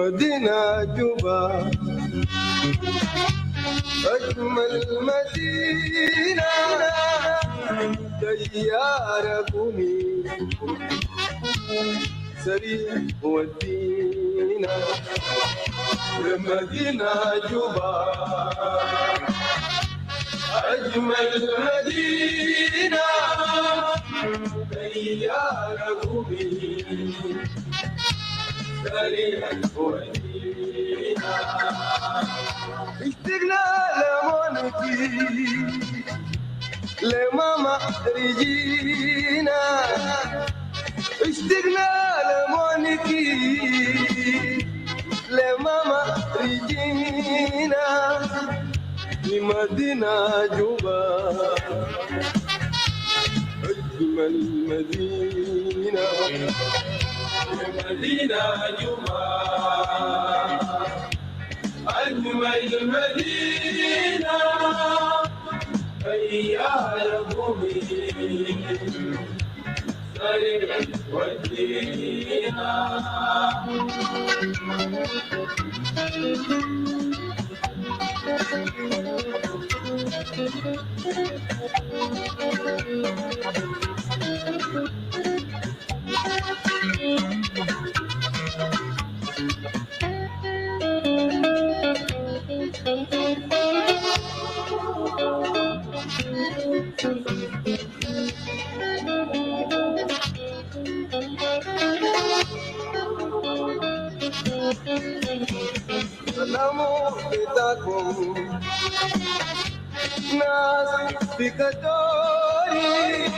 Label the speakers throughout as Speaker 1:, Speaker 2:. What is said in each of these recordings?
Speaker 1: مدينة جوبا أجمل مدينة تيار قومي سريع ودينا مدينة جوبا أجمل مدينة تيار قومي سريع ودينا اشتقنا لمونتي لماما رجينا اشتقنا لمونتي لماما رجينا لمدينة جوبا أجمل مدينة مدينة جوبا أجمل مدينة يا قومي سريع ودينا سلام بتاعكم ناس في كتوري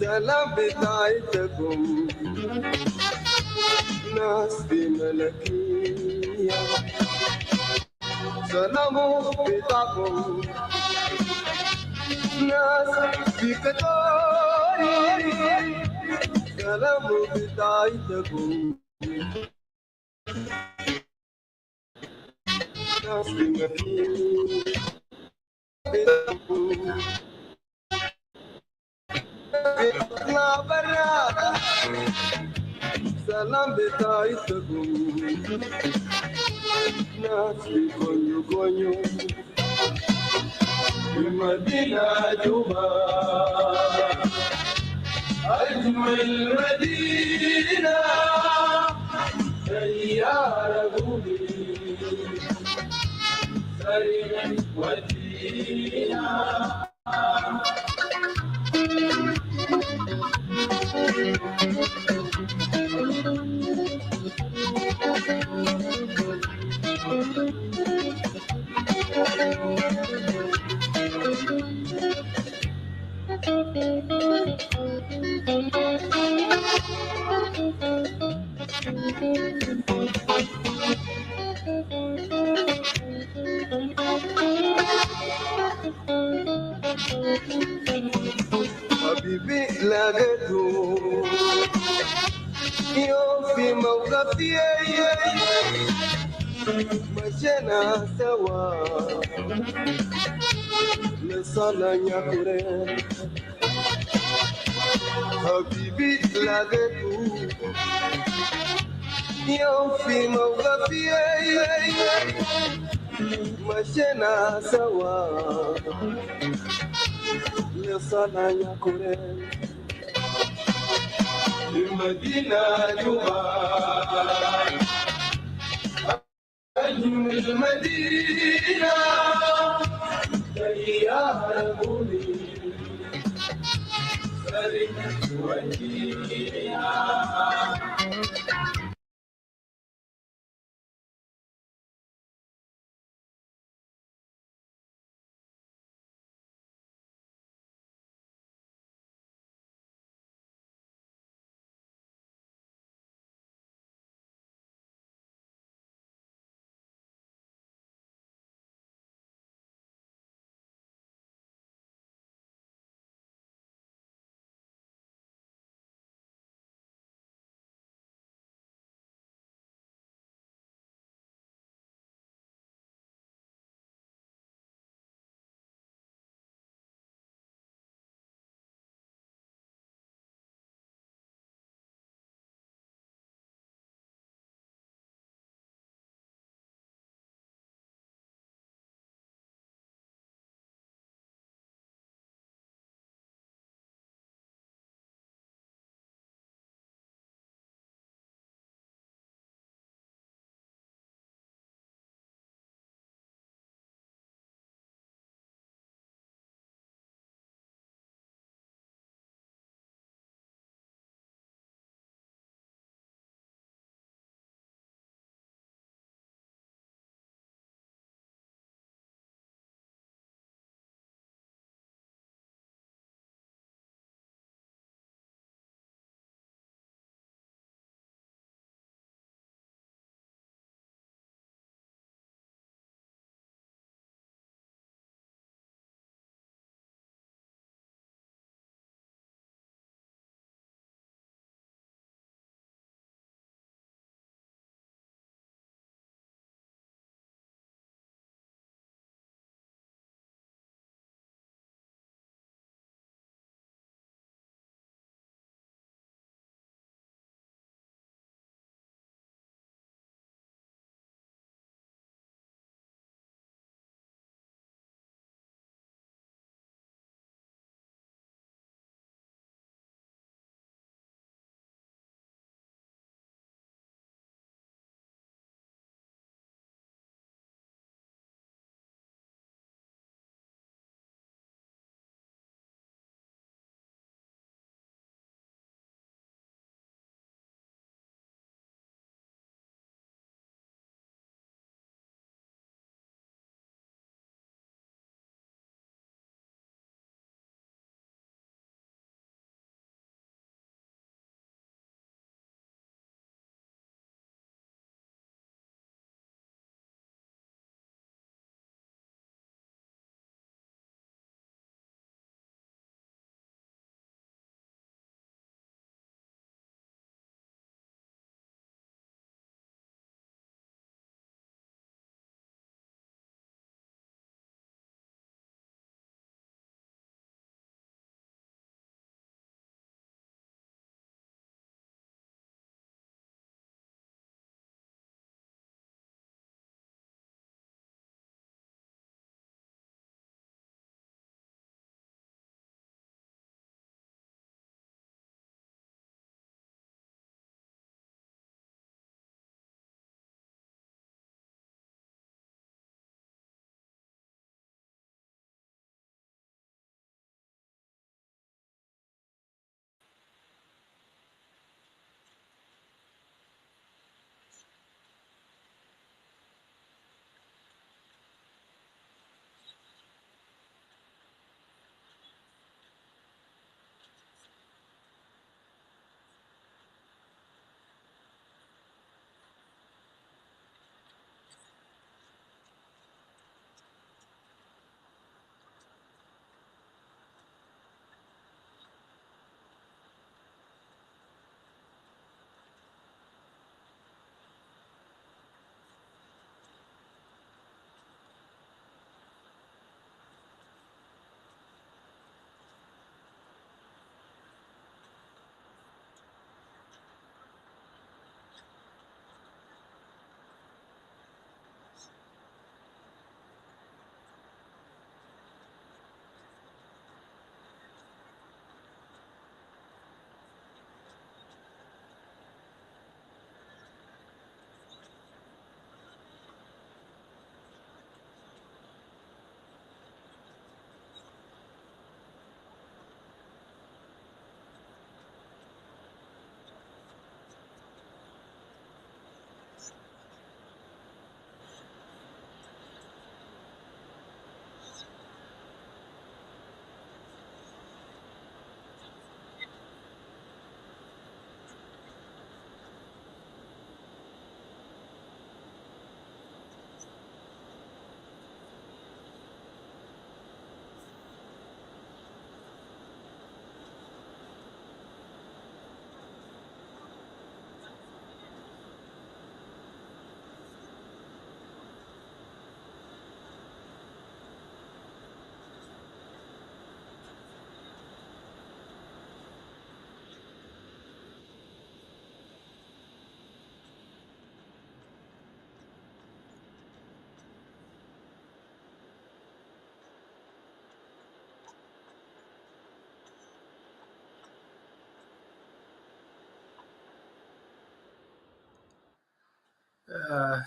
Speaker 1: سلام بتاعتكم ناس في ملكية سلام بتاعكم ناس في كتوري سلام بتاعتكم ناس في ملكية اطلع برا سلام بتاعتكم ناس في كونيو كونيو المدينة جوبا أجمل مدينة تيار قومي سريع ودينا حبيبي لقيته يوم في موقفي مشينا سوا لصالة يا حبيبي لقيته يوم في موقفي مشينا سوا لصالة يا كورين المدينة جوا أجمل مدينة تيار قومي سريع ودينا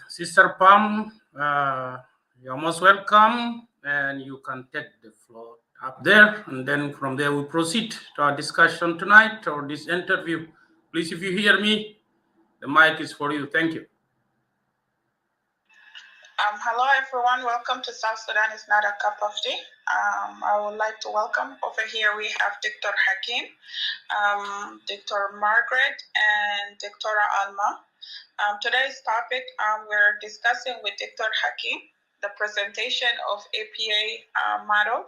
Speaker 2: Sister Pam, you're most welcome, and you can take the floor up there, and then from there we proceed to our discussion tonight or this interview. Please, if you hear me, the mic is for you. Thank you.
Speaker 3: Hello, everyone. Welcome to South Sudan is Not a Cup of Tea. I would like to welcome over here we have Dr. Hakim, Dr. Margaret, and Dr. Alma. Today's topic, we're discussing with Dr. Hakim the presentation of EPA model.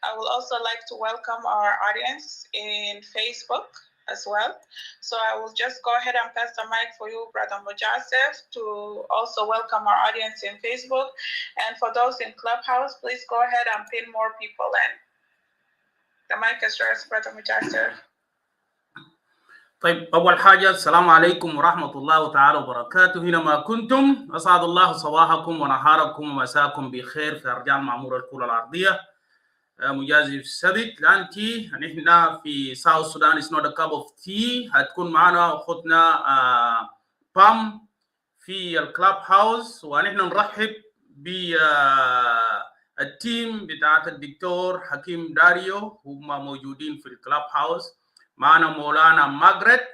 Speaker 3: I would also like to welcome our audience in Facebook as well. So I will just go ahead and pass the mic for you, Brother Mujasef, to also welcome our audience in Facebook. And for those in Clubhouse, please go ahead and pin more people in. The mic is yours, Brother Mujasef.
Speaker 2: طيب أول حاجة السلام عليكم ورحمة الله تعالى وبركاته. هنا ما كنتم أسعد الله صباحكم ونهاركم ومساكم بخير في أرجاء معمور الكرة الأرضية. مجازي سبت لانتي نحن في ساوث السودان is not a cup of tea. هتكون معنا أخوتنا بام في الكلاب هاوس، ونحن نرحب بالتيم بتاعت الدكتور حكيم داريو، هم موجودين في الكلاب هاوس. معنا مولانا ماغريت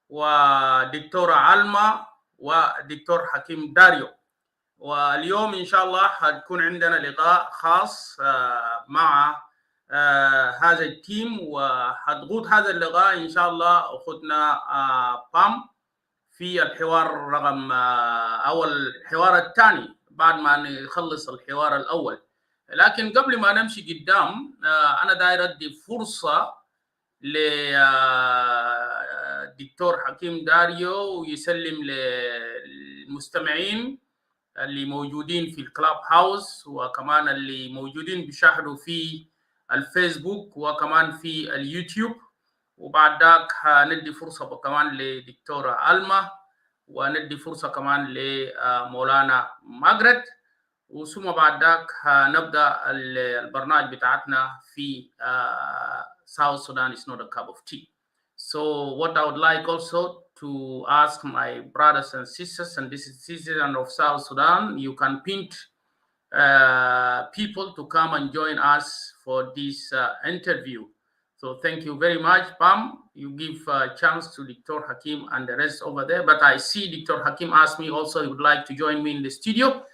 Speaker 2: ودكتورة علمة ودكتور حكيم داريو. واليوم إن شاء الله هتكون عندنا لقاء خاص مع هذا التيم، وهتغوط هذا اللقاء إن شاء الله أخوتنا بام في الحوار رقم أو الحوار الثاني بعد ما نخلص الحوار الأول. لكن قبل ما نمشي قدام أنا داير أدي فرصة لدكتور حكيم داريو ويسلم للمستمعين اللي موجودين في الكلاب هاوس، وكمان اللي موجودين بيشاهدوا في الفيسبوك وكمان في اليوتيوب. وبعد ذاك هندي فرصة كمان لدكتورة ألما، وندي فرصة كمان لمولانا ماغريت، وثم بعد ذاك هنبدأ البرنامج بتاعتنا في South Sudan is not a cup of tea. So what I would like also to ask my brothers and sisters, and this is citizen of South Sudan, you can pin people to come and join us for this interview. So thank you very much, Pam. You give a chance to Dr. Hakim and the rest over there. But I see Dr. Hakim asked me also he would like to join me in the studio.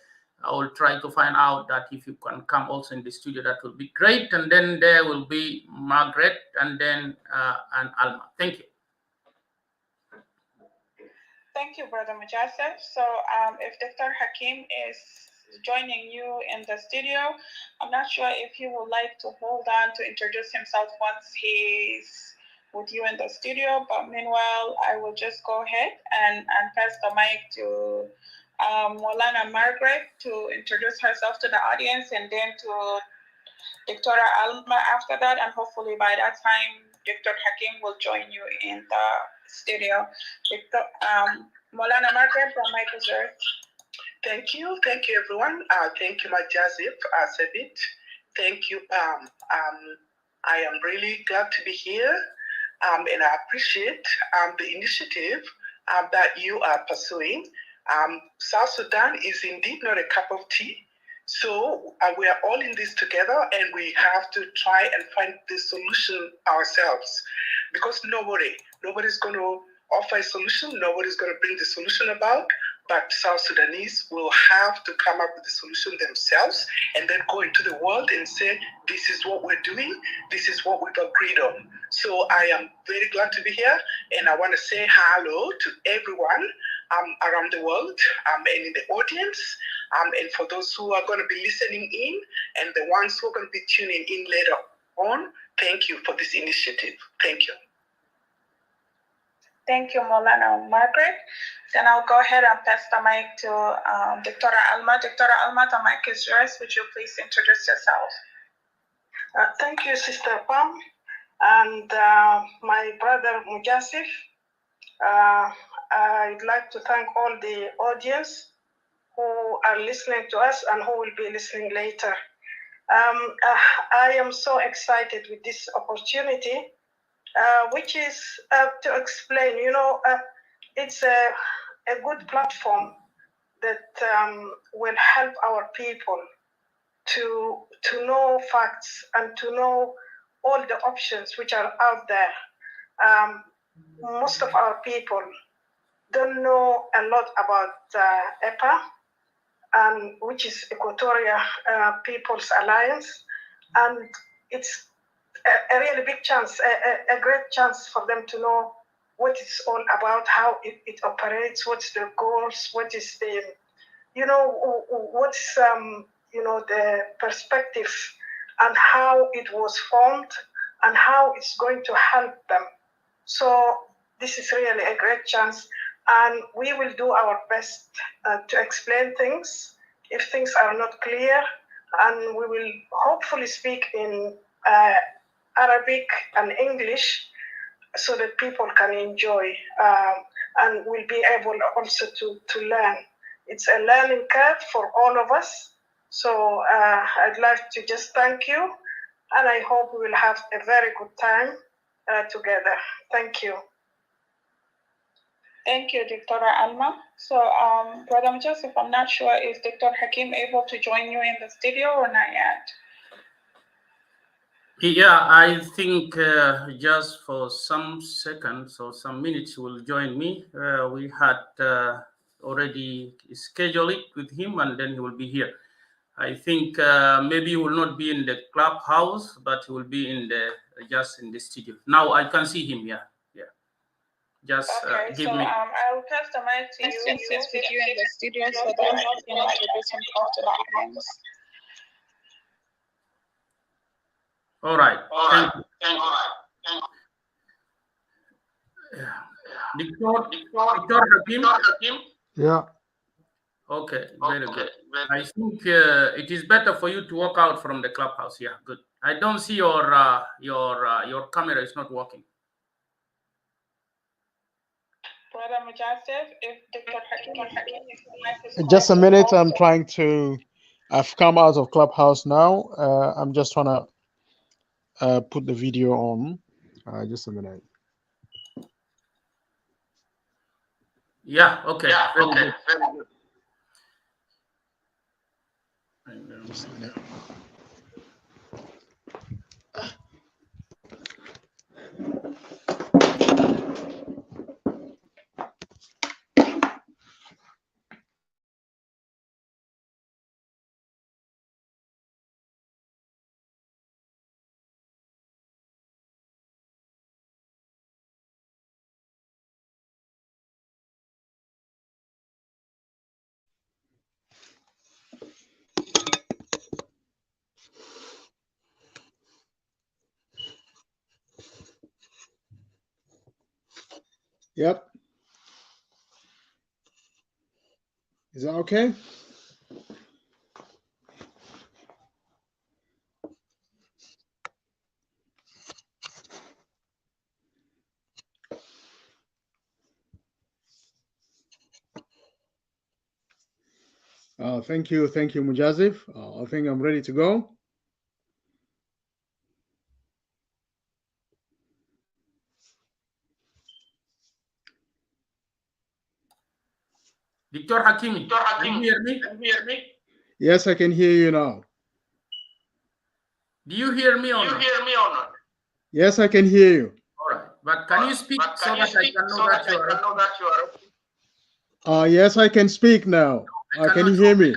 Speaker 2: I will try to find out that if you can come also in the studio, that will be great. And then there will be Margaret and then and Alma. Thank you.
Speaker 3: Thank you, Brother Mujasef. So if Dr. Hakim is joining you in the studio, I'm not sure if he would like to hold on to introduce himself once he's with you in the studio. But meanwhile, I will just go ahead and pass the mic to Molana Margaret to introduce herself to the audience, and then to Dr. Alma after that, and hopefully by that time, Dr. Hakim will join you in the studio. Molana Margaret from Microsoft.
Speaker 4: Thank you everyone. Thank you, Majazif Sebit. Thank you, Pam. I am really glad to be here, and I appreciate the initiative that you are pursuing. South Sudan is indeed not a cup of tea. So we are all in this together, and we have to try and find the solution ourselves, because nobody's going to offer a solution. Nobody's going to bring the solution about, but South Sudanese will have to come up with the solution themselves and then go into the world and say, this is what we're doing. This is what we've agreed on. So I am very glad to be here, and I want to say hello to everyone around the world and in the audience, and for those who are going to be listening in and the ones who are going to be tuning in later on, thank you for this initiative. Thank you.
Speaker 3: Thank you, Molana Margaret. Then I'll go ahead and pass the mic to Dr. Alma. Dr. Alma, the mic is yours. Would you please introduce yourself?
Speaker 5: Thank you, Sister Pam, and my brother Mujasif. I'd like to thank all the audience who are listening to us and who will be listening later. I am so excited with this opportunity, which is to explain, it's a good platform that will help our people to know facts and to know all the options which are out there. Most of our people don't know a lot about EPA, which is Equatorial People's Alliance, and it's a really big chance, a great chance for them to know what it's all about, how it operates, what's the goals, what is the, what's the perspective, and how it was formed, and how it's going to help them. So this is really a great chance, and we will do our best to explain things if things are not clear, and we will hopefully speak in Arabic and English so that people can enjoy and will be able also to learn. It's a learning curve for all of us. So I'd like to just thank you, and I hope we will have a very good time together. Thank you.
Speaker 3: Thank you, Dr. Alma. So, Brother Joseph, I'm not sure if Dr. Hakim able to join you in the studio or not yet.
Speaker 2: Yeah, I think just for some seconds or some minutes will join me. We had already scheduled it with him, and then he will be here. I think maybe he will not be in the clubhouse, but he will be in the just in the studio. Now I can see him. Yeah. Just
Speaker 3: okay,
Speaker 2: give me.
Speaker 3: I will pass the mic to you. Sit with you in the studio so that I can introduce him to the audience.
Speaker 2: All right. Thank you. Dr. Hakim?
Speaker 6: Yeah.
Speaker 2: Okay, very good. I think it is better for you to walk out from the clubhouse. Yeah, good. I don't see your camera is not working.
Speaker 3: Brother Mujasef, if Dr. Hakim
Speaker 6: just a minute, I'm trying to. I've come out of clubhouse now. I'm just trying to put the video on. Just a minute.
Speaker 2: Yeah. Okay.
Speaker 6: Yeah.
Speaker 2: Very
Speaker 6: Okay.
Speaker 2: good.
Speaker 6: Very good.
Speaker 2: Just a minute.
Speaker 6: Yep. Is that okay? Thank you, Mujazif. I think I'm ready to go.
Speaker 2: Dr. Hakim, can you hear me?
Speaker 6: Yes, I can hear you now.
Speaker 2: Do you hear me or not?
Speaker 6: Yes, I can hear you.
Speaker 2: All right, but can you speak so that I can know that you are?
Speaker 6: Yes, I can speak now. Can you hear me?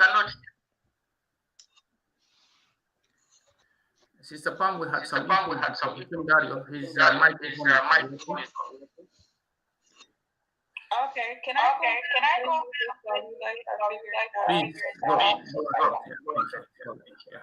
Speaker 2: Sister Pam, we had some issue. Dario, his microphone.
Speaker 3: Okay, can I go?
Speaker 2: Please go. Yeah.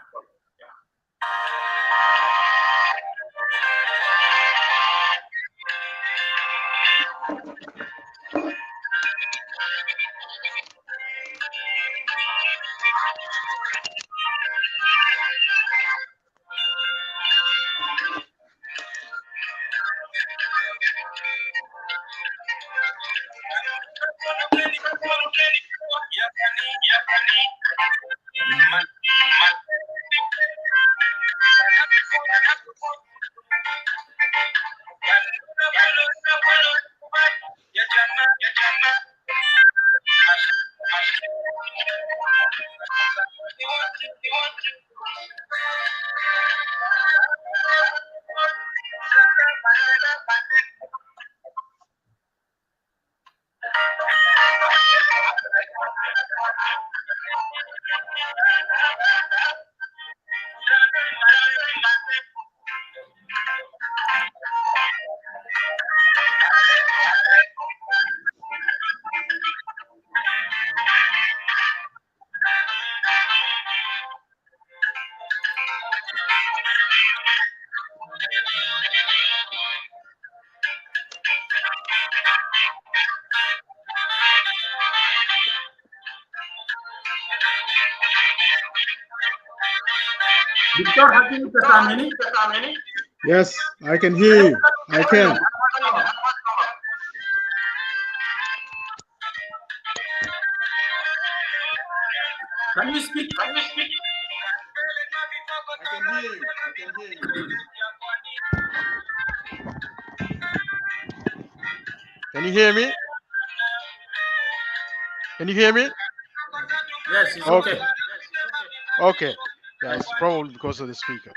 Speaker 2: Dr. Hakim Kasamini?
Speaker 6: Yes, I can hear you. I can.
Speaker 2: Can you speak?
Speaker 6: I can hear you. I can hear you. Can you hear me? Can you hear me?
Speaker 2: Yes, it's
Speaker 6: Okay.
Speaker 2: okay.
Speaker 6: Okay. Yeah, it's probably because of the speaker.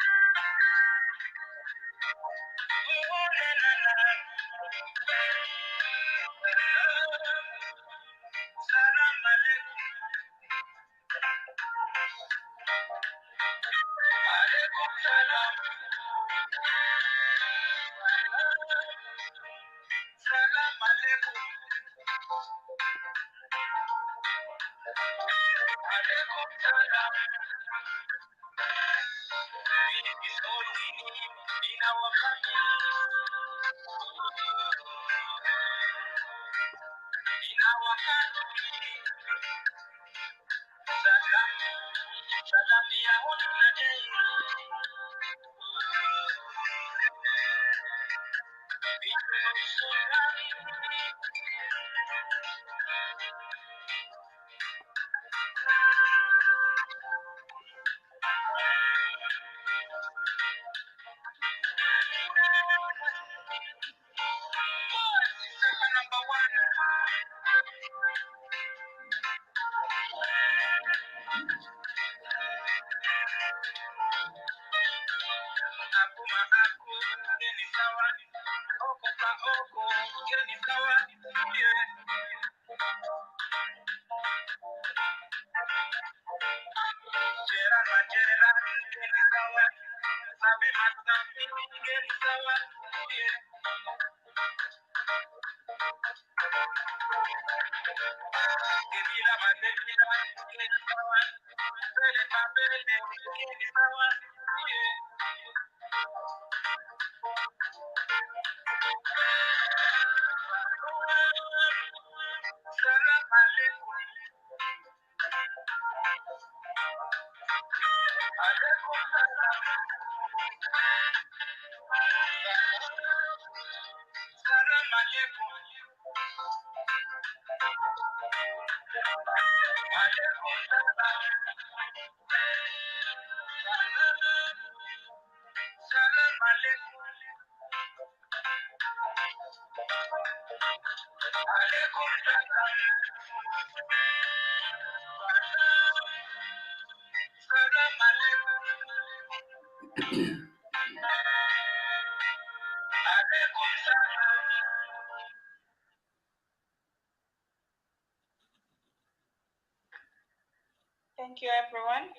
Speaker 3: Thank you, everyone.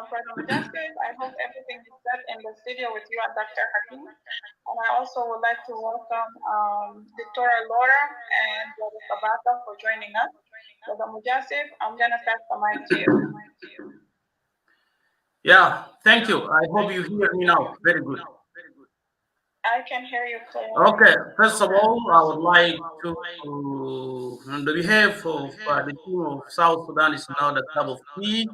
Speaker 3: Brother Mudassir, I hope everything is set in the studio with you and Dr. Hakim. And I also would like to welcome Victoria Laura and Brother Sabata for joining us. Brother Mudassir, I'm going to pass the mic to you.
Speaker 2: Yeah, thank you. I hope you hear me now. Very good.
Speaker 3: I can hear you clearly.
Speaker 2: Okay, first of all, I would like to, on the behalf of the team of South Sudan is now the cup of tea.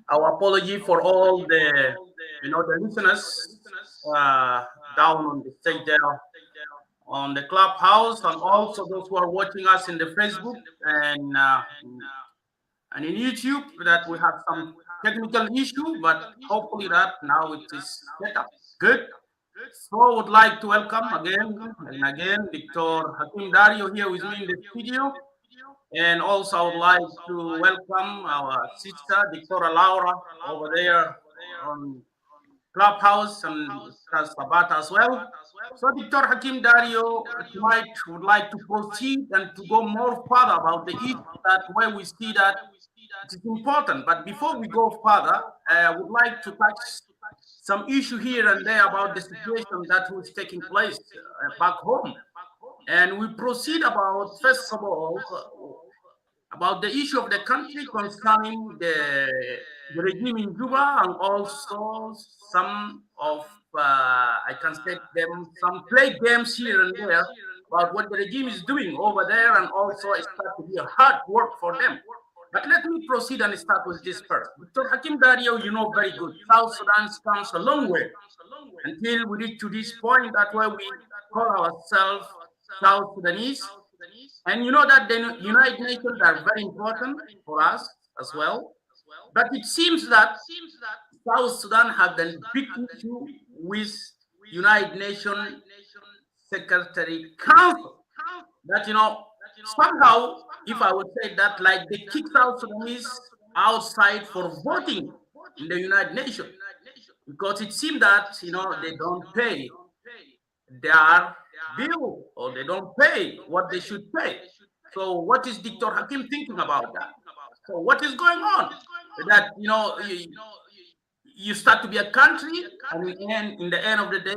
Speaker 2: Our apology for all the, the listeners down on the stage there on the clubhouse, and also those who are watching us in the Facebook and in YouTube. That we have some technical issue, but hopefully that now it is set up good. So I would like to welcome again and again Dr. Hakim Dario here with me in the studio. And also I would like to welcome our sister, Dr. Laura, over there on Clubhouse, and Sabata as well. So Dr. Hakim Dario tonight would like to proceed and to go more further about the issue that where we see that it is important. But before we go further, I would like to touch some issue here and there about the situation that was taking place back home. And we proceed about, first of all, about the issue of the country concerning the the regime in Juba, and also some of, I can say them, some play games here and there about what the regime is doing over there, and also it start to be a hard work for them. But let me proceed and start with this first. Dr. Hakim Dario, you know very good, South Sudan comes a long way until we reach to this point. That's why we call ourselves South Sudanese. And you know that the United Nations are very important for us as well. But it seems that South Sudan have a big issue with United Nations Secretary Council. That, somehow, if I would say that, like they kick South Sudanese outside for voting in the United Nations, because it seems that they don't pay their bill, or they don't pay what they should pay. So what is Dr. Hakim thinking about that? So what is going on? That you start to be a country, and in the end of the day,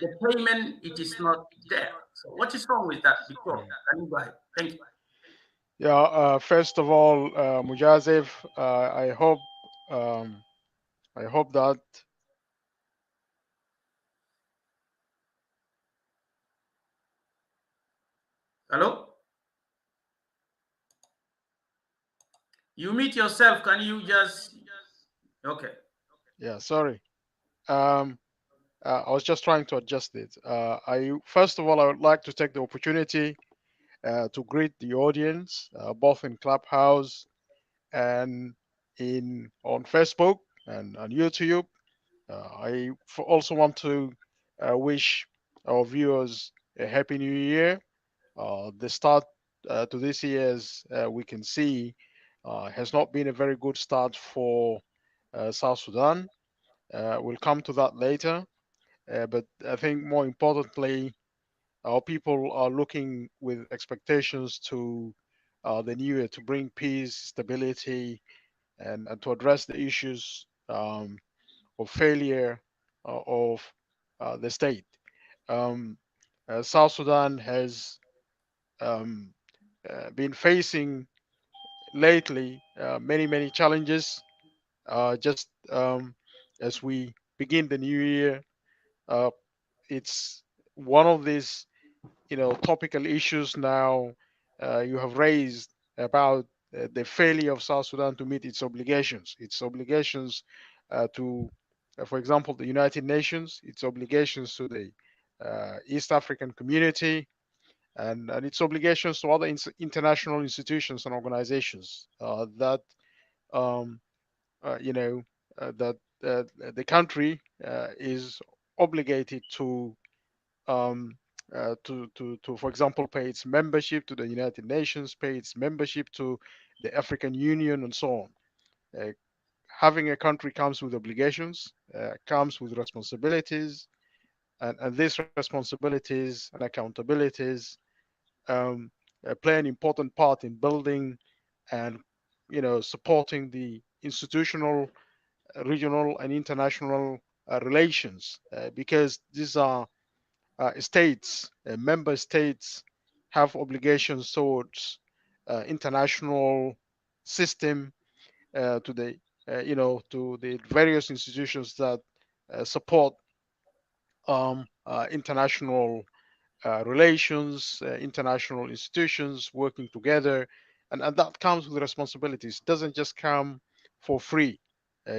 Speaker 2: the payment it is not there. So what is wrong with that, Dr.? Can you go ahead? Thank you.
Speaker 6: Yeah, first of all, Mujazef, um, I hope that
Speaker 2: Hello? You meet yourself. Can you just okay?
Speaker 6: yeah, sorry. Um, I was just trying to adjust it. I first of all, I would like to take the opportunity to greet the audience, both in Clubhouse and in on Facebook and on YouTube. Also want to wish our viewers a happy new year. The start to this year, as we can see, has not been a very good start for South Sudan. We'll come to that later. But I think more importantly, our people are looking with expectations to the new year to bring peace, stability, and to address the issues of failure of the state. Um, South Sudan has um, been facing lately many, many challenges. Just as we begin the new year, uh, it's one of these, topical issues now you have raised about the failure of South Sudan to meet its obligations to, for example, the United Nations, its obligations to the East African community, and its obligations to other international institutions and organizations that um, you know that the country is obligated um, for example, pay its membership to the United Nations, pay its membership to the African Union, and so on. Uh, Having a country comes with obligations, comes with responsibilities, and these responsibilities and accountabilities um, play an important part in building and supporting the institutional, regional, and international relations, because these are states, member states have obligations towards international system to the to the various institutions that support international relations, international institutions working together, and that comes with responsibilities. It doesn't just come for free.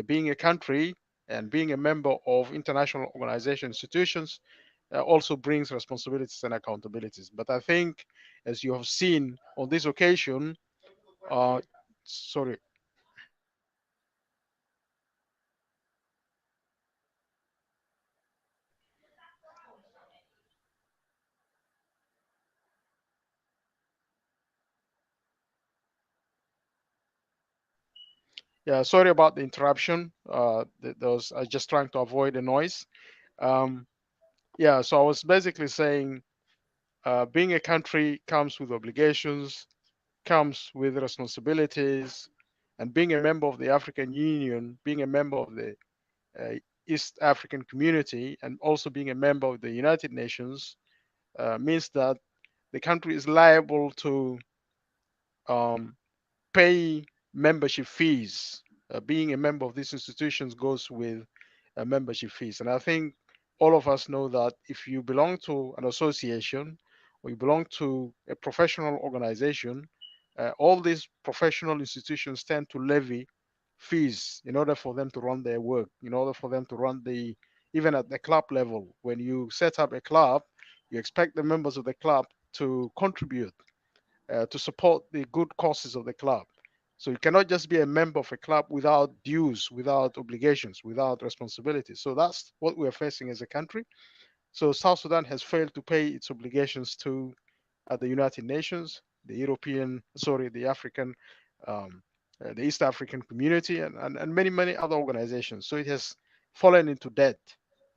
Speaker 6: Being a country and being a member of international organization institutions also brings responsibilities and accountabilities. But I think, as you have seen on this occasion, uh, sorry, yeah, sorry about the interruption. There was, I was just trying to avoid the noise. Um, yeah, so I was basically saying, being a country comes with obligations, comes with responsibilities, and being a member of the African Union, being a member of the uh, East African community, and also being a member of the United Nations means that the country is liable to um, pay membership fees being a member of these institutions goes with membership fees. And I think all of us know that if you belong to an association or you belong to a professional organization, all these professional institutions tend to levy fees in order for them to run their work, in order for them to run even at the club level. When you set up a club, you expect the members of the club to contribute to support the good causes of the club. So you cannot just be a member of a club without dues, without obligations, without responsibilities. So that's what we're facing as a country. So South Sudan has failed to pay its obligations to the United Nations, the African, the East African community, and many other organizations. So it has fallen into debt.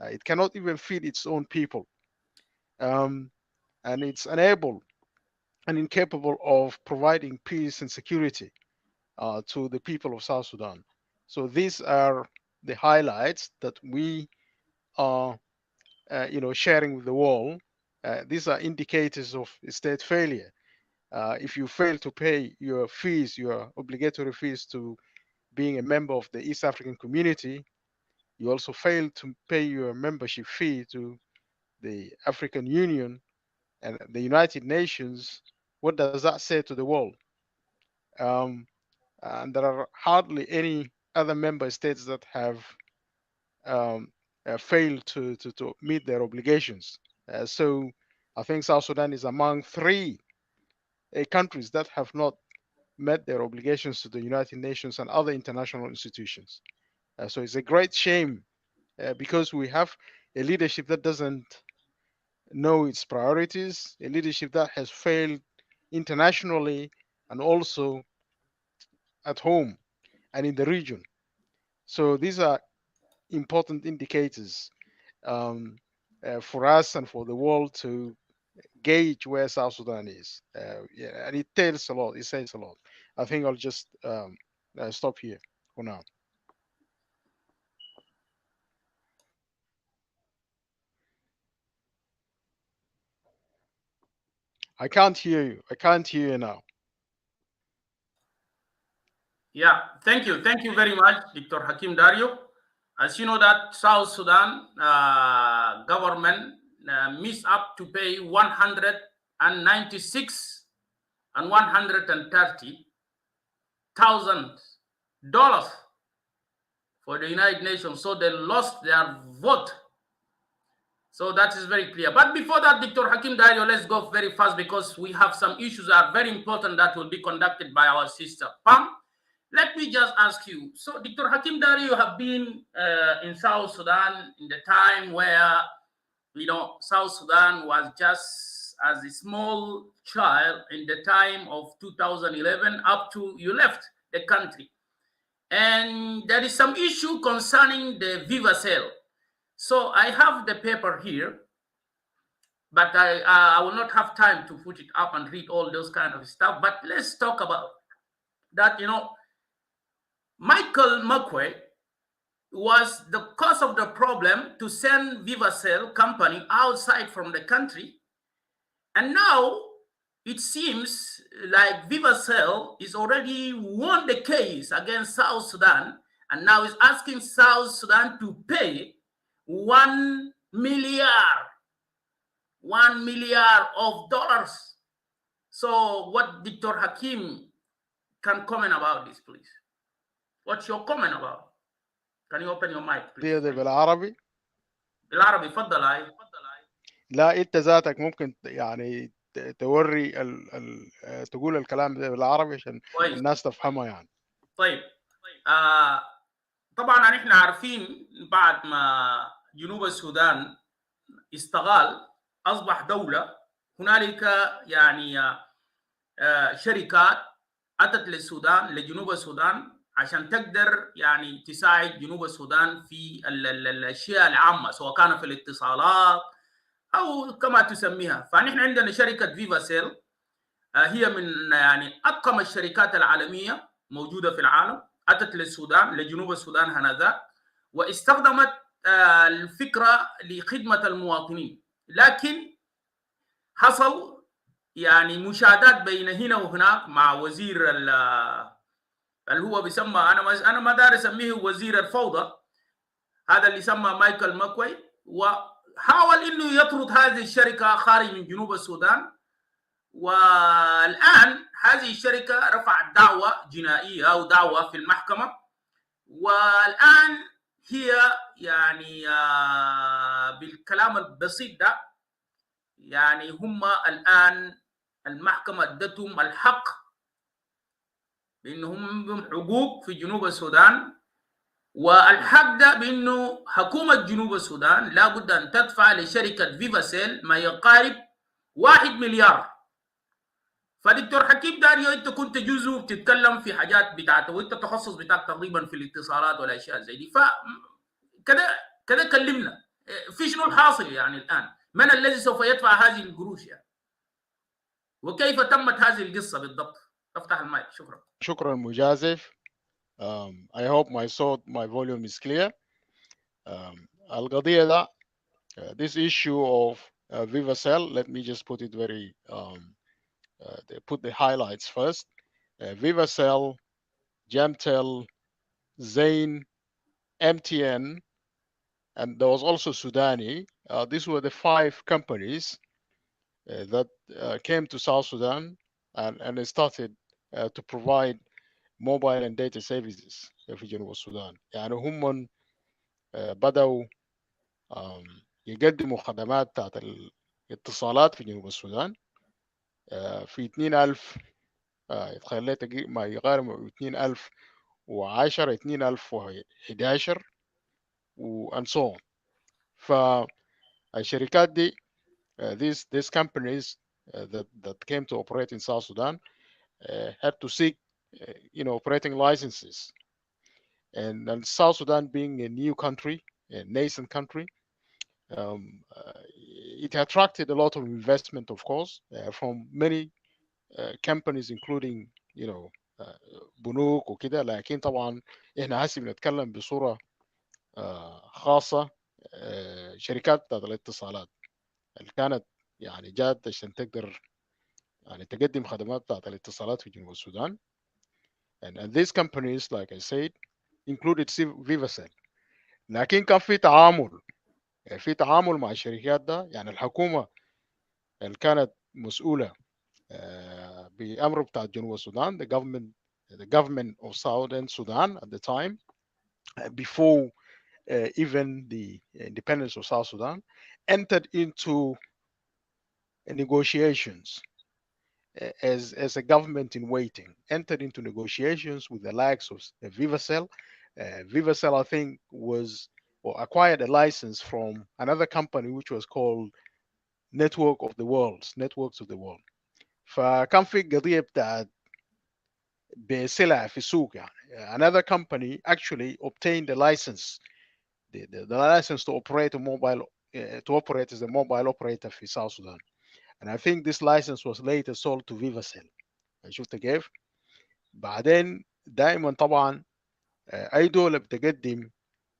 Speaker 6: It cannot even feed its own people. And it's unable and incapable of providing peace and security to the people of South Sudan. So these are the highlights that we are, sharing with the world. These are indicators of state failure. If you fail to pay your fees, your obligatory fees to being a member of the East African community, you also fail to pay your membership fee to the African Union and the United Nations. What does that say to the world? Um, and there are hardly any other member states that have um, failed to meet their obligations. So I think South Sudan is among three countries that have not met their obligations to the United Nations and other international institutions. So it's a great shame because we have a leadership that doesn't know its priorities, a leadership that has failed internationally and also at home and in the region. So these are important indicators for us and for the world to gauge where South Sudan is. Yeah, and it tells a lot. It says a lot. I think I'll just stop here for now. I can't hear you. I can't hear you now.
Speaker 2: Yeah, thank you. Thank you very much, Dr. Hakim Dario. As you know that South Sudan government missed up to pay 196 and $130,000 for the United Nations. So they lost their vote. So that is very clear. But before that, Dr. Hakim Dario, let's go very fast because we have some issues that are very important that will be conducted by our sister Pam. Let me just ask you. So, Dr. Hakim Dario, you have been in South Sudan in the time where, South Sudan was just as a small child in the time of 2011 up to you left the country. And there is some issue concerning the Viva Cell. So I have the paper here, but I will not have time to put it up and read all those kind of stuff. But let's talk about that, Michael McQuay was the cause of the problem to send VivaCell company outside from the country. And now it seems like VivaCell is already won the case against South Sudan and now is asking South Sudan to pay $1 million of dollars. So what Dr. Hakim can comment about this, please? What's your comment about? Can you open your mic, please?
Speaker 6: ده بالعربي؟
Speaker 2: بالعربي اتفضل. هاي
Speaker 6: لا انت ذاتك ممكن يعني توري تقول الكلام ده بالعربي عشان
Speaker 2: كويس.
Speaker 6: الناس تفهمه يعني.
Speaker 2: طيب طبعا احنا عارفين بعد ما جنوب السودان استقال اصبح دولة، هنالك يعني شركات اتت للسودان لجنوب السودان عشان تقدر يعني تساعد جنوب السودان في الاشياء العامه سواء كان في الاتصالات او كما تسميها. فنحن عندنا شركه فيفا سيل هي من يعني اقوى الشركات العالميه موجوده في العالم، اتت للسودان لجنوب السودان هنذاك واستخدمت الفكره لخدمه المواطنين، لكن حصل يعني مشادات بين هنا وهناك مع وزير اللي هو بيسمى، انا ما داري اسميه وزير الفوضى، هذا اللي سمى مايكل ماكوي، وحاول انه يطرد هذه الشركه خارج من جنوب السودان. والان هذه الشركه رفعت دعوه جنائيه او دعوه في المحكمه، والان هي يعني بالكلام البسيط ده، يعني هم الان المحكمه ادتهم الحق بانهم عندهم حقوق في جنوب السودان، والحق ده بانه حكومه جنوب السودان لابد ان تدفع لشركه فيفا سيل ما يقارب 1 مليار. فدكتور حكيم داريو، انت كنت جزء بتتكلم في حاجات بتاعته، وانت التخصص بتاعك تقريبا في الاتصالات والاشياء زي دي، فكده كده كلمنا في شنو الحاصل يعني الان، من الذي سوف يدفع هذه القروش يعني، وكيف تمت هذه القصه بالضبط؟ افتح المايك. شكرا.
Speaker 6: شكرا مجازف. I hope my volume is clear. القضية ده this issue of VivaCell, let me just put it very put the highlights first. VivaCell, Jamtel, Zain, MTN, and there was also Sudani. These were the 5 companies that came to South Sudan and they started to provide mobile and data services في جنوب السودان. يعني هم بدأوا يقدموا خدمات بتاعت الاتصالات في جنوب السودان في 2000، يتخيل ما يقارب 2010 2011 and so on. فالشركات دي these companies that came to operate in South Sudan had to seek operating licenses, and South Sudan being a new country, a nascent country, it attracted a lot of investment, of course, from many companies including بنوك وكده. لكن طبعا احنا هسه بنتكلم بصوره خاصه شركات بتاعت الاتصالات اللي كانت يعني جات عشان تقدر يعني تقدم خدمات بتاعت الاتصالات في جنوب السودان. And these companies, like I said, included VivaCell. لكن كان في تعامل مع الشركات ده. يعني الحكومه اللي كانت مسؤوله بأمر بتاع جنوب السودان, the government of Southern Sudan at the time, before even the independence of South Sudan, entered into negotiations as a government in waiting, entered into negotiations with the likes of VivaCell. VivaCell, I think, was or acquired a license from another company which was called Networks of the World. فكان في قضية بتاعت بسلع في السوق. يعني another company actually obtained the license, the license to operate a mobile to operate as a mobile operator في South Sudan, and I think this license was later sold to VivaCell. شفت كيف؟ بعدين دائما طبعا اي دولة بتقدم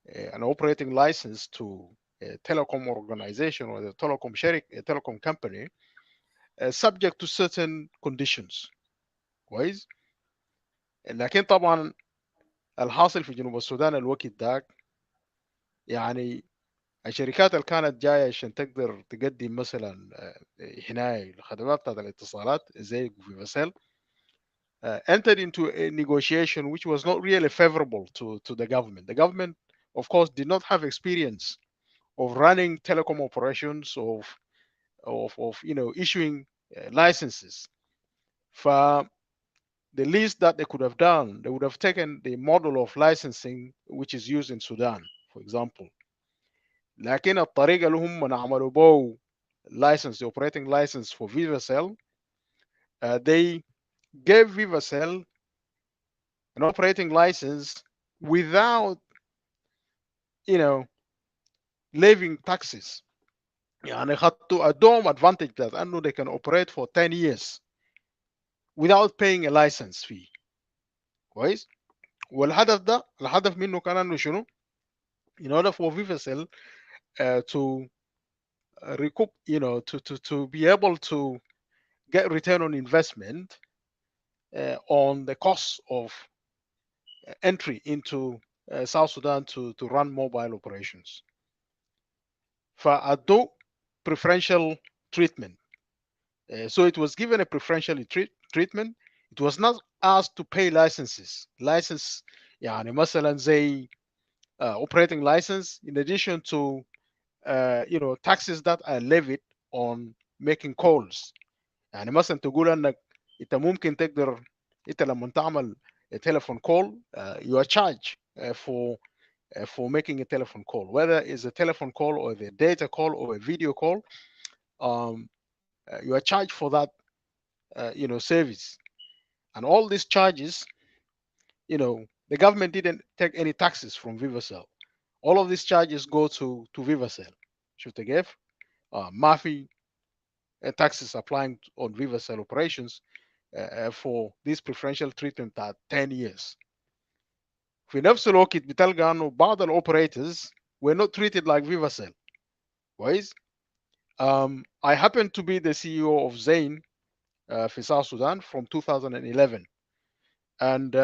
Speaker 6: an operating license to a telecom organization or a telecom company subject to certain conditions. كويس؟ لكن طبعا الحاصل في جنوب السودان الوقت داك يعني الشركات اللي كانت جايه عشان تقدر تقدم مثلا حمايه الخدمات بتاعت الاتصالات زي فيفاسيل entered into a negotiation which was not really favorable to the government. The government, of course, did not have experience of running telecom operations, of issuing licenses. For the least that they could have done, they would have taken the model of licensing which is used in Sudan, for example. لكن الطريقة اللي هم عملوا بو license, the operating license for VivaCell, they gave VivaCell an operating license without, levying taxes. يعني خدوا ادوهم advantage that انه they can operate for 10 years without paying a license fee. كويس؟ الهدف منه كان انه شنو؟ In order for VivaCell to recoup, to be able to get return on investment on the cost of entry into South Sudan to run mobile operations. فأدوا preferential treatment. So it was given a preferential treatment. It was not asked to pay licenses. License يعني مثلا زي operating license in addition to taxes that are levied on making calls. يعني مثلا تقول انك انت ممكن تقدر انت لما تعمل a telephone call you are charged for making a telephone call, whether it's a telephone call or the data call or a video call. You are charged for that service, and all these charges, the government didn't take any taxes from Vivacell. All of these charges go to Vivacell. Should they give Mafi taxes applying on Vivacell operations for this preferential treatment at 10 years. في نفس الوقت بتلقى انه بعض الاوبريتors were not treated like Vivacell. كويس. I happen to be the CEO of Zain في South Sudan from 2011, and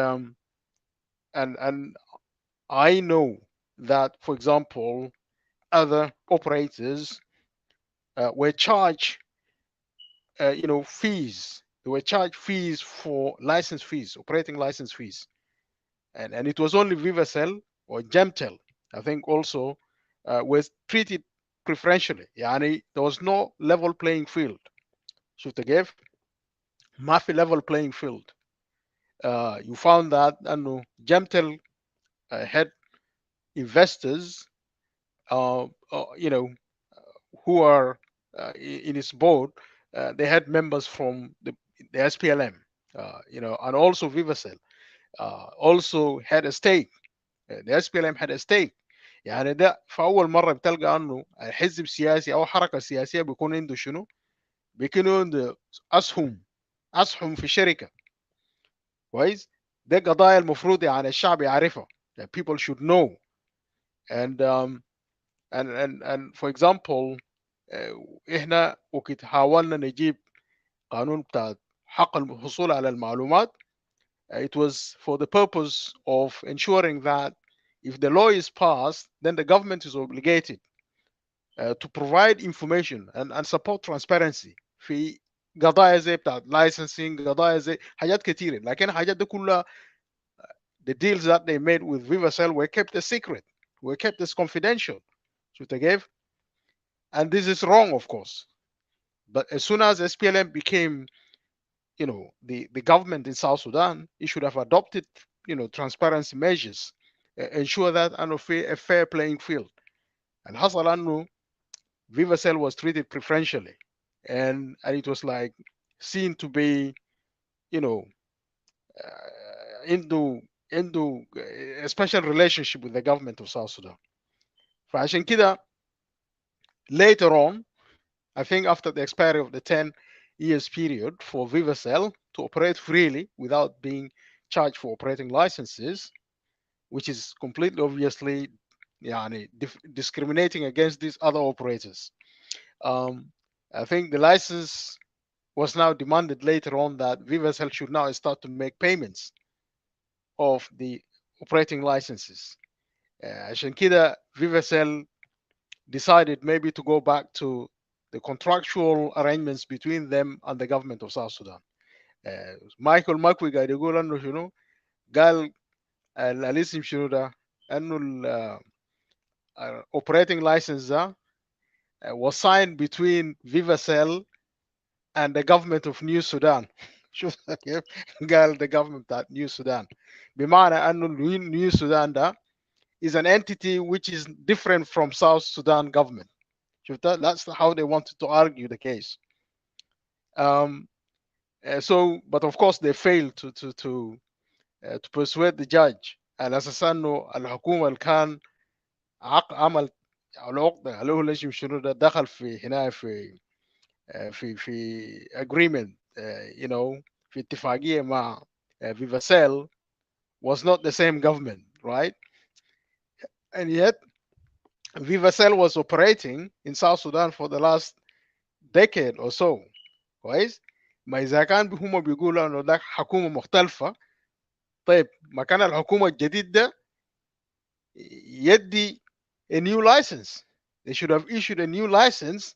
Speaker 6: I know that, for example, other operators were charged fees. They were charged fees for license fees, operating license fees, and it was only Vivacell or Gemtel, I think, also was treated preferentially. يعني there was no level playing field. شفت كيف؟ ما في level playing field. You found that Gemtel had investors, who are in its board. They had members from the SPLM, and also Vivacell also had a stake. The SPLM had a stake. يعني ده في أول مرة بتلقى إنه حزب سياسي أو حركة سياسية بيكون عنده شنو؟ بيكون عنده أسهم في شركة. كويس؟ ده قضايا المفروض يعني الشعب يعرفها. That people should know. And for example, احنا وقت حاولنا نجيب قانون بتاع حق الحصول على المعلومات, it was for the purpose of ensuring that if the law is passed, then the government is obligated to provide information and support transparency في قضايا زي بتاع licensing, قضايا زي حاجات كتيرة. لكن حاجات دي كلها, the deals that they made with Vivacell were kept a secret, were kept as confidential. شفت كيف؟ And this is wrong, of course. But as soon as SPLM became, the government in South Sudan, it should have adopted, transparency measures, ensure that a fair playing field. And حصل انه Vivacell was treated preferentially, and it was like seen to be, into a special relationship with the government of South Sudan. فعشان كده later on, I think after the expiry of the 10 years period for Vivacell to operate freely without being charged for operating licenses, which is completely obviously discriminating against these other operators. I think the license was now demanded later on that Vivacell should now start to make payments of the operating licenses. عشان كده Vivacell decided maybe to go back to the contractual arrangements between them and the government of South Sudan. مايكل ماكوي قاعد يقول انه شنو؟ قال الاسم شنو ده؟ انه operating license was signed between Vivacell and the government of New Sudan. شوف كيف؟ قال the government of New Sudan. بمعنى انه New Sudan ده is an entity which is different from South Sudan government. That's how they wanted to argue the case. But of course they failed to persuade the judge على اساس انه الحكومه اللي كان عمل العقده اللي هو ليش شنو ده دخل في هنا في agreement, في اتفاقيه مع Vivacell was not the same government, right? And yet Vivacell was operating in South Sudan for the last decade or so. كويس؟ ما اذا كان هم بيقولوا انه ده حكومه مختلفه, طيب مكان الحكومه الجديد ده يدي a new license. They should have issued a new license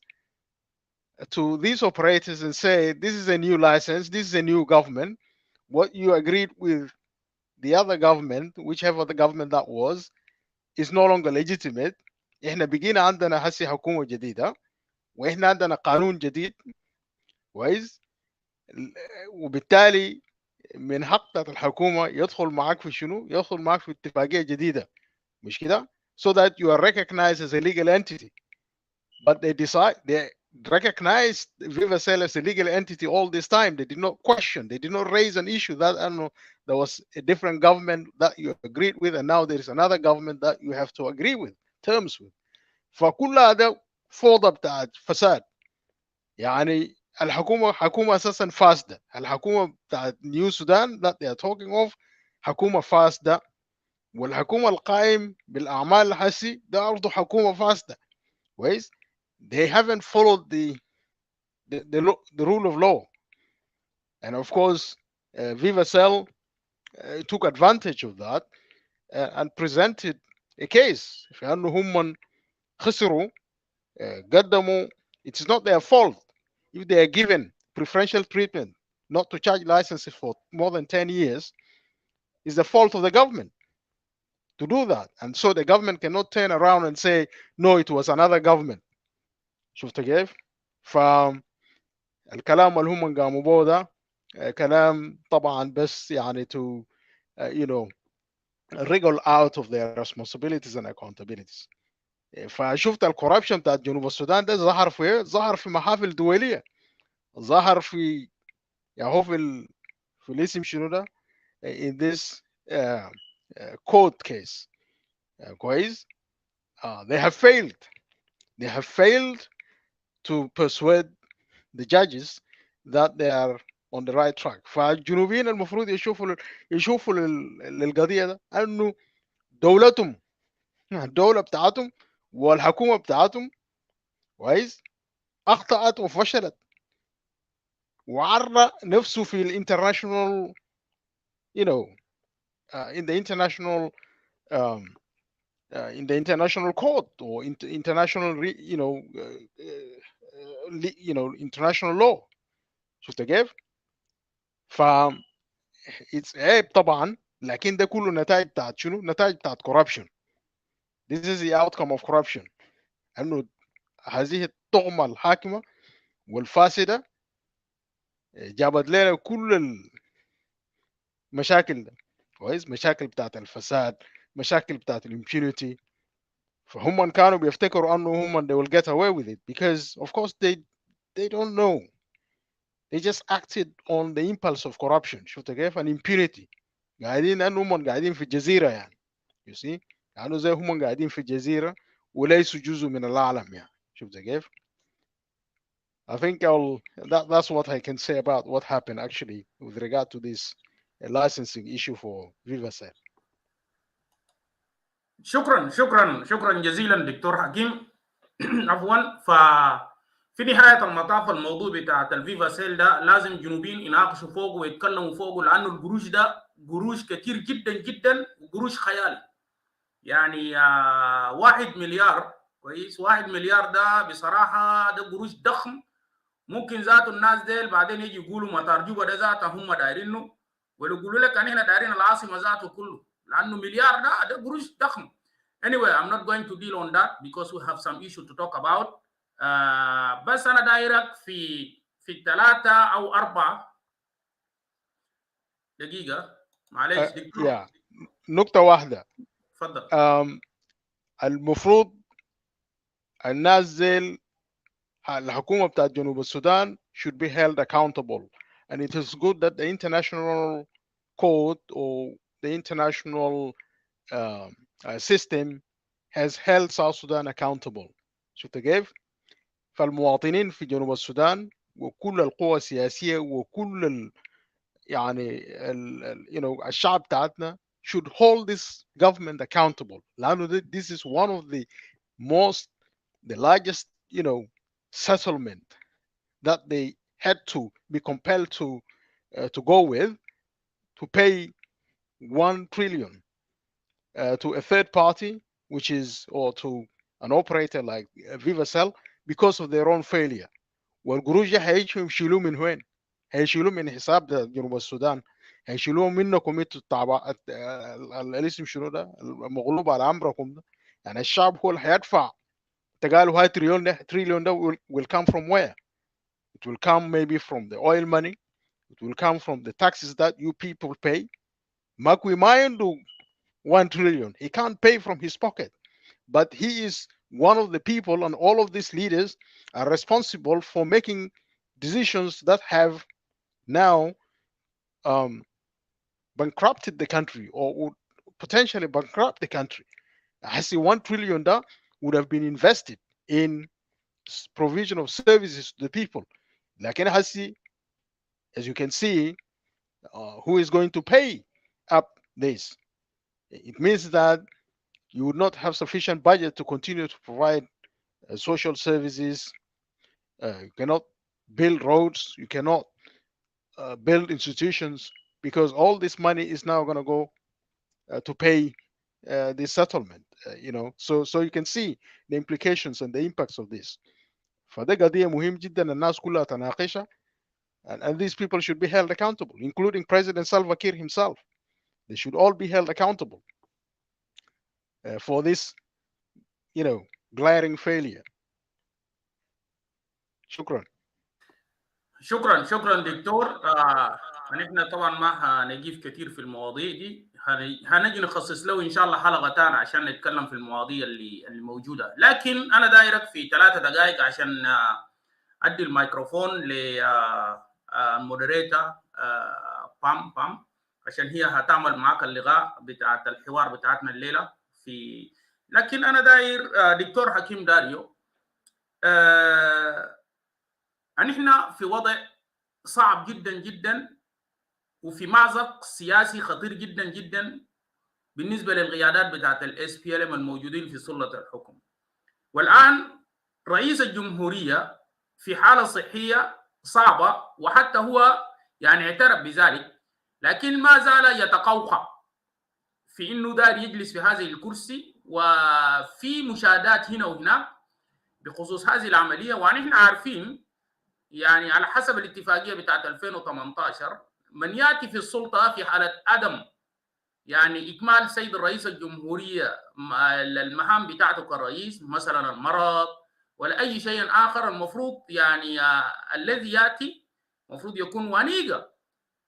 Speaker 6: to these operators and say, this is a new license, this is a new government. What you agreed with the other government, whichever the government that was, is no longer legitimate. احنا بقينا عندنا هسي حكومه جديده واحنا عندنا قانون جديد كويس. وبالتالي من حق بتاعت الحكومه يدخل معاك في شنو؟ يدخل معاك في اتفاقيه جديده مش كده؟ So that you are recognized as a legal entity. But they recognized Viva Cell as a legal entity all this time. They did not question, they did not raise an issue that I don't know there was a different government that you agreed with, and now there is another government that you have to agree with terms with. فكل هذا فوضى بتاعت فساد. يعني الحكومه حكومه اساسا فاسده. الحكومه بتاعت نيو سودان that they are talking of حكومه فاسده، والحكومه القائم بالاعمال الحسي ده برضه حكومه فاسده كويس. They haven't followed the rule of law, and of course Viva Cell took advantage of that and presented a case في انه هم خسروا قدموا. It is not their fault if they are given preferential treatment not to charge licenses for more than 10 years. It's the fault of the government to do that, and so the government cannot turn around and say no, it was another government. شفت كيف؟ فالكلام اللي هم قاموا به ده كلام طبعا بس يعني to you know wriggle out of their responsibilities and accountabilities. فشفت الكوربشن بتاع جنوب السودان ده ظهر في ايه؟ ظهر في محافل دوليه، ظهر في هو في الاسم شنو ده in this court case كويس. they have failed to persuade the judges that they are on the right track. فالجنوبيين المفروض يشوفوا للقضيه ده انه دولتهم الدوله بتاعتهم والحكومه بتاعتهم كويس اخطات وفشلت، وعرى نفسه في الانترناشونال you know in the international in the international court or international international law. شفت كيف؟ ف it's عيب طبعا، لكن ده كله نتائج بتاعت شنو؟ نتائج بتاعت corruption. This is the outcome of corruption. انه هذه الطغمه الحاكمه والفاسده جابت لنا كل المشاكل ده كويس. مشاكل بتاعت الفساد، مشاكل بتاعت الامبيونيتي. فهم كانوا بيفتكروا انه هم they will get away with it because of course they don't know. They just acted on the impulse of corruption. شفت كيف؟ and impunity. قاعدين انه هم قاعدين في الجزيره يعني you see يعني زي هم قاعدين في الجزيره وليسوا جزء من العالم يعني. شفت كيف؟ I think that's what I can say about what happened actually with regard to this licensing issue for VivaCell.
Speaker 2: شكرا جزيلا دكتور حكيم. عفوا. في نهايه المطاف الموضوع بتاع الفيفا سيل ده لازم جنوبيين يناقشوا فوقه ويتكلموا فوقه، لانه القروش ده قروش كتير جدا جدا وقروش خيالي. يعني 1 مليار كويس. 1 مليار ده بصراحه ده قروش ضخم. ممكن ذات الناس ديل بعدين يجي يقولوا مطار جوبا ده ذاته هم دايرينه، ويقولوا لك ان احنا دايرين العاصمه ذاته كله، لانه مليار ده قروش ضخم. Anyway, I'm not going to deal on that because we have some issue to talk about. بس انا دايرك في 3 أو 4 دقيقه. معلش دكتور.
Speaker 6: نقطه واحده.
Speaker 2: تفضل.
Speaker 6: المفروض الناس زي الحكومه بتاعت جنوب السودان should be held accountable, and it is good that the international court or the international system has held South Sudan accountable. شفت كيف؟ فالمواطنين في جنوب السودان وكل القوى السياسيه وكل يعني الشعب بتاعتنا should hold this government accountable، لانه this is one of the largest settlement that they had to be compelled to go with to pay 1 trillion to a third party, which is, or to an operator like VivaCell, because of their own failure. والقروش دي هيجوا يشيلوه من وين؟ هيشيلوه من حساب جنوب السودان، هيشيلوه منكم انتوا التعب الاسم شنو ده المغلوب على امركم ده. يعني الشعب هو اللي هيدفع. قالوا هاي تريليون ده will come from where? It will come maybe from the oil money. It will come from the taxes that you people pay. Makwi Mayendu 1 trillion. He can't pay from his pocket. But he is one of the people, and all of these leaders are responsible for making decisions that have now bankrupted the country, or would potentially bankrupt the country. I see 1 trillion that would have been invested in provision of services to the people. Like in Hasi, as you can see, who is going to pay up this? It means that you would not have sufficient budget to continue to provide social services. You cannot build roads. You cannot build institutions, because all this money is now going to go to pay the settlement. So you can see the implications and the impacts of this. فده قضية مهم جدا الناس كلها تناقشها, and these people should be held accountable, including President Salva Kiir himself. They should all be held accountable for this, glaring failure. شكرا.
Speaker 2: شكرا دكتور. نحن طبعا ما هنجيف كثير في المواضيع دي، هنجي نخصص له ان شاء الله حلقه ثانيه عشان نتكلم في المواضيع اللي موجوده، لكن انا دايرك في 3 دقائق عشان ادي الميكروفون للمودريتور بام عشان هي هتعمل معاك اللقاء بتاعت الحوار بتاعتنا الليله. لكن انا داير دكتور حكيم داريو، نحن في وضع صعب جدا جدا وفي مأزق سياسي خطير جدا جدا بالنسبه للقيادات بتاعت الاس بي ال ام الموجودين في سلطه الحكم. والان رئيس الجمهوريه في حاله صحيه صعبه، وحتى هو يعني اعترف بذلك، لكن ما زال يتقوقع في انه دار يجلس في هذه الكرسي، وفي مشاهدات هنا وهناك بخصوص هذه العمليه. ونحن عارفين يعني على حسب الاتفاقيه بتاعت 2018 من ياتي في السلطه في حاله عدم يعني اكمال سيد الرئيس الجمهوريه المهام بتاعته كرئيس، مثلا المرض ولا اي شيء اخر، المفروض يعني الذي ياتي المفروض يكون ونيقه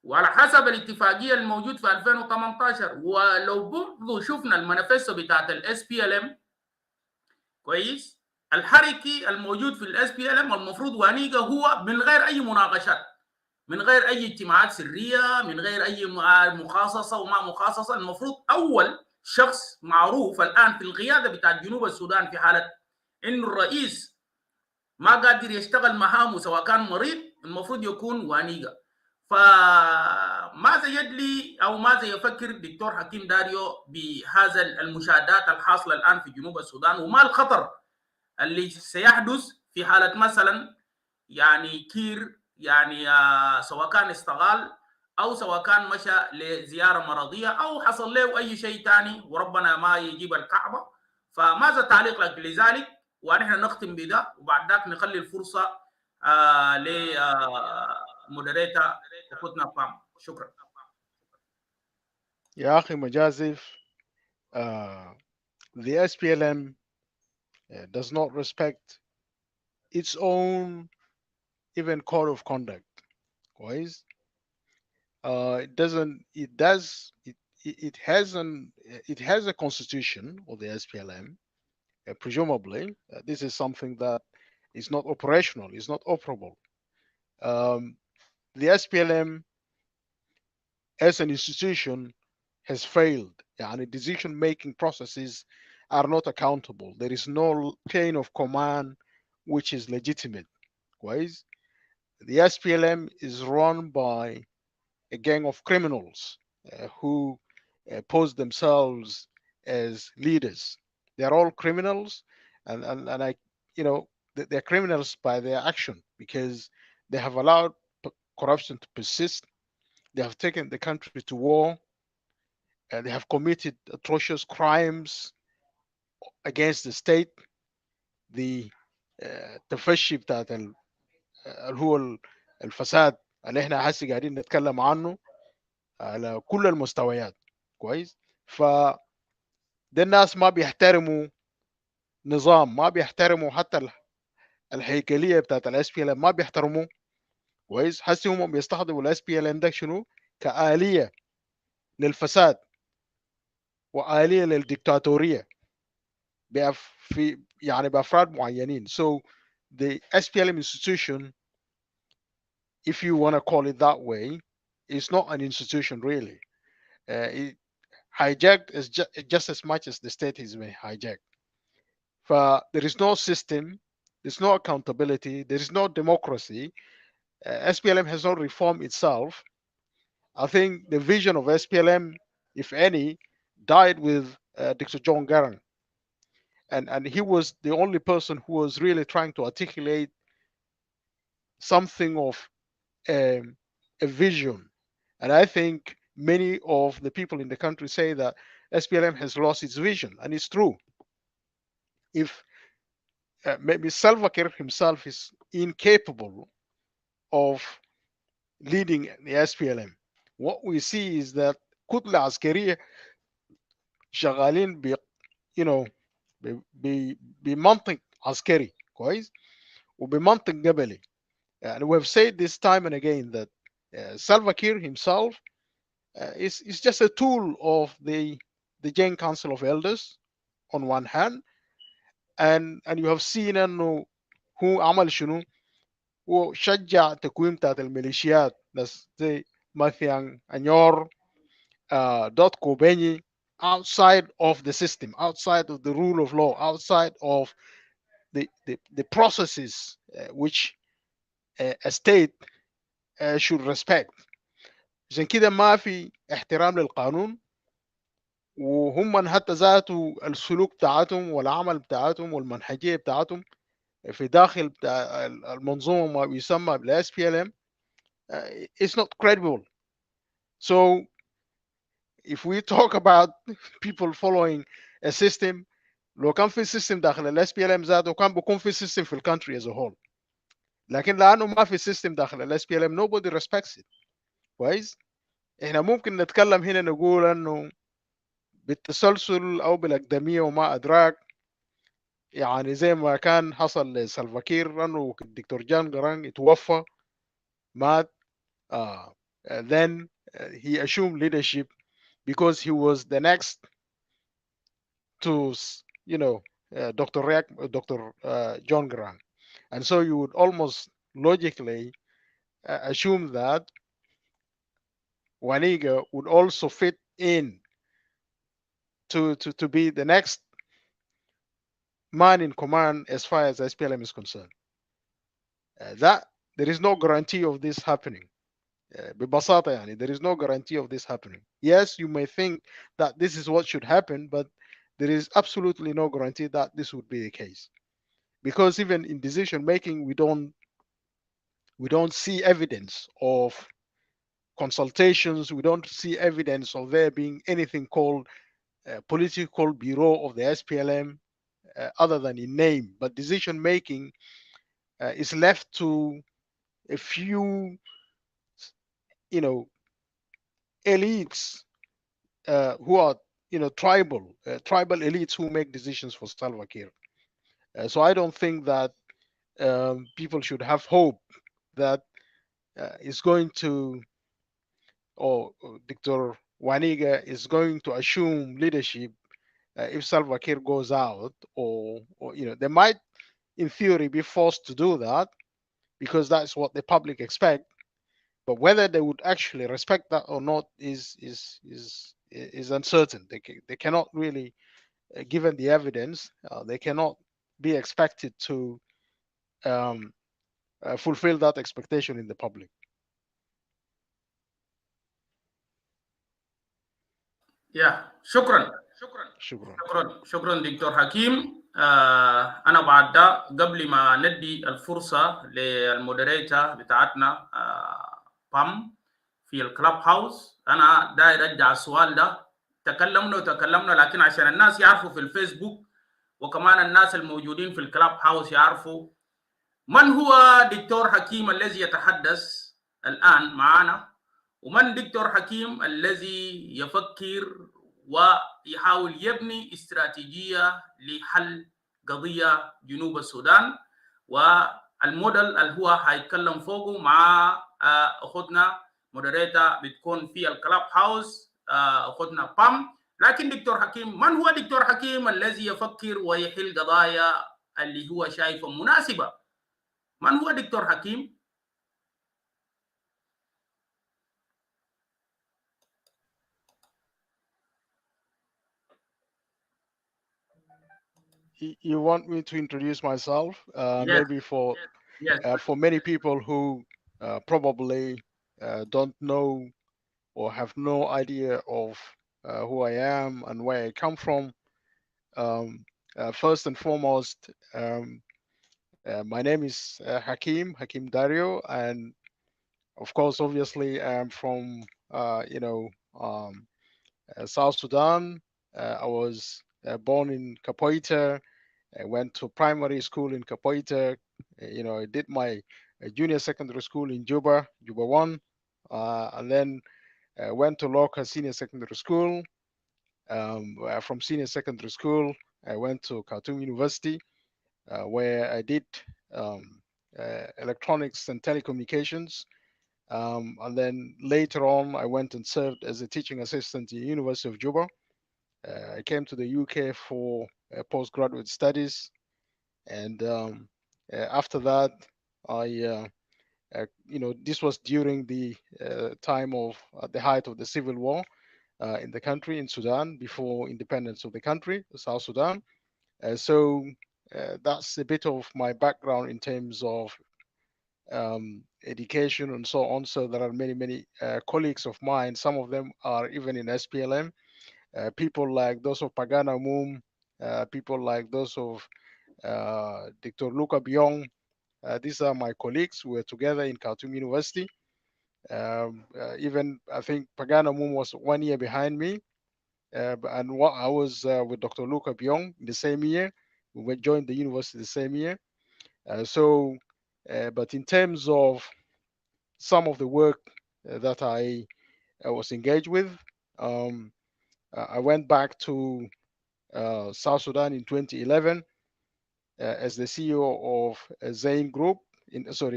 Speaker 2: وعلى حسب الاتفاقيه الموجود في 2018. ولو برضه شفنا المانيفستو بتاعت الاس بي ال ام كويس، الحركي الموجود في الاس بي ال ام المفروض ونيقه هو من غير اي مناقشات، من غير اي اجتماعات سريه، من غير اي مخاصصه وما مخاصصه. المفروض اول شخص معروف الان في القياده بتاع جنوب السودان في حاله انه الرئيس ما قادر يشتغل مهامه سواء كان مريض، المفروض يكون ونيقه. فماذا يدلي او ماذا يفكر الدكتور حكيم داريو بهذا المشاهدات الحاصله الان في جنوب السودان، وما الخطر اللي سيحدث في حاله مثلا يعني كير يعني سواء كان استقال او سواء كان مشى لزياره مرضيه او حصل له اي شيء ثاني وربنا ما يجيب الكعبه؟ فماذا تعليق لك لذلك؟ ونحن نختم بده وبعد ذاك نخلي الفرصه لمودريتور اخوتنا فام. شكرا.
Speaker 6: يا اخي مجازف. The SPLM does not respect its own even code of conduct. Guys, it doesn't. It does. It has a constitution of the SPLM. Presumably, this is something that is not operational. Is not operable. The SPLM as an institution has failed. And decision-making processes are not accountable. There is no chain of command which is legitimate. Guys, the SPLM is run by a gang of criminals who pose themselves as leaders. They're all criminals, and I, they're criminals by their action because they have allowed corruption to persist. They have taken the country to war. they have committed atrocious crimes against the state. The تفشي بتاعت اللي هو الفساد اللي احنا هسه قاعدين نتكلم عنه على كل المستويات كويس. فده الناس ما بيحترموا نظام، ما بيحترموا حتى الهيكليه بتاعت الاس بي ال ما بيحترموه كويس. هسه هم بيستخدموا الاس بي ال ام ده شنو؟ كآلية للفساد وآلية للديكتاتورية في يعني بأفراد معينين. So the SPLM institution, if you want to call it that way, is not an institution really. It hijacked is just as much as the state is being hijacked. There is no system, there's no accountability, there is no democracy. SPLM has not reformed itself. I think the vision of SPLM, if any, died with Dr. John Garang. And he was the only person who was really trying to articulate something of a vision. And I think many of the people in the country say that SPLM has lost its vision, and it's true. If maybe Salva Kiir himself is incapable of leading the SPLM, what we see is that كتلة عسكرية شغالين you know بمنطق عسكري كويس وبمنطق قبلي. And we've said this time and again that Salva Kiir himself is just a tool of the Jain Council of Elders on one hand, and you have seen انه هو عمل شنو؟ هو شجع تكوين بتاعت الميليشيات ناس زي ماثيان انيور دوت كوبيني outside of the system, outside of the rule of law, outside of the processes which a state should respect. عشان كده ما في احترام للقانون، وهم حتى ذاته السلوك بتاعتهم والعمل بتاعتهم والمنهجيه بتاعتهم في داخل بتاع المنظومه ما يسمى بال SPLM it's not credible. So if we talk about people following a system, لو كان في system داخل ال SPLM ذاته كان بيكون في system في الكونتري as a whole. لكن لانه ما في system داخل ال SPLM nobody respects it. كويس؟ احنا ممكن نتكلم هنا نقول انه بالتسلسل او بالاقدميه وما ادراك، يعني زي ما كان حصل لسلفاكير انه الدكتور جان جرانج اتوفى مات. Then he assumed leadership because he was the next to Dr. John Grant. And so you would almost logically assume that Waniga would also fit in to be the next man in command as far as SPLM is concerned. That there is no guarantee of this happening. ببساطة يعني there is no guarantee of this happening. Yes, you may think that this is what should happen, but there is absolutely no guarantee that this would be the case. Because even in decision making, we don't see evidence of consultations. We don't see evidence of there being anything called political bureau of the SPLM other than in name. But decision making is left to a few, elites who are, tribal elites who make decisions for Salva Kiir. So I don't think that people should have hope that is going to, or Dr. Waniga is going to assume leadership if Salva Kiir goes out, or they might, in theory, be forced to do that because that's what the public expect. But whether they would actually respect that or not is uncertain. They cannot really, given the evidence, they cannot be expected to fulfill that expectation in the public.
Speaker 2: شكرا دكتور حكيم. انا بعد ده قبل ما ندي الفرصه للمودريتور بتاعتنا بام في الكلاب هاوس، انا داير ارجع السؤال ده تكلمنا لكن عشان الناس يعرفوا في الفيسبوك وكمان الناس الموجودين في الكلاب هاوس يعرفوا من هو دكتور حكيم الذي يتحدث الآن معنا، ومن دكتور حكيم الذي يفكر ويحاول يبني استراتيجية لحل قضية جنوب السودان، والموديل اللي هو هيتكلم فوقه مع أخذنا مودريتا بتكون في الكلاب هاوس أخذنا بام. لكن دكتور حكيم، من هو دكتور حكيم الذي يفكر ويحل قضايا اللي هو شايفه مناسبة؟ من هو دكتور حكيم؟
Speaker 6: You want me to introduce myself?
Speaker 2: Yes.
Speaker 6: Maybe for
Speaker 2: Yes.
Speaker 6: for many people who probably don't know or have no idea of who I am and where I come from. First and foremost, my name is Hakim Dario, and of course, obviously, I'm from South Sudan. I was born in Capoeira. I went to primary school in Capoeira. I did my junior secondary school in Juba 1, and then went to local senior secondary school. From senior secondary school, I went to Khartoum University, where I did electronics and telecommunications. And then later on, I went and served as a teaching assistant at the University of Juba. I came to the UK for postgraduate studies, and after that, this was during the time of the height of the civil war in the country, in Sudan, before independence of the country, South Sudan. So that's a bit of my background in terms of education and so on. So there are many colleagues of mine. Some of them are even in SPLM. People like those of Pagana Moom, people like those of Dr. Luca Biong. These are my colleagues. We were together in Khartoum University. Even I think Pagana Moom was 1 year behind me. And what I was with Dr. Luca Biong the same year. We joined the university the same year. But in terms of some of the work that I was engaged with, I went back to South Sudan in 2011 as the CEO of Zain Group,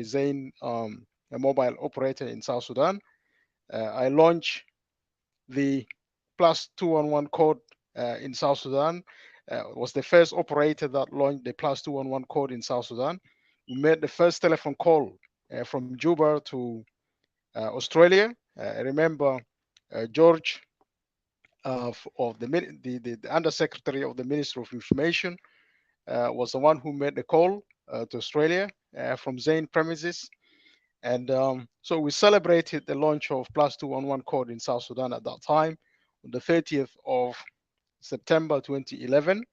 Speaker 6: Zain, a mobile operator in South Sudan. I launched the +211 code in South Sudan. Was the first operator that launched the +211 code in South Sudan. We made the first telephone call from Juba to Australia. I remember George of the Undersecretary of the Ministry of Information was the one who made the call to Australia from Zain premises. And so we celebrated the launch of +211 code in South Sudan at that time on the 30th of September 2011.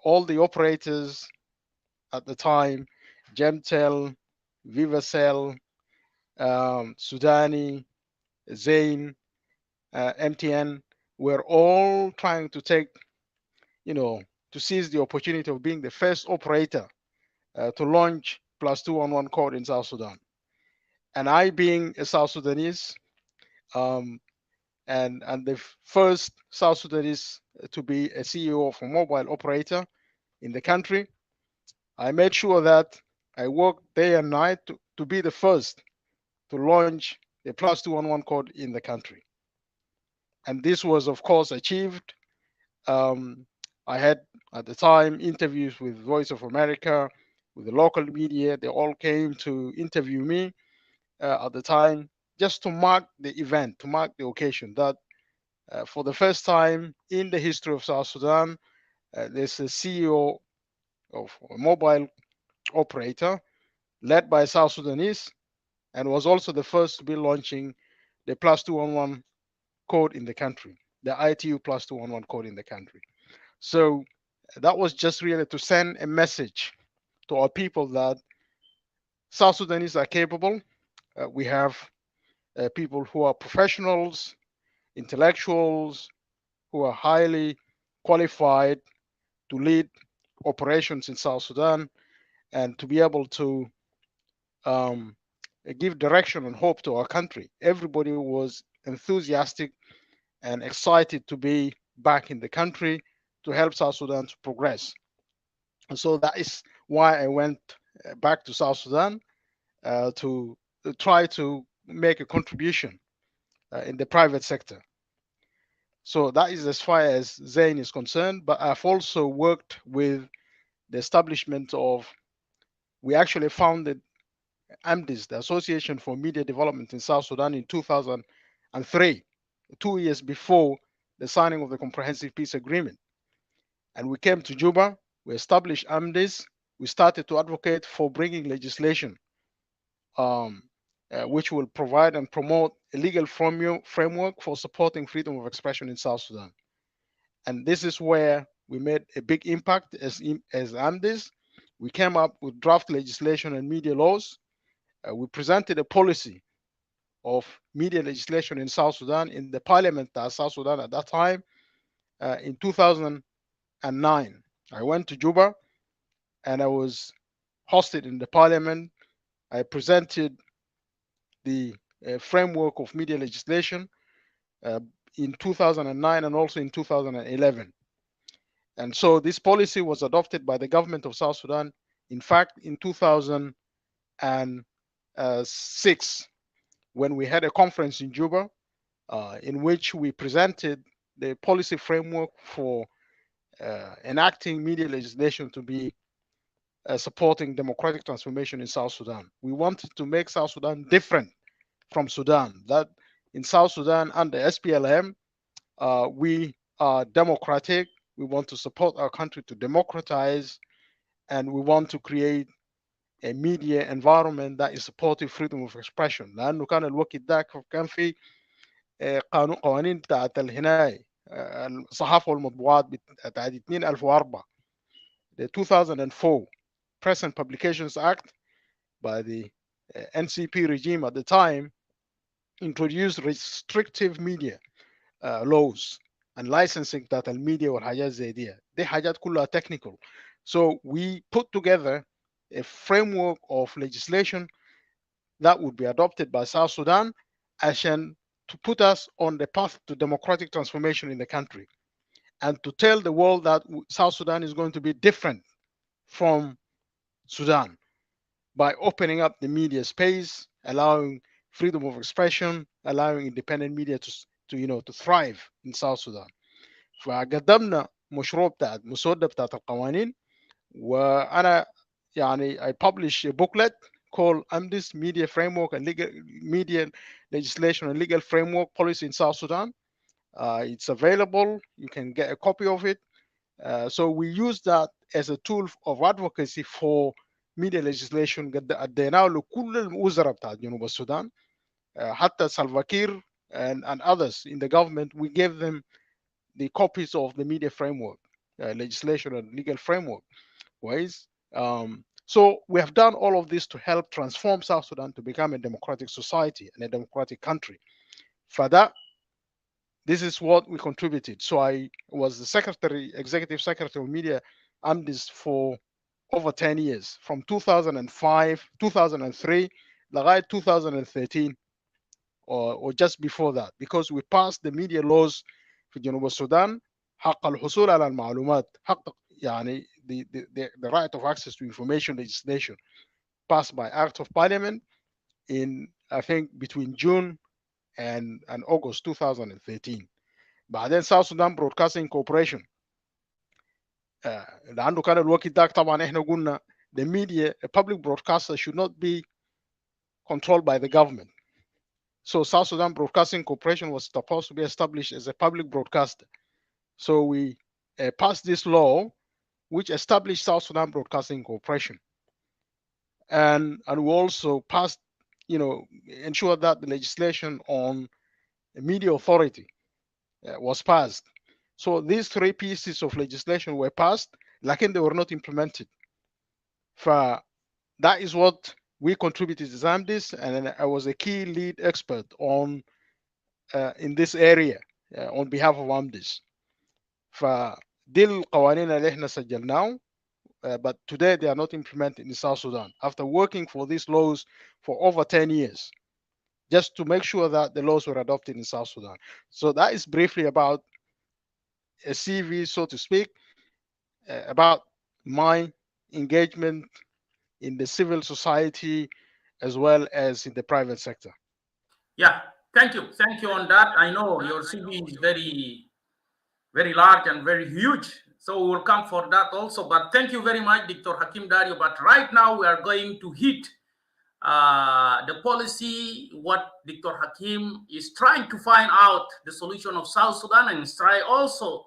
Speaker 6: All the operators at the time, Gemtel, Vivacell, Sudani, Zain, MTN, were all trying to to seize the opportunity of being the first operator to launch +211 code in South Sudan. And I, being a South Sudanese, and the first South Sudanese to be a CEO of a mobile operator in the country, I made sure that I worked day and night to be the first to launch the +211 code in the country. And this was, of course, achieved. I had, at the time, interviews with Voice of America, with the local media. They all came to interview me at the time, just to mark the event, to mark the occasion that for the first time in the history of South Sudan, there's a CEO of a mobile operator led by South Sudanese, and was also the first to be launching the +211 code in the country, the ITU +211 code in the country. So that was just really to send a message to our people that South Sudanese are capable. We have people who are professionals, intellectuals, who are highly qualified to lead operations in South Sudan and to be able to um, give direction and hope to our country. Everybody was enthusiastic and excited to be back in the country to help South Sudan to progress. And so that is why I went back to South Sudan to try to make a contribution in the private sector. So that is as far as Zain is concerned. But I've also worked with the establishment of, we actually founded AMDIS, the Association for Media Development in South Sudan, in 2003, 2 years before the signing of the Comprehensive Peace Agreement. And we came to Juba, we established AMDIS, we started to advocate for bringing legislation um, which will provide and promote a legal framework for supporting freedom of expression in South Sudan. And this is where we made a big impact as AMDIS. We came up with draft legislation and media laws. We presented a policy of media legislation in South Sudan in the parliament of South Sudan at that time in 2009. I went to Juba and I was hosted in the parliament. I presented the framework of media legislation uh, in 2009 and also in 2011. And so this policy was adopted by the government of South Sudan, in fact, in 2006, when we had a conference in Juba in which we presented the policy framework for enacting media legislation to be supporting democratic transformation in South Sudan. We wanted to make South Sudan different from Sudan. That in South Sudan under SPLM, we are democratic. We want to support our country to democratize, and we want to create a media environment that is supportive freedom of expression. لأنه كان الوقت ذاك كان في قوانين بتاعت الهناية الصحافة والمطبوعات بتاعت 2004. The 2004 Press and Publications Act by the NCP regime at the time introduced restrictive media laws and licensing بتاعت الميديا والحاجات زي دي حاجات كلها technical. So we put together a framework of legislation that would be adopted by South Sudan عشان to put us on the path to democratic transformation in the country and to tell the world that South Sudan is going to be different from Sudan by opening up the media space, allowing freedom of expression, allowing independent media to thrive in South Sudan. فقدمنا مشروع بتاع مسودة بتاعت القوانين وانا يعني I publish a booklet called AMDIS Media Framework and Legal Media Legislation and Legal Framework Policy in South Sudan. It's available. You can get a copy of it. So we use that as a tool of advocacy for media legislation اديناه لكل الوزراء بتاع جنوب السودان حتى Salva Kiir and others in the government. We gave them the copies of the media framework legislation and legal framework ways. So we have done all of this to help transform South Sudan to become a democratic society and a democratic country. For that, this is what we contributed. So I was the executive secretary of media AMDIS for over 10 years, from 2005, 2003, لغاية 2013, or just before that, because we passed the media laws في جنوب السودان. حق الحصول على المعلومات حق يعني the right of access to information legislation passed by Act of Parliament in, I think, between June and August 2013. بعدين South Sudan Broadcasting Corporation لأنه كان الوقت داك طبعا احنا قلنا the media, a public broadcaster should not be controlled by the government. So South Sudan Broadcasting Corporation was supposed to be established as a public broadcaster. So we passed this law which established South Sudan Broadcasting Corporation. And we also passed, ensured that the legislation on the media authority was passed. So these three pieces of legislation were passed, like they were not implemented. That is what we contributed to AMDIS, and I was a key lead expert on in this area on behalf of AMDIS. فدي القوانين اللي احنا سجلناه but today they are not implemented in South Sudan after working for these laws for over 10 years just to make sure that the laws were adopted in South Sudan. So that is briefly about a CV, so to speak, about my engagement in the civil society as well as in the private sector.
Speaker 2: Yeah, thank you. Thank you on that. I know your CV is very large and very huge. So we will come for that also. But thank you very much, Dr. Hakim Dario. But right now we are going to hit the policy, what Dr. Hakim is trying to find out the solution of South Sudan and try also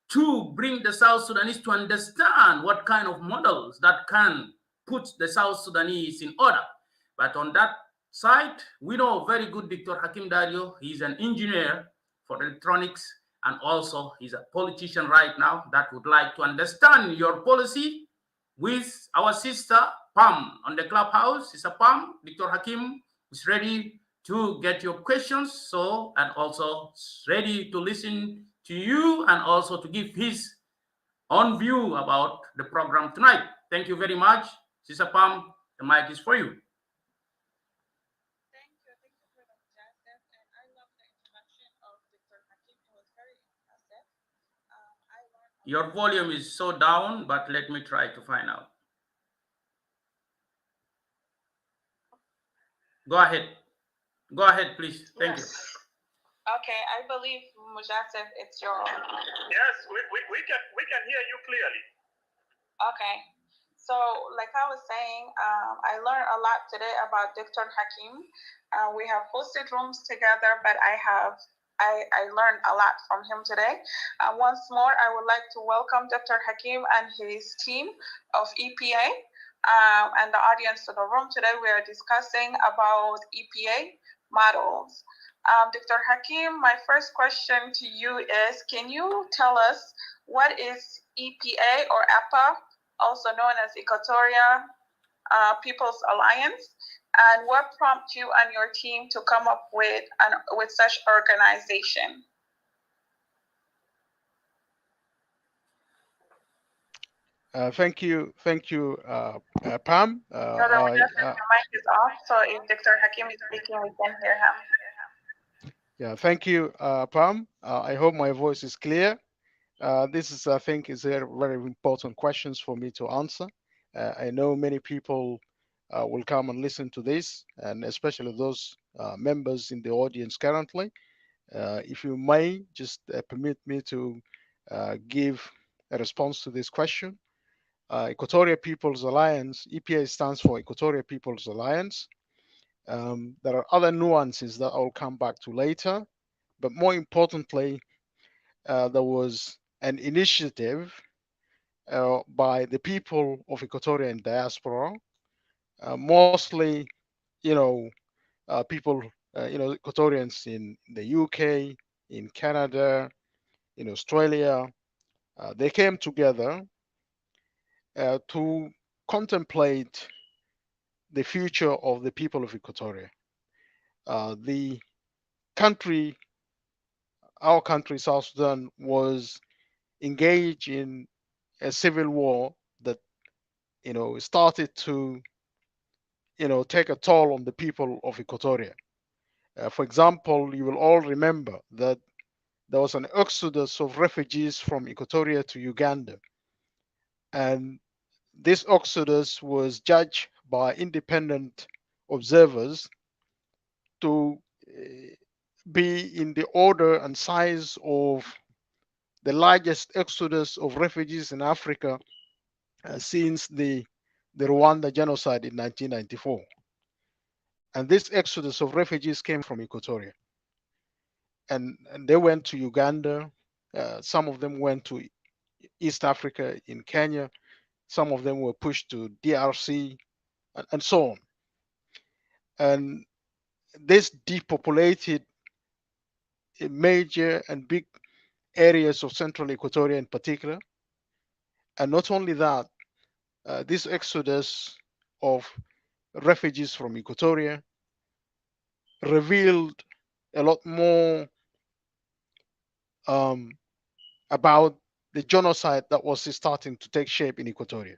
Speaker 2: to bring the South Sudanese to understand what kind of models that can put the South Sudanese in order. But on that side, we know very good Dr. Hakim Dario. He's an engineer for electronics and also he's a politician right now that would like to understand your policy with our sister Pam on the clubhouse. Sister Pam, Dr. Hakim is ready to get your questions, so and also ready to listen to you and also to give his own view about the program tonight. Thank you very much, Sister Pam. The mic is for you.
Speaker 3: Thank you for the Joseph, and I love the introduction of Dr. Hakim. It was very impressive. I learned
Speaker 2: Your volume is so down, but let me try to find out. Go ahead. Go ahead, please. Thank you.
Speaker 3: Okay, I believe Mujasef, it's your.
Speaker 4: Yes, we can hear you clearly.
Speaker 3: Okay. So, like I was saying, I learned a lot today about Dr. Hakim. We have hosted rooms together, but I learned a lot from him today. Once more, I would like to welcome Dr. Hakim and his team of EPA and the audience to the room. Today, we are discussing about EPA models. Dr. Hakim, my first question to you is, can you tell us what is EPA or EPA, also known as Equatoria People's Alliance, and what prompted you and your team to come up with such organization?
Speaker 6: Thank you, Pam.
Speaker 3: Brother, your mic is off, so if Dr. Hakim is speaking, we can hear him.
Speaker 6: Yeah, thank you, Pam. I hope my voice is clear. This is, I think, is a very important questions for me to answer. I know many people will come and listen to this, and especially those members in the audience currently. If you may, just permit me to give a response to this question. Equatorial People's Alliance, EPA stands for Equatorial People's Alliance. There are other nuances that I'll come back to later, but more importantly, there was an initiative by the people of Equatorial diaspora, mostly, people, Equatorians in the UK, in Canada, in Australia. They came together to contemplate the future of the people of Equatoria. The country, our country, South Sudan, was engaged in a civil war that, started to, take a toll on the people of Equatoria. For example, you will all remember that there was an exodus of refugees from Equatoria to Uganda. And this exodus was judged by independent observers to be in the order and size of the largest exodus of refugees in Africa since the Rwanda genocide in 1994. And this exodus of refugees came from Equatoria. And they went to Uganda. Some of them went to East Africa in Kenya. Some of them were pushed to DRC and so on. And this depopulated major and big areas of central Equatoria in particular. And not only that, this exodus of refugees from Equatoria revealed a lot more about the genocide that was starting to take shape in Equatoria.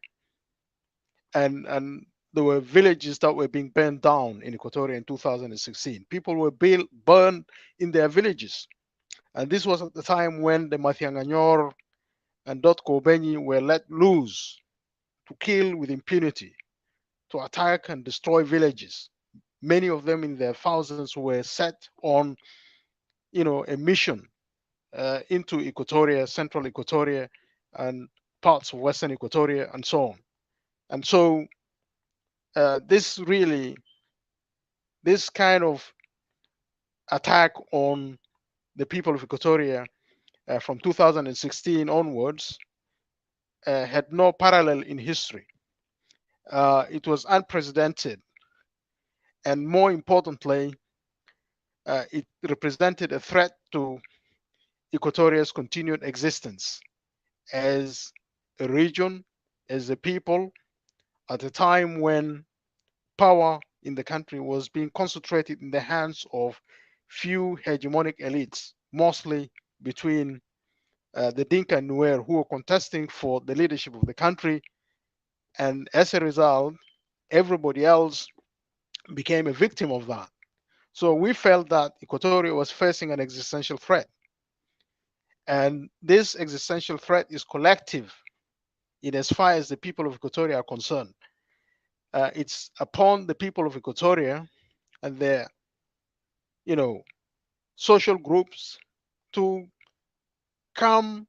Speaker 6: And there were villages that were being burned down in Equatoria in 2016. People were burned in their villages. And this was at the time when the Matianganyor and Dotko Benyi were let loose to kill with impunity, to attack and destroy villages. Many of them in their thousands were set on, a mission into Equatoria, central Equatoria, and parts of western Equatoria, and so on. And so this kind of attack on the people of Equatoria from 2016 onwards had no parallel in history. It was unprecedented, and more importantly, it represented a threat to Equatoria's continued existence as a region, as a people, at a time when power in the country was being concentrated in the hands of few hegemonic elites, mostly between the Dinka and Nuer, who were contesting for the leadership of the country. And as a result, everybody else became a victim of that. So we felt that Equatoria was facing an existential threat. And this existential threat is collective in as far as the people of Equatoria are concerned. It's upon the people of Equatoria and their, social groups to come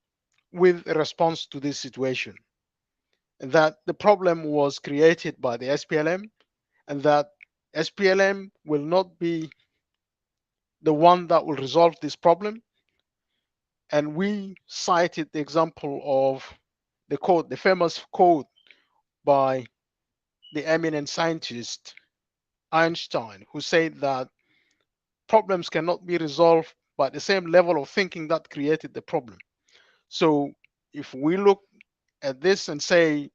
Speaker 6: with a response to this situation. And that the problem was created by the SPLM, and that SPLM will not be the one that will resolve this problem. And we cited the example of the famous quote by the eminent scientist Einstein, who said that problems cannot be resolved by the same level of thinking that created the problem. So if we look at this and say,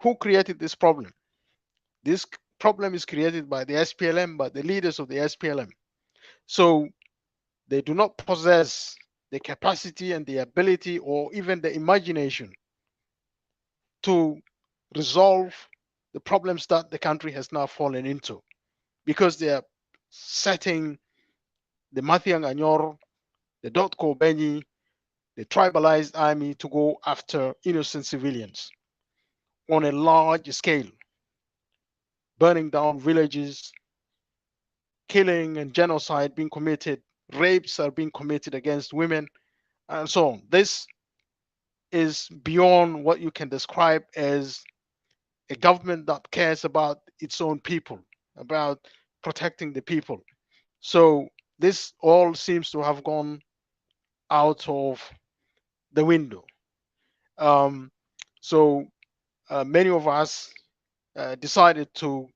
Speaker 6: who created this problem? This problem is created by the SPLM, by the leaders of the SPLM. So they do not possess the capacity and the ability or even the imagination to resolve the problems that the country has now fallen into, because they are setting the Matiang Anyor, the Dotko Benyi, the tribalized army to go after innocent civilians on a large scale, burning down villages, killing and genocide being committed, rapes are being committed against women, and so on. This is beyond what you can describe as a government that cares about its own people, about protecting the people. So this all seems to have gone out of the window. So many of us decided to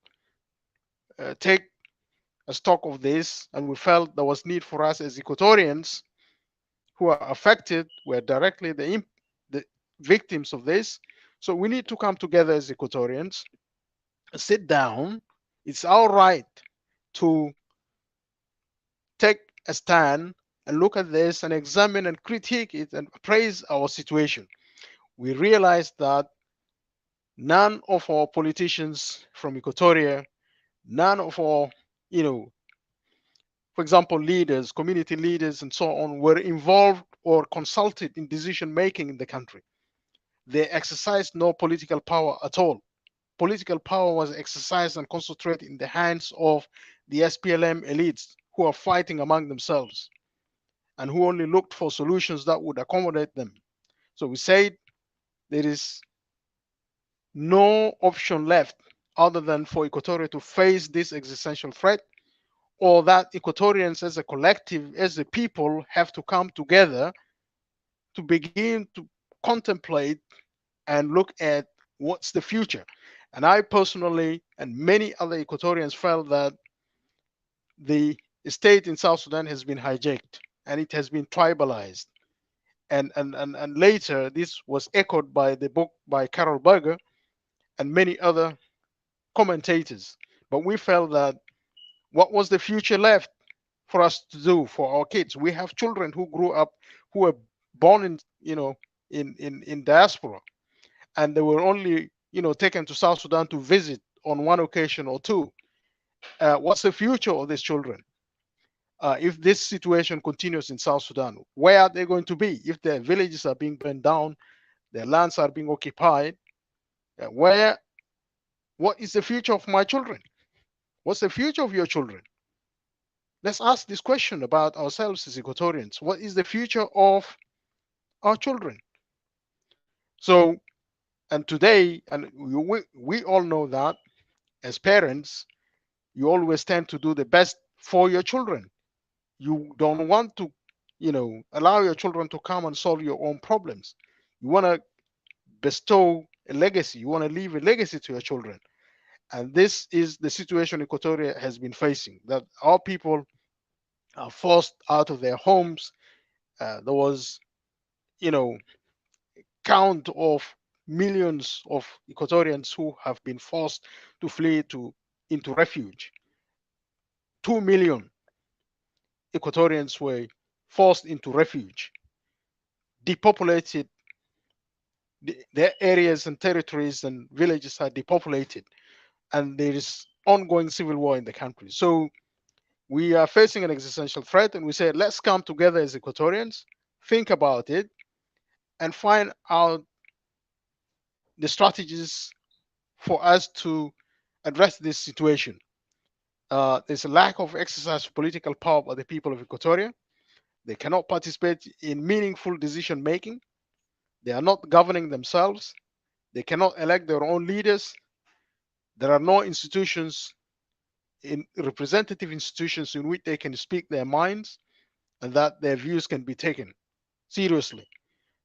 Speaker 6: take a stock of this, and we felt there was need for us as Equatorians who are affected, were directly the victims of this. So we need to come together as Equatorians, sit down. It's our right to take a stand and look at this and examine and critique it and appraise our situation. We realize that none of our politicians from Equatoria, none of our, for example, leaders, community leaders, and so on, were involved or consulted in decision making in the country. They exercised no political power at all. Political power was exercised and concentrated in the hands of the SPLM elites who are fighting among themselves and who only looked for solutions that would accommodate them. So we said there is no option left other than for Equatoria to face this existential threat, or that Equatorians as a collective, as a people, have to come together to begin to contemplate and look at what's the future. And I personally and many other Equatorians felt that the state in South Sudan has been hijacked and it has been tribalized. And later, this was echoed by the book by Carol Berger and many other commentators. But we felt that what was the future left for us to do for our kids? We have children who grew up, who were born in, in diaspora, and they were only taken to South Sudan to visit on one occasion or two. What's the future of these children? If this situation continues in South Sudan, where are they going to be? If their villages are being burned down, their lands are being occupied, what is the future of my children? What's the future of your children? Let's ask this question about ourselves as Equatorians. What is the future of our children? So, and today, and we all know that as parents, you always tend to do the best for your children. You don't want to, allow your children to come and solve your own problems. You want to bestow a legacy. You want to leave a legacy to your children. And this is the situation Equatoria has been facing, that our people are forced out of their homes. There was, count of millions of Equatorians who have been forced to flee into refuge. 2 million Equatorians were forced into refuge, depopulated. Their areas and territories and villages are depopulated, and there is ongoing civil war in the country. So we are facing an existential threat, and we said, let's come together as Equatorians, think about it, and find out the strategies for us to address this situation. There's a lack of exercise of political power by the people of Equatoria. They cannot participate in meaningful decision making. They are not governing themselves. They cannot elect their own leaders. There are no institutions, in representative institutions, in which they can speak their minds and that their views can be taken seriously.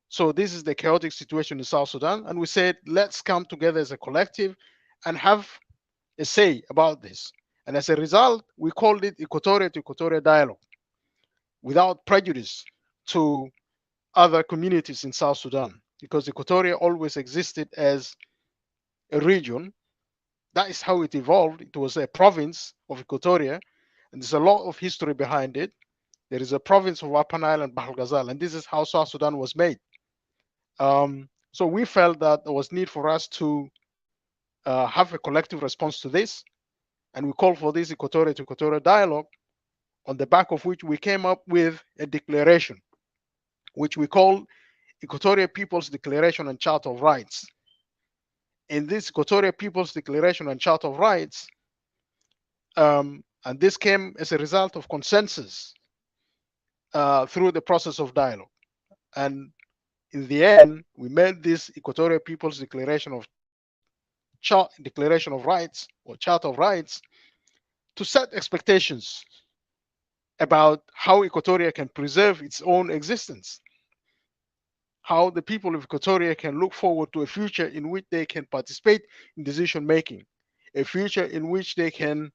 Speaker 6: So this is the chaotic situation in South Sudan, and we said, let's come together as a collective and have a say about this. And as a result, we called it Equatoria to Equatoria Dialogue, without prejudice to other communities in South Sudan, because Equatoria always existed as a region. That is how it evolved. It was a province of Equatoria, and there's a lot of history behind it. There is a province of Upper Nile and Bahr Ghazal, and this is how South Sudan was made. So we felt that there was need for us to have a collective response to this, and we called for this Equatoria to Equatoria dialogue, on the back of which we came up with a declaration, which we call Equatoria People's Declaration and Charter of Rights. In this Equatoria People's Declaration and Charter of Rights, and this came as a result of consensus through the process of dialogue. And in the end, we made this Equatorial People's Declaration of Rights or Charter of Rights to set expectations about how Equatoria can preserve its own existence, how the people of Equatoria can look forward to a future in which they can participate in decision making, a future in which they can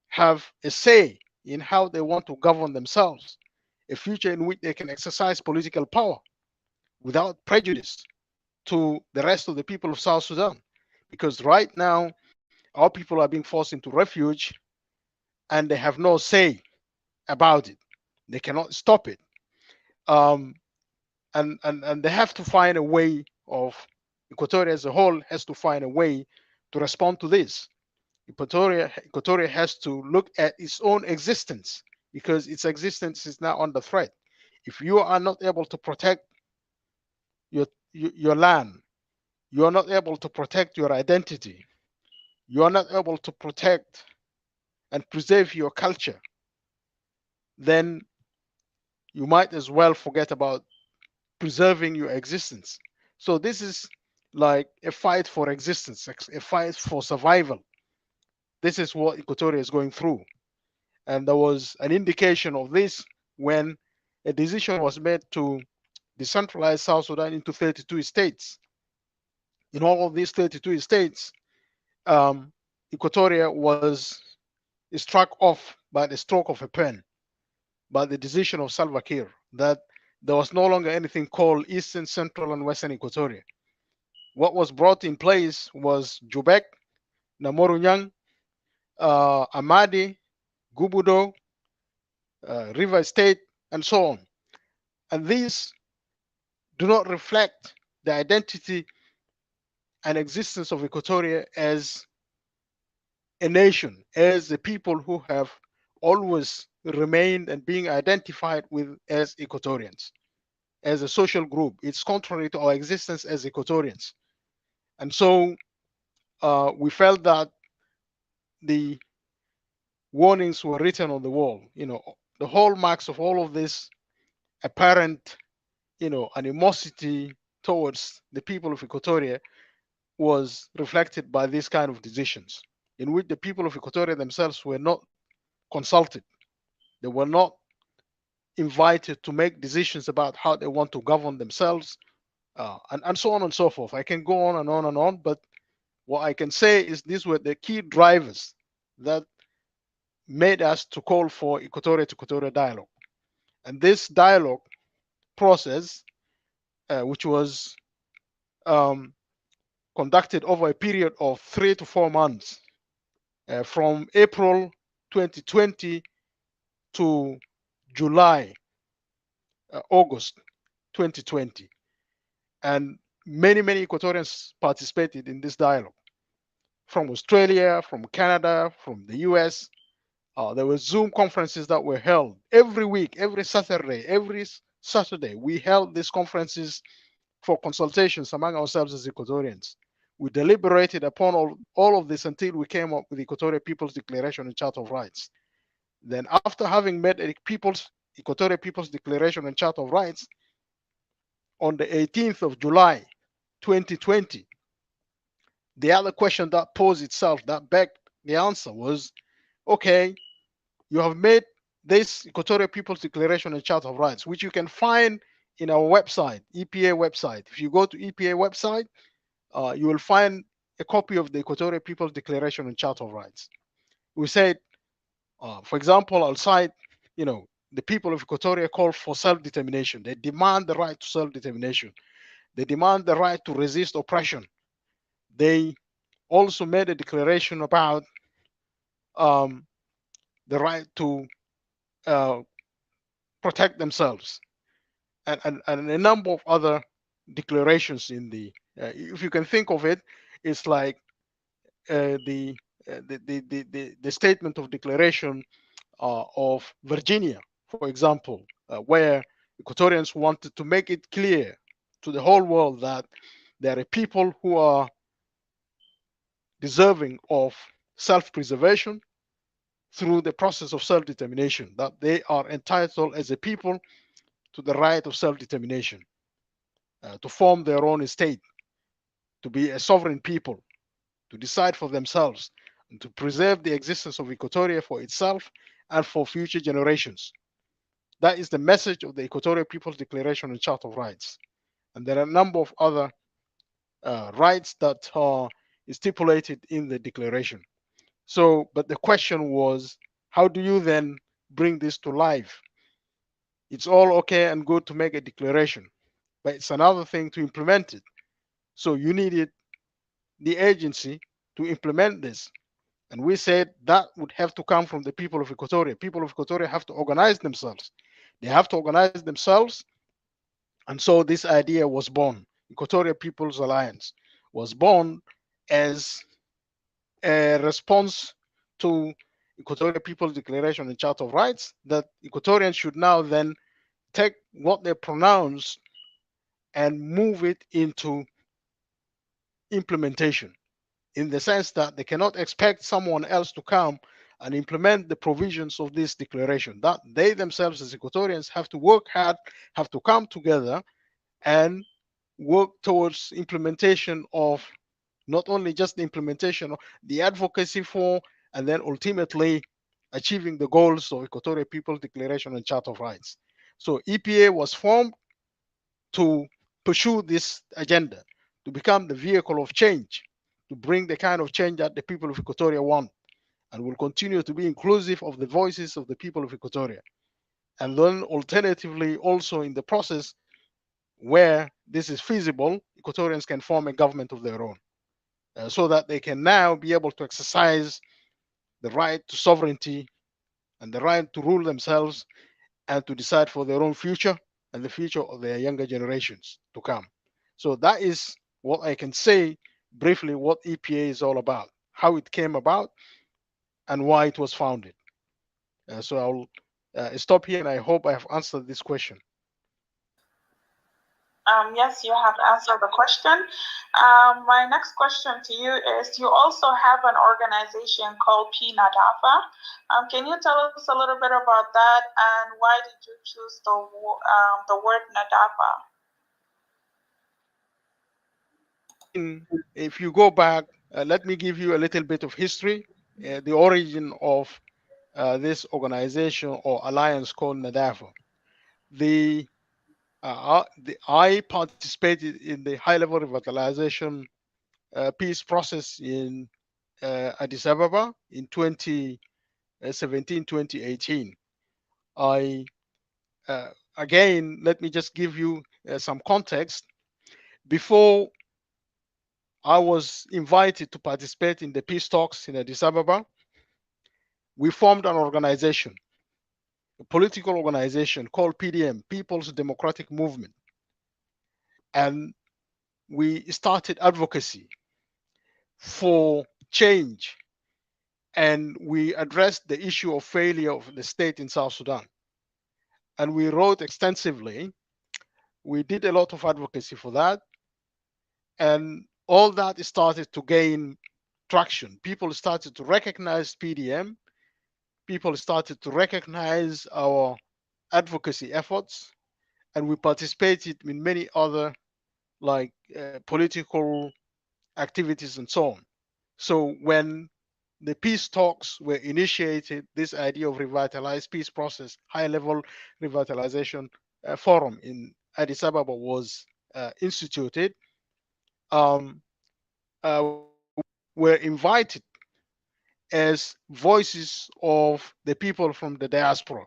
Speaker 6: have a say in how they want to govern themselves, a future in which they can exercise political power without prejudice to the rest of the people of South Sudan. Because right now, our people are being forced into refuge and they have no say about it. They cannot stop it. And they have to find a way of, Equatoria as a whole has to find a way to respond to this. Equatoria has to look at its own existence, because its existence is now under threat. If you are not able to protect your land, you are not able to protect your identity, you are not able to protect and preserve your culture, then you might as well forget about preserving your existence. So this is like a fight for existence, a fight for survival. This is what Equatoria is going through. And there was an indication of this when a decision was made to decentralize South Sudan into 32 states. In all of these 32 states, Equatoria was struck off by the stroke of a pen, by the decision of Salva Kiir, that there was no longer anything called Eastern, Central, and Western Equatoria. What was brought in place was Jubek, Namorunyang, Amadi, Gubudo, River State, and so on. And these do not reflect the identity and existence of Equatoria as a nation, as the people who have always remained and being identified with as Equatorians, as a social group. It's contrary to our existence as Equatorians. And so we felt that the warnings were written on the wall. The hallmarks of all of this apparent, animosity towards the people of Equatoria was reflected by these kind of decisions, in which the people of Equatoria themselves were not consulted. They were not invited to make decisions about how they want to govern themselves, and so on and so forth. I can go on and on and on, but what I can say is these were the key drivers that made us to call for Equatoria to Equatoria dialogue. And this dialogue process, which was conducted over a period of 3 to 4 months, from April 2020 to July, August 2020. And many Equatorians participated in this dialogue from Australia, from Canada, from the US. There were Zoom conferences that were held every week, every Saturday. We held these conferences for consultations among ourselves as Equatorians. We deliberated upon all of this until we came up with the Equatorial People's Declaration and Charter of Rights. Then, after having made a Equatorial People's Declaration and Charter of Rights on the 18th of July 2020, the other question that posed itself, that begged the answer, was, okay, you have made this Equatorial People's Declaration and Charter of Rights, which you can find in our website, EPA website. If you go to EPA website, you will find a copy of the Equatorial People's Declaration and Charter of Rights. We said, for example, I'll cite, the people of Equatoria call for self-determination. They demand the right to self-determination. They demand the right to resist oppression. They also made a declaration about the right to protect themselves, and a number of other declarations in the. If you can think of it, it's like the statement of declaration of Virginia, for example, where Equatorians wanted to make it clear to the whole world that there are people who are deserving of self-preservation through the process of self-determination, that they are entitled as a people to the right of self-determination, to form their own state, to be a sovereign people, to decide for themselves, and to preserve the existence of Equatoria for itself and for future generations. That is the message of the Equatorial People's Declaration and Charter of Rights. And there are a number of other rights that are stipulated in the declaration. So, but the question was, how do you then bring this to life? It's all okay and good to make a declaration, but it's another thing to implement it. So you needed the agency to implement this. And we said that would have to come from the people of Equatoria. People of Equatoria have to organize themselves. They have to organize themselves. And so this idea was born. Equatoria People's Alliance was born as a response to Equatorial People's Declaration and Charter of Rights, that Equatorians should now then take what they pronounce and move it into implementation, in the sense that they cannot expect someone else to come and implement the provisions of this declaration, that they themselves as Equatorians have to work hard, have to come together and work towards implementation of not only just the implementation of the advocacy for, and then ultimately achieving the goals of Equatorial People's Declaration and Charter of Rights. So EPA was formed to pursue this agenda, to become the vehicle of change, to bring the kind of change that the people of Equatoria want, and will continue to be inclusive of the voices of the people of Equatoria. And then alternatively, also in the process where this is feasible, Equatorians can form a government of their own, so that they can now be able to exercise the right to sovereignty and the right to rule themselves and to decide for their own future and the future of their younger generations to come. So that is what I can say briefly what EPA is all about, how it came about, and why it was founded. So I'll stop here, and I hope I have answered this question.
Speaker 3: Yes, you have answered the question. My next question to you is, you also have an organization called PNADAFA. Can you tell us a little bit about that, and why did you choose the word NADAFA?
Speaker 6: If you go back, let me give you a little bit of history, the origin of this organization or alliance called NADAFA. I participated in the high level revitalization peace process in Addis Ababa in 2017, 2018. I Again, let me just give you some context. Before I was invited to participate in the peace talks in Addis Ababa, we formed an organization, a political organization called PDM, People's Democratic Movement. And we started advocacy for change, and we addressed the issue of failure of the state in South Sudan. And we wrote extensively. We did a lot of advocacy for that. And all that started to gain traction. People started to recognize PDM. People started to recognize our advocacy efforts. And we participated in many other like political activities and so on. So when the peace talks were initiated, this idea of revitalized peace process, high level revitalization forum in Addis Ababa was instituted. Um, were invited as voices of the people from the diaspora.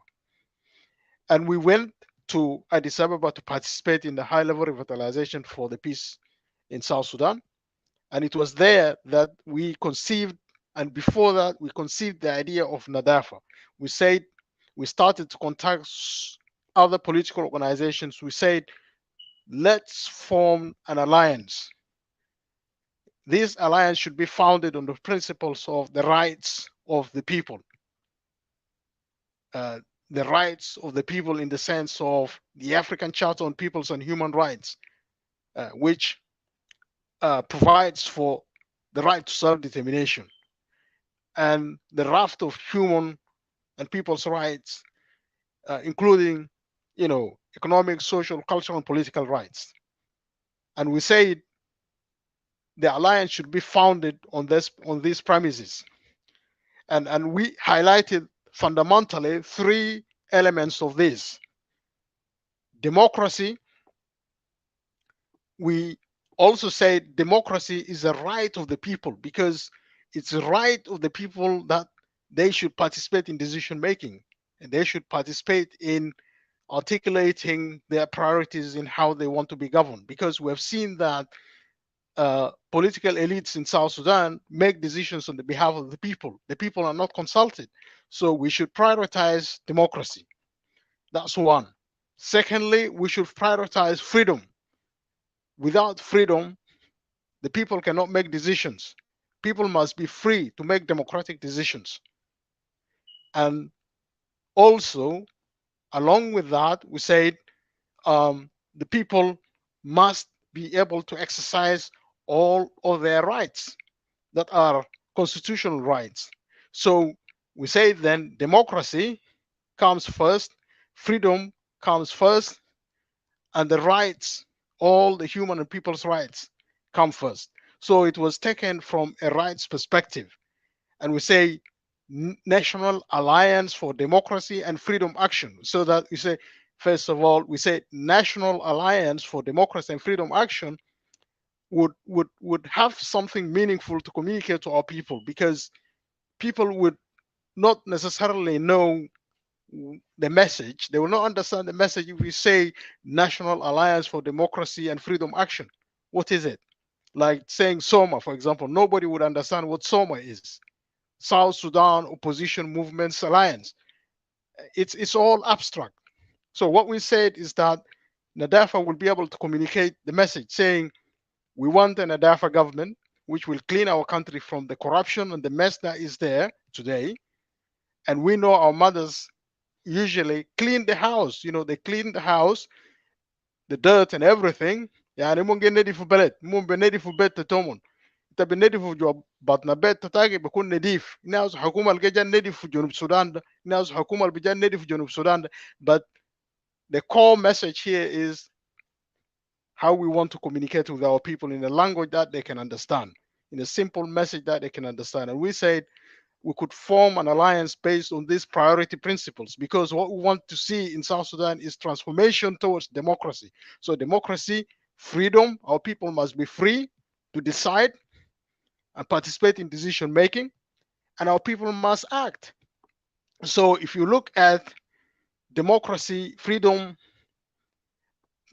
Speaker 6: And we went to Addis Ababa to participate in the high level revitalization for the peace in South Sudan. And it was there that we conceived, and before that, we conceived the idea of NADAFA. We said, we started to contact other political organizations. We said, let's form an alliance. This alliance should be founded on the principles of the rights of the people. The rights of the people in the sense of the African Charter on Peoples and Human Rights, which provides for the right to self-determination, and the raft of human and people's rights, including, economic, social, cultural, and political rights. And we say the alliance should be founded on these premises. And we highlighted fundamentally three elements of this. Democracy. We also say democracy is a right of the people, because it's a right of the people that they should participate in decision making, and they should participate in articulating their priorities in how they want to be governed, because we have seen that political elites in South Sudan make decisions on the behalf of the people. The people are not consulted. So we should prioritize democracy. That's one. Secondly, we should prioritize freedom. Without freedom, the people cannot make decisions. People must be free to make democratic decisions. And also, along with that, we said the people must be able to exercise all of their rights that are constitutional rights. So we say then democracy comes first, freedom comes first, and the rights, all the human and people's rights, come first. So it was taken from a rights perspective. And we say National Alliance for Democracy and Freedom Action. So that we say, first of all, we say National Alliance for Democracy and Freedom Action would have something meaningful to communicate to our people, because people would not necessarily know the message. They will not understand the message if we say National Alliance for Democracy and Freedom Action. What is it? Like saying SOMA, for example, nobody would understand what SOMA is. South Sudan Opposition Movements Alliance. It's all abstract. So what we said is that NADAFA will be able to communicate the message saying we want an NADAFA government which will clean our country from the corruption and the mess that is there today. And we know our mothers usually clean the house. You know, they clean the house, the dirt and everything. يعني ممكن نضيف بلد ممكن بنضيف بيت تومون انت بنضيف جو بطن بيت تاكي بيكون نضيف ناس حكومه اللي جا نضيف في جنوب السودان ده ناس حكومه اللي بيجا نضيف في جنوب السودان ده. But the core message here is how we want to communicate with our people in a language that they can understand, in a simple message that they can understand. And we said we could form an alliance based on these priority principles because what we want to see in South Sudan is transformation towards democracy. So, democracy, freedom, our people must be free to decide and participate in decision making, and our people must act. So, if you look at democracy, freedom,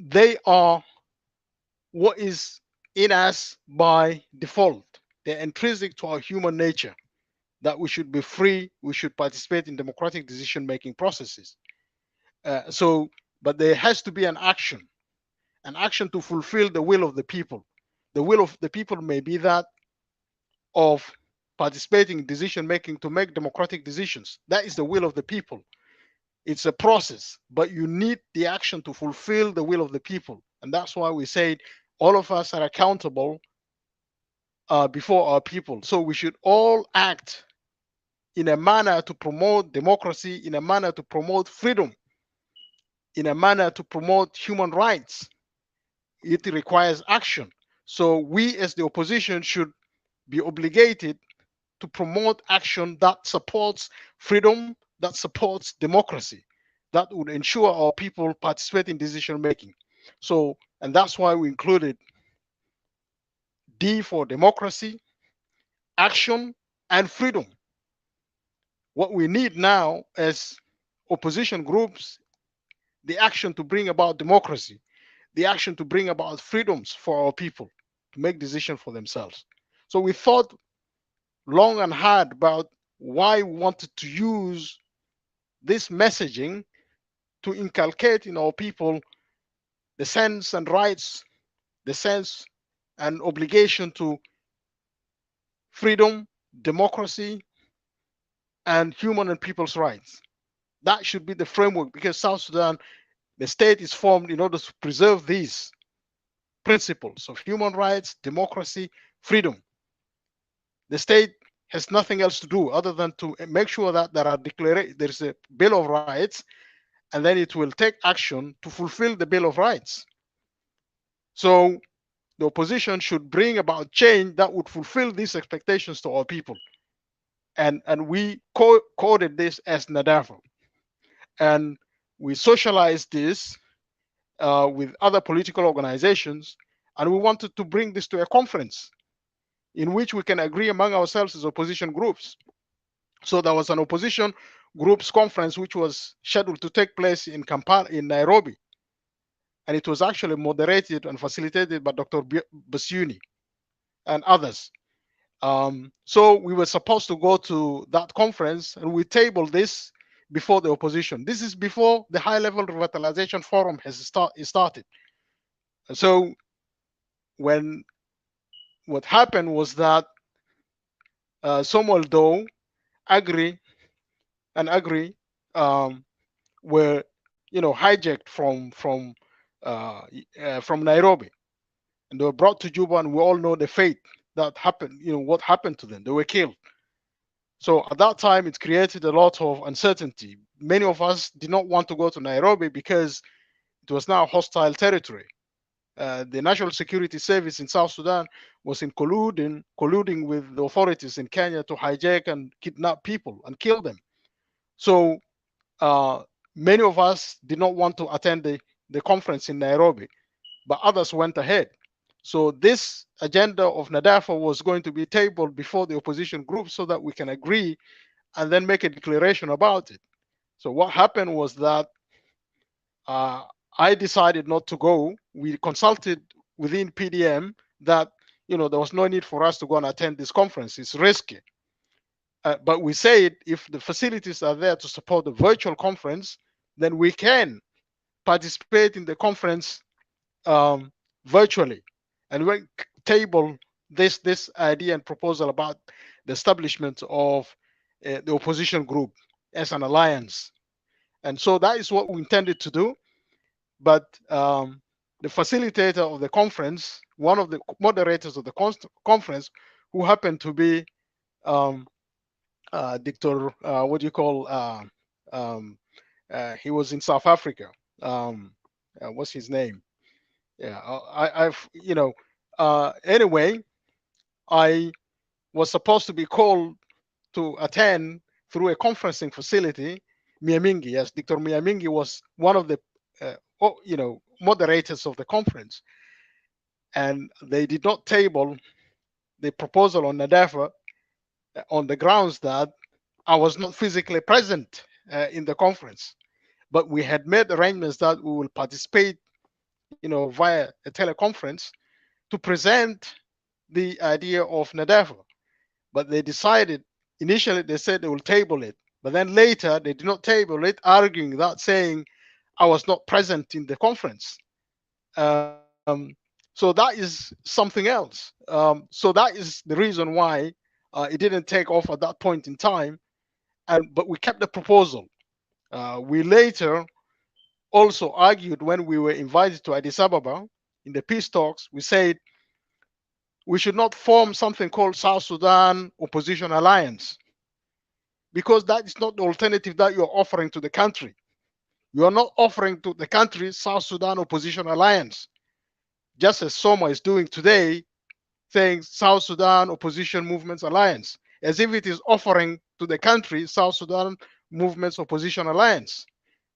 Speaker 6: they are what is in us by default. They're intrinsic to our human nature that we should be free, we should participate in democratic decision making processes. But there has to be an action to fulfill the will of the people. The will of the people may be that of participating in decision making to make democratic decisions. That is the will of the people. It's a process, but you need the action to fulfill the will of the people. And that's why we say all of us are accountable before our people. So we should all act in a manner to promote democracy, in a manner to promote freedom, in a manner to promote human rights. It requires action. So we as the opposition should be obligated to promote action that supports freedom, that supports democracy, that would ensure our people participate in decision making. So, and that's why we included D for democracy, action, and freedom. What we need now as opposition groups, the action to bring about democracy, the action to bring about freedoms for our people to make decisions for themselves. So we thought long and hard about why we wanted to use this messaging to inculcate in our people the sense and rights, the sense and obligation to freedom, democracy, and human and people's rights. That should be the framework because South Sudan, the state is formed in order to preserve these principles of human rights, democracy, freedom. The state has nothing else to do other than to make sure that there is a Bill of Rights, and then it will take action to fulfill the Bill of Rights. So the opposition should bring about change that would fulfill these expectations to our people. And we coded this as NADAFA. And we socialized this with other political organizations, and we wanted to bring this to a conference in which we can agree among ourselves as opposition groups. So there was an opposition groups conference which was scheduled to take place in Kampala, in Nairobi, and it was actually moderated and facilitated by Dr. Basuni and others. So we were supposed to go to that conference, and we tabled this before the opposition. This is before the high-level revitalization forum has started. So what happened was that Samuel Doe, Agri, and Agri were, hijacked from Nairobi, and they were brought to Juba, and we all know the fate that happened. What happened to them? They were killed. So at that time, it created a lot of uncertainty. Many of us did not want to go to Nairobi because it was now hostile territory. The National Security Service in South Sudan was colluding with the authorities in Kenya to hijack and kidnap people and kill them. So many of us did not want to attend the conference in Nairobi, but others went ahead. So this agenda of NADAFA was going to be tabled before the opposition group so that we can agree and then make a declaration about it. So what happened was that I decided not to go. We consulted within PDM that there was no need for us to go and attend this conference. It's risky. But we said if the facilities are there to support the virtual conference, then we can participate in the conference virtually, and we table this idea and proposal about the establishment of the opposition group as an alliance. And so that is what we intended to do. But the facilitator of the conference, one of the moderators of the conference, who happened to be Dr. What do you call? He was in South Africa. What's his name? Yeah, I've anyway, I was supposed to be called to attend through a conferencing facility. Miamingi, yes, Dr. Miamingi was one of the moderators of the conference, and they did not table the proposal on Nadafa on the grounds that I was not physically present in the conference. But we had made arrangements that we will participate, via a teleconference to present the idea of Nadafa. But they decided, initially they said they will table it, but then later they did not table it, arguing that, saying I was not present in the conference. So that is something else. So that is the reason why it didn't take off at that point in time. But we kept the proposal. We later also argued, when we were invited to Addis Ababa in the peace talks, we said we should not form something called South Sudan Opposition Alliance, because that is not the alternative that you're offering to the country. You are not offering to the country South Sudan Opposition Alliance, just as Soma is doing today, saying South Sudan Opposition Movements Alliance, as if it is offering to the country South Sudan Movements Opposition Alliance.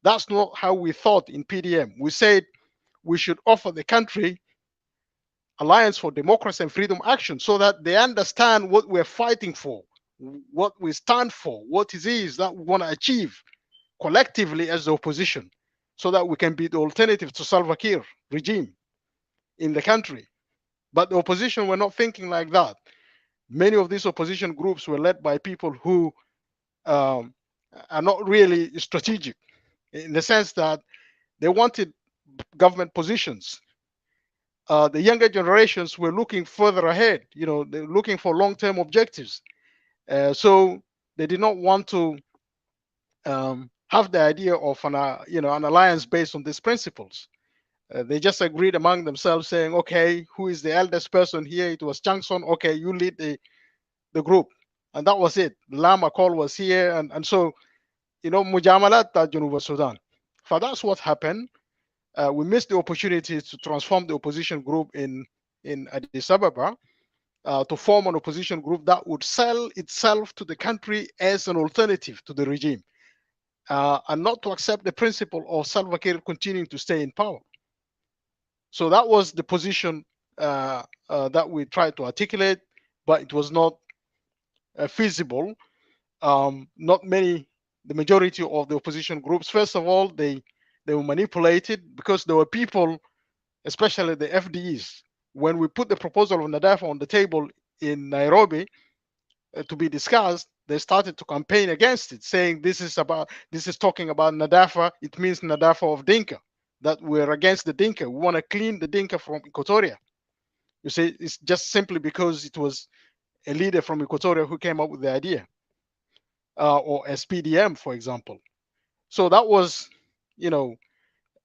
Speaker 6: That's not how we thought in PDM. We said we should offer the country Alliance for Democracy and Freedom Action, so that they understand what we're fighting for, what we stand for, what it is that we want to achieve collectively as the opposition, so that we can be the alternative to Salva Kiir regime in the country. But the opposition were not thinking like that. Many of these opposition groups were led by people who are not really strategic, in the sense that they wanted government positions. The younger generations were looking further ahead. They're looking for long-term objectives. So they did not want to have the idea of an alliance based on these principles. They just agreed among themselves, saying, okay, who is the eldest person here? It was Changson. Okay, you lead the group. And that was it. Lama Call was here. And so, Mujamalat Junuba Sudan. So that's what happened. We missed the opportunity to transform the opposition group in Addis Ababa to form an opposition group that would sell itself to the country as an alternative to the regime, and not to accept the principle of Salva Kiir continuing to stay in power. So that was the position that we tried to articulate, but it was not feasible. The majority of the opposition groups, first of all, they were manipulated, because there were people, especially the FDEs. When we put the proposal of Nadafa on the table in Nairobi to be discussed, they started to campaign against it, saying this is talking about Nadafa. It means Nadafa of Dinka, that we're against the Dinka. We want to clean the Dinka from Equatoria. You see, it's just simply because it was a leader from Equatoria who came up with the idea, or SPDM, for example. So that was,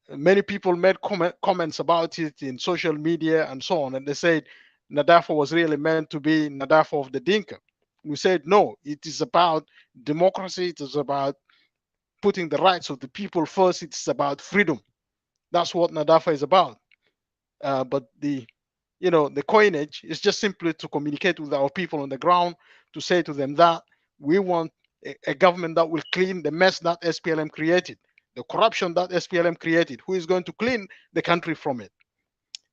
Speaker 6: many people made comments about it in social media and so on, and they said Nadafa was really meant to be Nadafa of the Dinka. We said no, it is about democracy. It is about putting the rights of the people first. It's about freedom. That's what Nadafa is about. But the coinage is just simply to communicate with our people on the ground, to say to them that we want a government that will clean the mess that SPLM created, the corruption that SPLM created. Who is going to clean the country from it?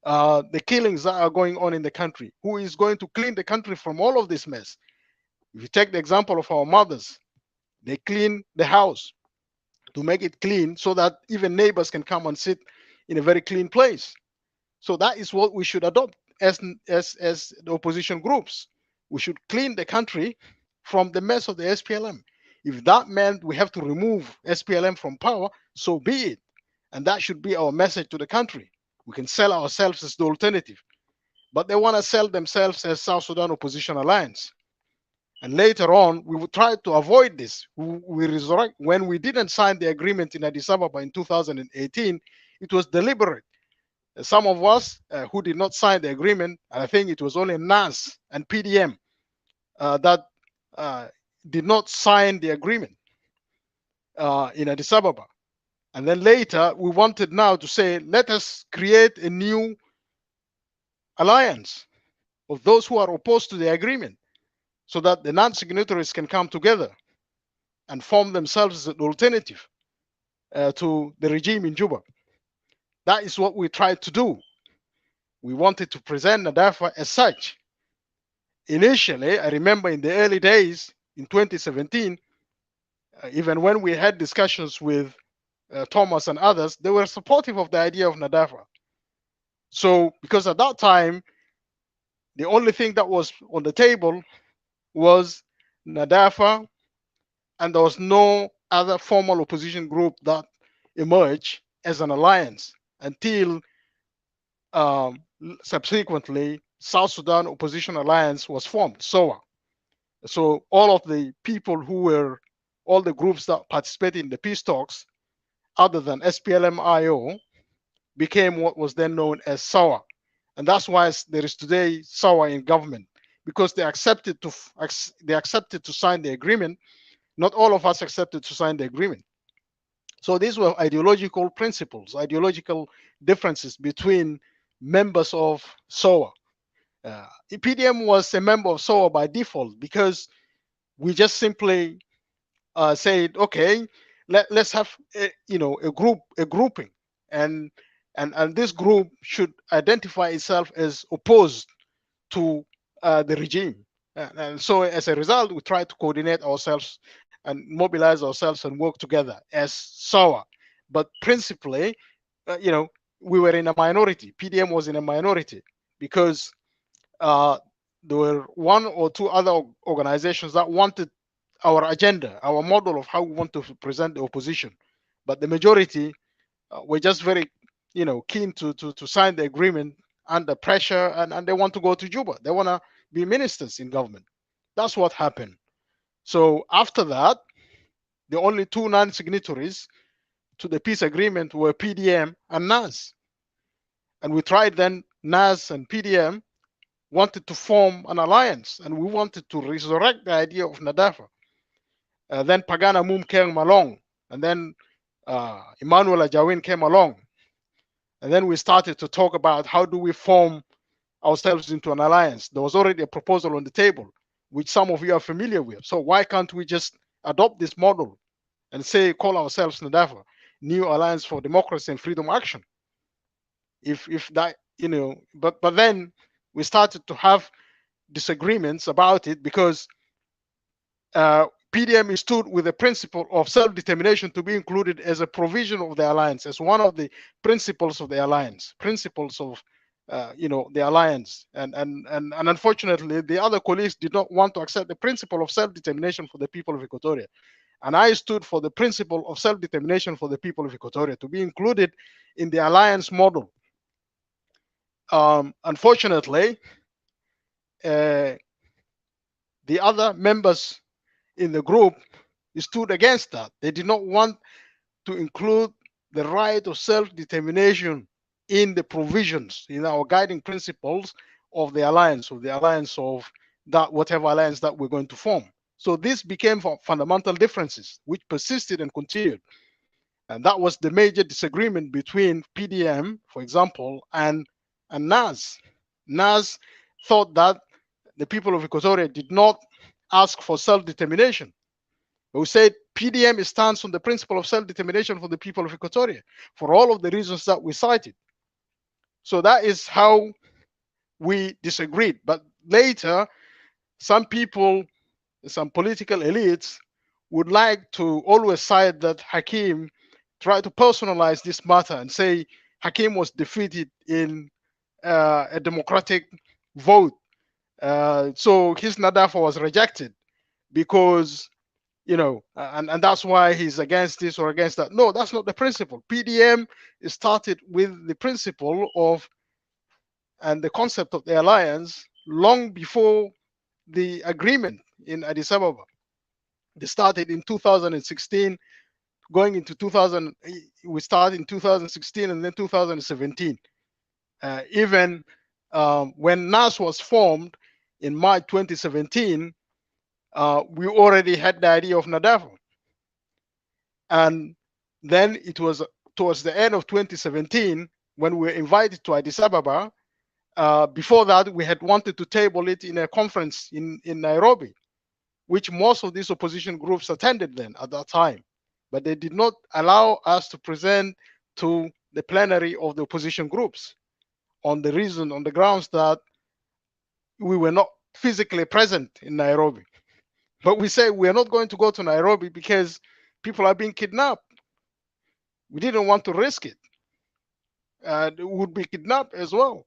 Speaker 6: The killings that are going on in the country. Who is going to clean the country from all of this mess? If you take the example of our mothers, they clean the house to make it clean, so that even neighbors can come and sit in a very clean place. So that is what we should adopt as the opposition groups. We should clean the country from the mess of the SPLM. If that meant we have to remove SPLM from power, so be it. And that should be our message to the country. We can sell ourselves as the alternative. But they want to sell themselves as South Sudan Opposition Alliance. And later on, we would try to avoid this. We resurrect when we didn't sign the agreement in Addis Ababa in 2018. It was deliberate. Some of us who did not sign the agreement, and I think it was only NAS and PDM that did not sign the agreement in Addis Ababa. And then later, we wanted now to say, let us create a new alliance of those who are opposed to the agreement so that the non-signatories can come together and form themselves as an alternative to the regime in Juba. That is what we tried to do. We wanted to present Nadafa as such. Initially, I remember in the early days in 2017, even when we had discussions with Thomas and others, they were supportive of the idea of Nadafa. So, because at that time, the only thing that was on the table was Nadafa, and there was no other formal opposition group that emerged as an alliance until subsequently South Sudan Opposition Alliance was formed, SOA. So all of the people who were, all the groups that participated in the peace talks, other than SPLM-IO, became what was then known as SOA. And that's why there is today SOA in government, because they accepted to sign the agreement. Not all of us accepted to sign the agreement. So these were ideological principles, ideological differences between members of SOA. PDM was a member of SOA by default because we just simply said, okay, let's have a grouping, and this group should identify itself as opposed to the regime. And so as a result, we try to coordinate ourselves and mobilize ourselves and work together as SOA. But principally, we were in a minority. PDM was in a minority because there were one or two other organizations that wanted our agenda, our model of how we want to present the opposition. But the majority were just very, keen to sign the agreement under pressure, and they want to go to Juba. They want to be ministers in government. That's what happened. So after that, the only two non-signatories to the peace agreement were PDM and NAS. And we tried then, NAS and PDM wanted to form an alliance, and we wanted to resurrect the idea of Nadafa. Then Pagana Mum came along, and then Emmanuel Ajawin came along. And then we started to talk about how do we form ourselves into an alliance. There was already a proposal on the table, which some of you are familiar with. So why can't we just adopt this model and say, call ourselves Nadafa, New Alliance for Democracy and Freedom Action? If that, but then we started to have disagreements about it because PDM stood with the principle of self-determination to be included as a provision of the alliance, as one of the principles of the alliance, principles of the alliance. And unfortunately, the other colleagues did not want to accept the principle of self-determination for the people of Equatoria. And I stood for the principle of self-determination for the people of Equatoria to be included in the alliance model. Unfortunately, the other members in the group stood against that. They did not want to include the right of self-determination in the provisions, in our guiding principles of the alliance, of that whatever alliance that we're going to form. So this became fundamental differences, which persisted and continued. And that was the major disagreement between PDM, for example, and NAS. NAS thought that the people of Equatoria did not ask for self-determination. We said PDM stands on the principle of self-determination for the people of Equatoria for all of the reasons that we cited. So that is how we disagreed. But later, some people, some political elites would like to always cite that Hakim tried to personalize this matter and say Hakim was defeated in a democratic vote. So his Nadafa was rejected because and that's why he's against this or against that. No, that's not the principle. PDM started with the principle of and the concept of the alliance long before the agreement in Addis Ababa. They started in 2016, going into 2000. We started in 2016 and then 2017. Even when NAS was formed in March 2017, we already had the idea of Nadafa. And then it was towards the end of 2017 when we were invited to Addis Ababa. Before that, we had wanted to table it in a conference in Nairobi, which most of these opposition groups attended then at that time. But they did not allow us to present to the plenary of the opposition groups on the grounds that we were not physically present in Nairobi. But we say we are not going to go to Nairobi because people are being kidnapped. We didn't want to risk it. They would be kidnapped as well.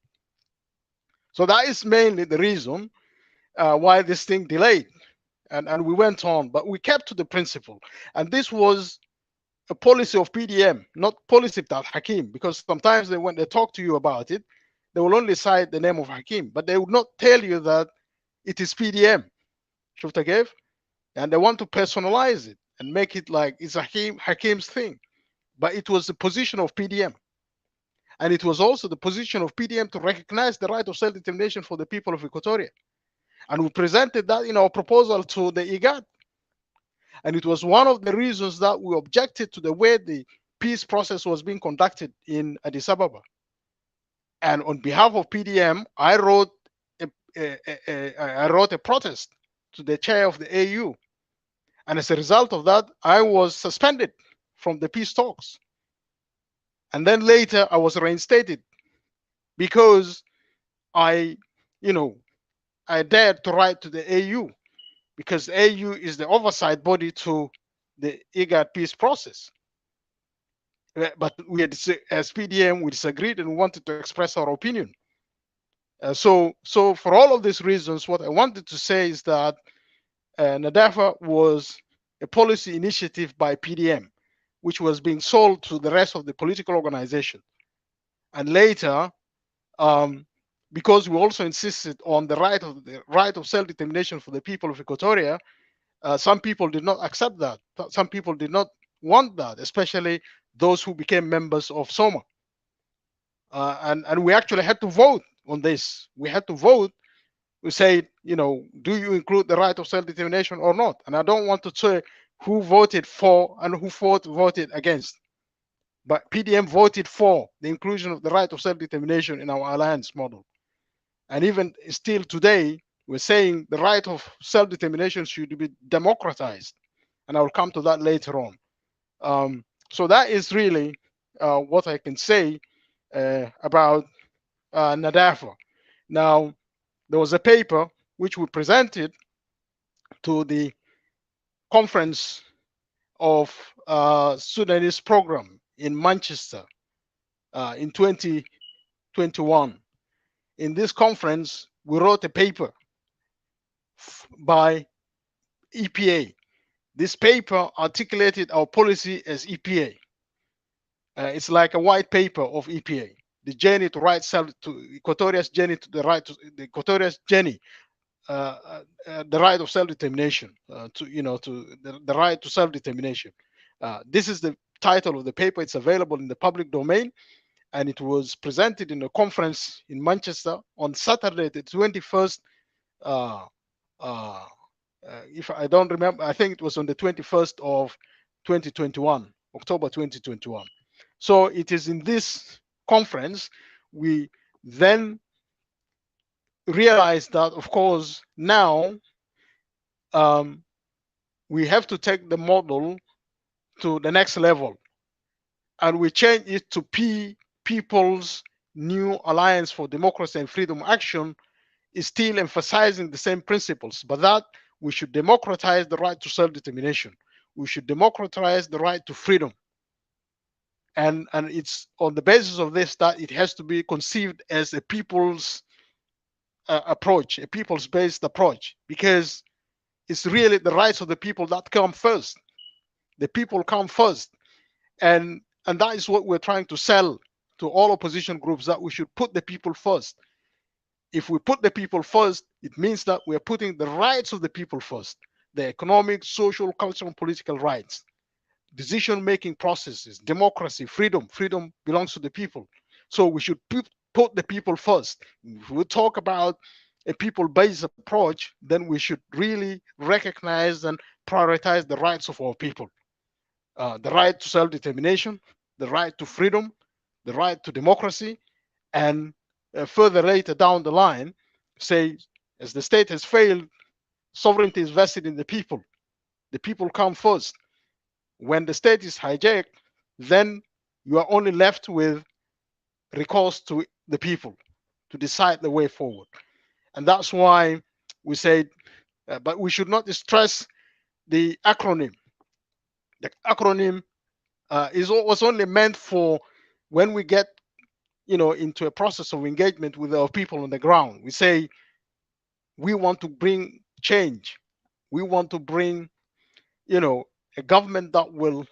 Speaker 6: So that is mainly the reason why this thing delayed. And we went on, but we kept to the principle. And this was a policy of PDM, not policy of Hakim, because sometimes when they talk to you about it, they will only cite the name of Hakim, but they would not tell you that it is PDM. Shufta gave, and they want to personalize it and make it like it's Hakim's thing. But it was the position of PDM. And it was also the position of PDM to recognize the right of self-determination for the people of Equatoria. And we presented that in our proposal to the IGAD. And it was one of the reasons that we objected to the way the peace process was being conducted in Addis Ababa. And on behalf of PDM, I wrote a protest to the chair of the AU. And as a result of that, I was suspended from the peace talks. And then later I was reinstated because I dared to write to the AU, because the AU is the oversight body to the IGAD peace process. But we had, as PDM, we disagreed and we wanted to express our opinion. So for all of these reasons, what I wanted to say is that Nadafa was a policy initiative by PDM, which was being sold to the rest of the political organization. And later, because we also insisted on the right of self-determination for the people of Equatoria, some people did not accept that. Some people did not want that, especially those who became members of SOMA. And we actually had to vote on this. We had to vote. We said, do you include the right of self-determination or not? And I don't want to say who voted for and who voted against. But PDM voted for the inclusion of the right of self-determination in our alliance model. And even still today, we're saying the right of self-determination should be democratized. And I will come to that later on. So that is really what I can say about Nadafa. Now, there was a paper which we presented to the conference of Sudanese program in Manchester in 2021. In this conference, we wrote a paper by EPA. This paper articulated our policy as EPA. It's like a white paper of EPA. The journey to right self to Equatoria's journey to the right to the Equatoria's journey, the right of self-determination, to the right to self-determination. This is the title of the paper. It's available in the public domain, and it was presented in a conference in Manchester on Saturday, the 21st. If I don't remember, I think it was on the 21st of 2021, October 2021. So it is in this conference we then realized that, of course, now we have to take the model to the next level, and we change it to People's New Alliance for Democracy and Freedom Action, is still emphasizing the same principles, but that we should democratize the right to self-determination. We should democratize the right to freedom. And it's on the basis of this that it has to be conceived as a people's approach, a people's-based approach, because it's really the rights of the people that come first. The people come first, and that is what we're trying to sell to all opposition groups, that we should put the people first. If we put the people first, it means that we're putting the rights of the people first, the economic, social, cultural, and political rights, decision-making processes, democracy, freedom. Freedom belongs to the people. So we should put the people first. If we talk about a people-based approach, then we should really recognize and prioritize the rights of our people. The right to self-determination, the right to freedom, the right to democracy, and further later down the line, say, as the state has failed, sovereignty is vested in the people. The people come first. When the state is hijacked, then you are only left with recourse to the people to decide the way forward. And that's why we said, but we should not stress the acronym. The acronym was only meant for when we get, into a process of engagement with our people on the ground. We say we want to bring change. We want to bring, a government that will,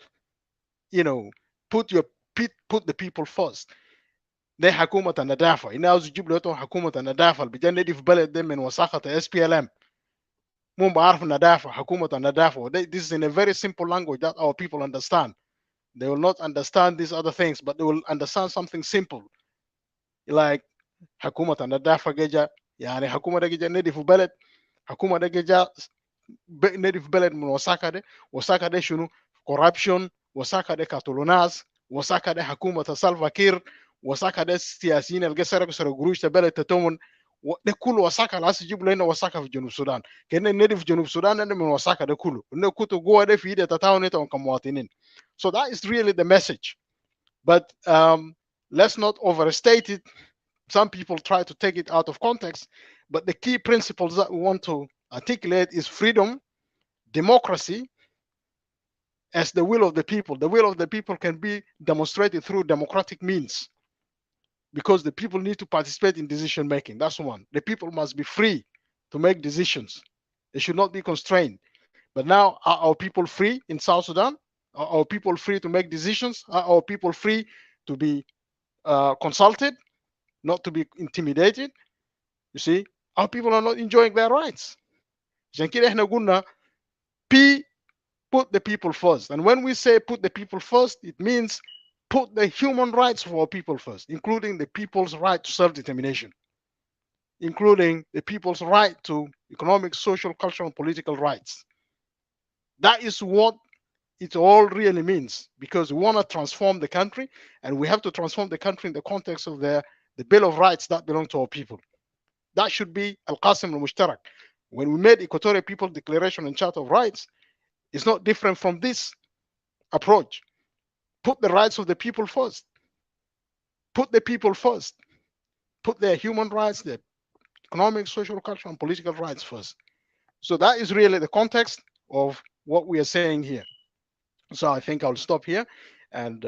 Speaker 6: you know, put your put the people first. ده حكومة النظافة. إن عاوز يجيب له حكومة النظافة اللي بيجندي في بلد ده من وساخة SPLM. مو بعرف النظافة حكومة النظافة. This is in a very simple language that our people understand. They will not understand these other things, but they will understand something simple. Like حكومة النظافة جا يعني حكومة ده جا ندي في بلد حكومة ده جا ندي في بلد من وساخة ده وساخة ده شنو corruption وساخة ده كاتولوناس وساخة ده حكومة سالفا كير وساخة ده السياسيين اللي سرقوا قروش تبلد تتومن ده كله وساخة لاس يجيب لنا وساخة في جنوب السودان كأن النادي في جنوب السودان أنا من وساخة ده كله إنه كتو جوا ده في إيده تتاون نتاون كمواطنين. So that is really the message, but let's not overstate it. Some people try to take it out of context, but the key principles that we want to articulate is freedom, democracy as the will of the people. The will of the people can be demonstrated through democratic means because the people need to participate in decision making. That's one. The people must be free to make decisions. They should not be constrained. But now, are our people free in South Sudan? Are our people free to make decisions? Are our people free to be consulted, not to be intimidated? You see, our people are not enjoying their rights. عشان كده احنا قلنا put the people first. And when we say put the people first, it means put the human rights of our people first, including the people's right to self-determination, including the people's right to economic, social, cultural, and political rights. That is what it all really means, because we want to transform the country, and we have to transform the country in the context of the Bill of Rights that belong to our people. That should be Al-Qasim al-Mushtarak. When we made Equatorial People Declaration and Charter of Rights, it's not different from this approach. Put the rights of the people first. Put the people first. Put their human rights, their economic, social, cultural, and political rights first. So that is really the context of what we are saying here. So I think I'll stop here and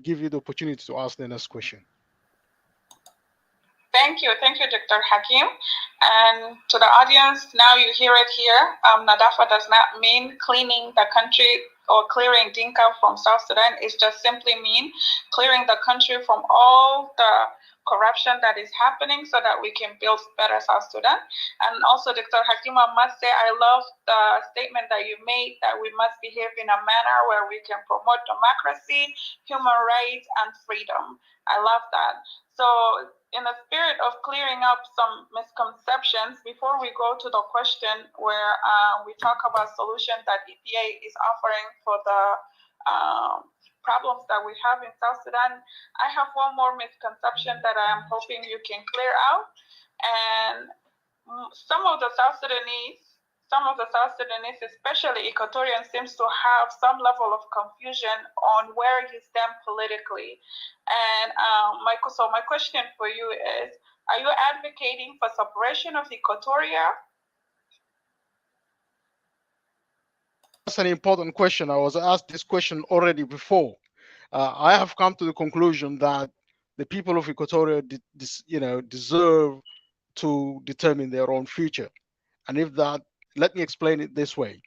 Speaker 6: give you the opportunity to ask the next question.
Speaker 3: Thank you, Dr. Hakim. And to the audience, now you hear it here. Nadafa does not mean cleaning the country or clearing Dinka from South Sudan. It just simply mean clearing the country from all the corruption that is happening so that we can build better South Sudan. And also, Dr. Hakim, I must say, I love the statement that you made that we must behave in a manner where we can promote democracy, human rights, and freedom. I love that. So in the spirit of clearing up some misconceptions, before we go to the question where we talk about solutions that EPA is offering for the problems that we have in South Sudan, I have one more misconception that I am hoping you can clear out. And some of the South Sudanese, especially Equatorians, seems to have some level of confusion on where you stand politically. And my question for you is, are you advocating for separation of Equatoria?
Speaker 6: That's an important question. I was asked this question already before. I have come to the conclusion that the people of Equatoria, deserve to determine their own future. And if that let me explain it this way.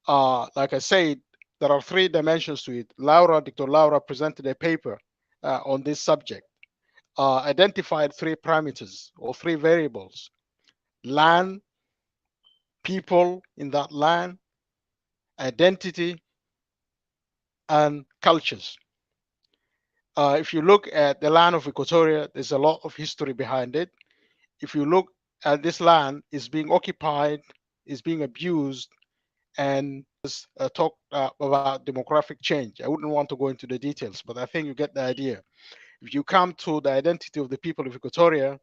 Speaker 6: Like I said, there are three dimensions to it. Dr. Laura presented a paper on this subject, identified three parameters or three variables: land, people in that land, identity, and cultures. If you look at the land of Equatoria, there's a lot of history behind it. If you look at this land, is being occupied, is being abused, and talk about demographic change. I wouldn't want to go into the details, but I think you get the idea. If you come to the identity of the people of Equatoria,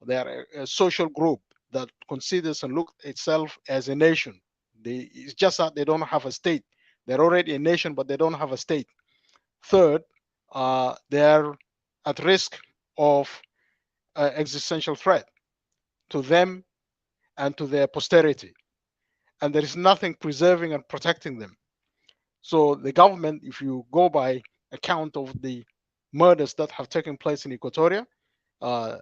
Speaker 6: they are a social group that considers and looks itself as a nation. It's just that they don't have a state. They're already a nation, but they don't have a state. Third, they're at risk of existential threat to them and to their posterity. And there is nothing preserving and protecting them. So the government, if you go by account of the murders that have taken place in Equatoria, the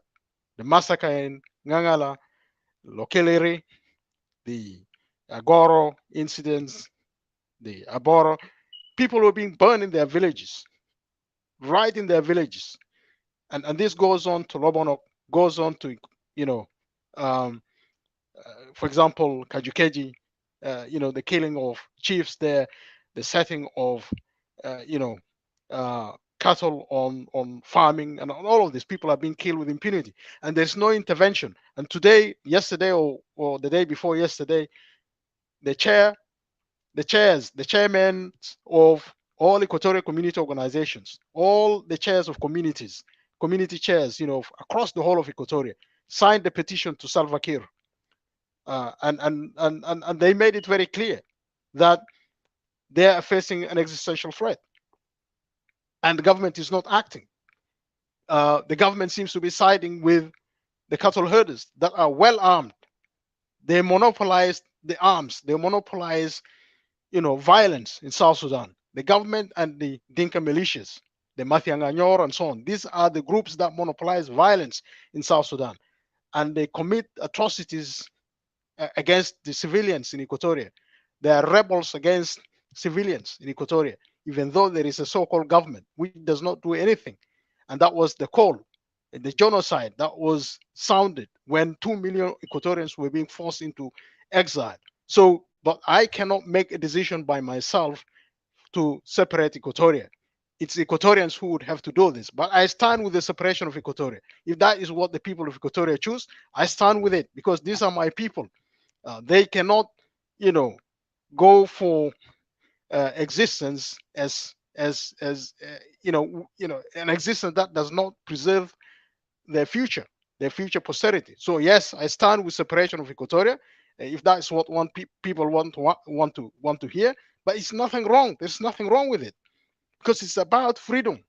Speaker 6: massacre in Ngangala, Lokeliri, the Agoro incidents, the Aboro, people were being burned in their villages, right in their villages. And this goes on to Lobonok, goes on to, you know, um, for example, Kajukeji, the killing of chiefs there, the setting of, you know, cattle on farming, and all of these people are being killed with impunity, and there's no intervention. And today, yesterday, or the day before yesterday, the the chairmen of all Equatorial community organizations, all the chairs of communities, community chairs, across the whole of Equatoria, signed the petition to Salva Kiir, and they made it very clear that they are facing an existential threat, and the government is not acting. The government seems to be siding with the cattle herders that are well armed. They monopolize the arms. They monopolize, violence in South Sudan. The government and the Dinka militias, the Matianganyor and so on. These are the groups that monopolize violence in South Sudan, and they commit atrocities against the civilians in Equatoria. They are rebels against civilians in Equatoria, even though there is a so-called government which does not do anything. And that was the call, the genocide that was sounded when 2 million Equatorians were being forced into exile. So, but I cannot make a decision by myself to separate Equatoria. It's Equatorians who would have to do this. But I stand with the separation of Equatoria. If that is what the people of Equatoria choose, I stand with it, because these are my people. They cannot, go for existence as an existence that does not preserve their future posterity. So yes, I stand with separation of Equatoria, if that's what people want to hear. But it's nothing wrong. There's nothing wrong with it, because it's about freedom.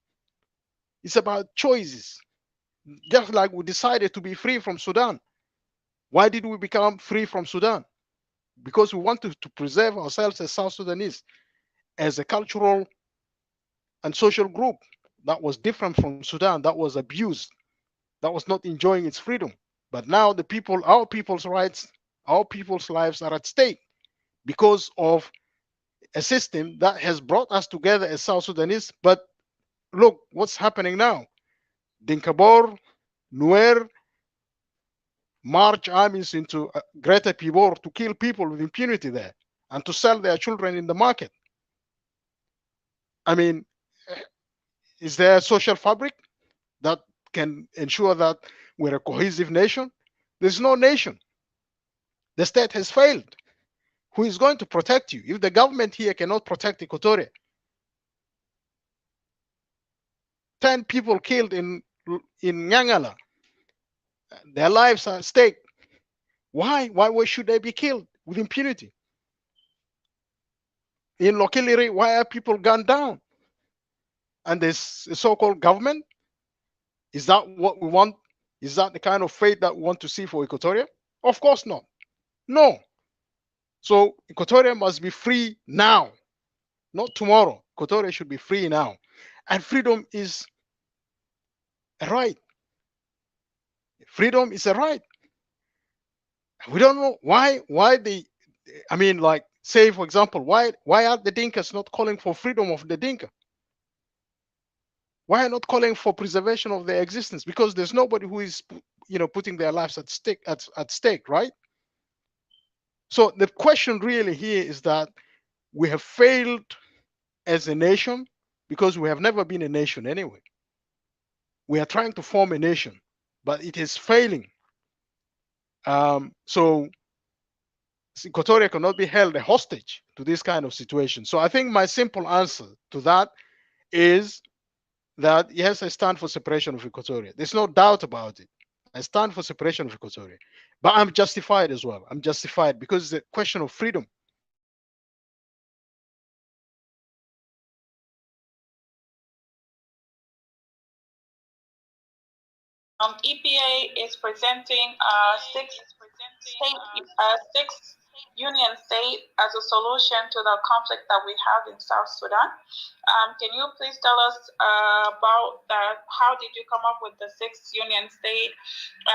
Speaker 6: It's about choices. Just like we decided to be free from Sudan. Why did we become free from Sudan? Because we want to preserve ourselves as South Sudanese, as a cultural and social group that was different from Sudan, that was abused, that was not enjoying its freedom. But now our people's rights, our people's lives are at stake because of a system that has brought us together as South Sudanese. But look what's happening now. Dinkabor, Nuer march armies into Greater Pibor to kill people with impunity there and to sell their children in the market. I mean, is there a social fabric that can ensure that we're a cohesive nation? There's no nation. The state has failed. Who is going to protect you? If the government here cannot protect Equatoria, 10 people killed in Nyangala, their lives are at stake. Why should they be killed with impunity? In Lokeliri, why are people gunned down? And this so-called government, is that what we want? Is that the kind of fate that we want to see for Equatoria? Of course not. No. So Equatoria must be free now, not tomorrow. Equatoria should be free now. And freedom is a right. Freedom is a right. We don't know why the I mean, like, say for example, why are the Dinkas not calling for freedom of the Dinka? Why are not calling for preservation of their existence? Because there's nobody who is, putting their lives at stake, right? So the question really here is that we have failed as a nation because we have never been a nation anyway. We are trying to form a nation, but it is failing. So Equatoria cannot be held a hostage to this kind of situation. So I think my simple answer to that is that yes, I stand for separation of Equatoria. There's no doubt about it. I stand for separation of Equatoria, but I'm justified as well. I'm justified because it's a question of freedom.
Speaker 3: EPA is presenting six union state as a solution to the conflict that we have in South Sudan. Can you please tell us about that? How did you come up with the six union state,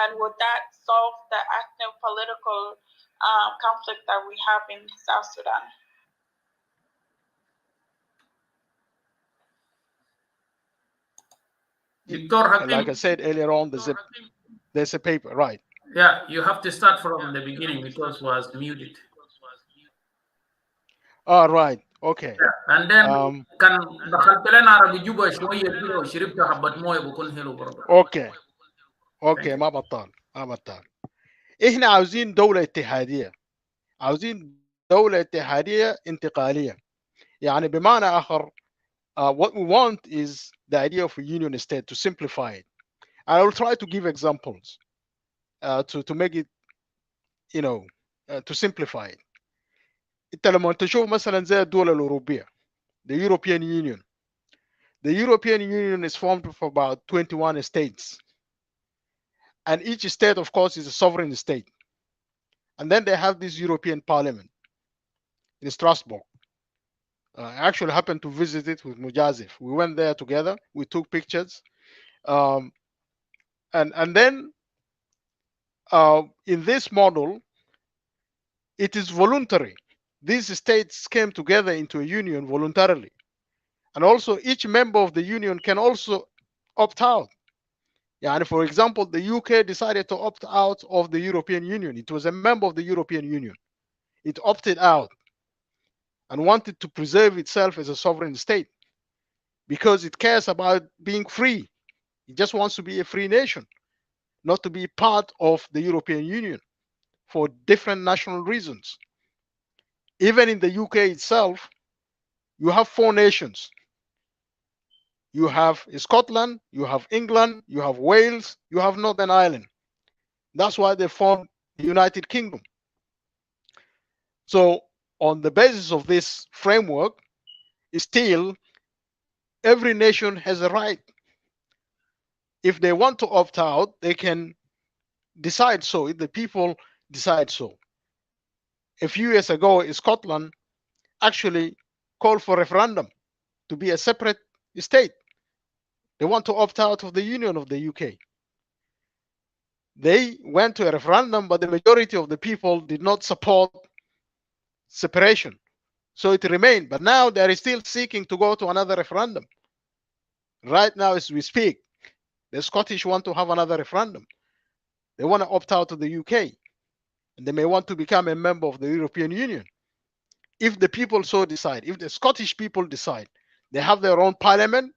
Speaker 3: and would that solve the active political conflict that we have in South Sudan?
Speaker 2: Dr. Hakim,
Speaker 6: like I said earlier on, there's a paper, right?
Speaker 2: Yeah, you have to start from the beginning because it was muted.
Speaker 6: All right, okay.
Speaker 2: Yeah. And then كان دخلت لنا عربي جوبا شويه كده وشربت حبه مويه بكون حلو برضه.
Speaker 6: اوكي ما بطال. احنا عاوزين دولة اتحادية، عاوزين دولة اتحادية انتقالية. يعني بمعنى آخر what we want is the idea of a union state, to simplify it. I will try to give examples to make it, to simplify it. انت لما تشوف مثلا زي الدول الأوروبية، the European Union. The European Union is formed of about 21 states. And each state, of course, is a sovereign state. And then they have this European Parliament in Strasbourg. I actually happened to visit it with Mujazif. We went there together. We took pictures. And then in this model, it is voluntary. These states came together into a union voluntarily. And also each member of the union can also opt out. Yeah, for example, the UK decided to opt out of the European Union. It was a member of the European Union. It opted out and wanted to preserve itself as a sovereign state because it cares about being free. It just wants to be a free nation, not to be part of the European Union for different national reasons. Even in the UK itself, you have 4 nations. You have Scotland, you have England, you have Wales, you have Northern Ireland. That's why they formed the United Kingdom. So on the basis of this framework, still every nation has a right. If they want to opt out, they can decide so, if the people decide so. A few years ago, Scotland actually called for referendum to be a separate state. They want to opt out of the Union of the UK. They went to a referendum, but the majority of the people did not support separation. So it remained. But now they are still seeking to go to another referendum. Right now, as we speak, the Scottish want to have another referendum. They want to opt out of the UK. And they may want to become a member of the European Union. If the people so decide, if the Scottish people decide, they have their own parliament,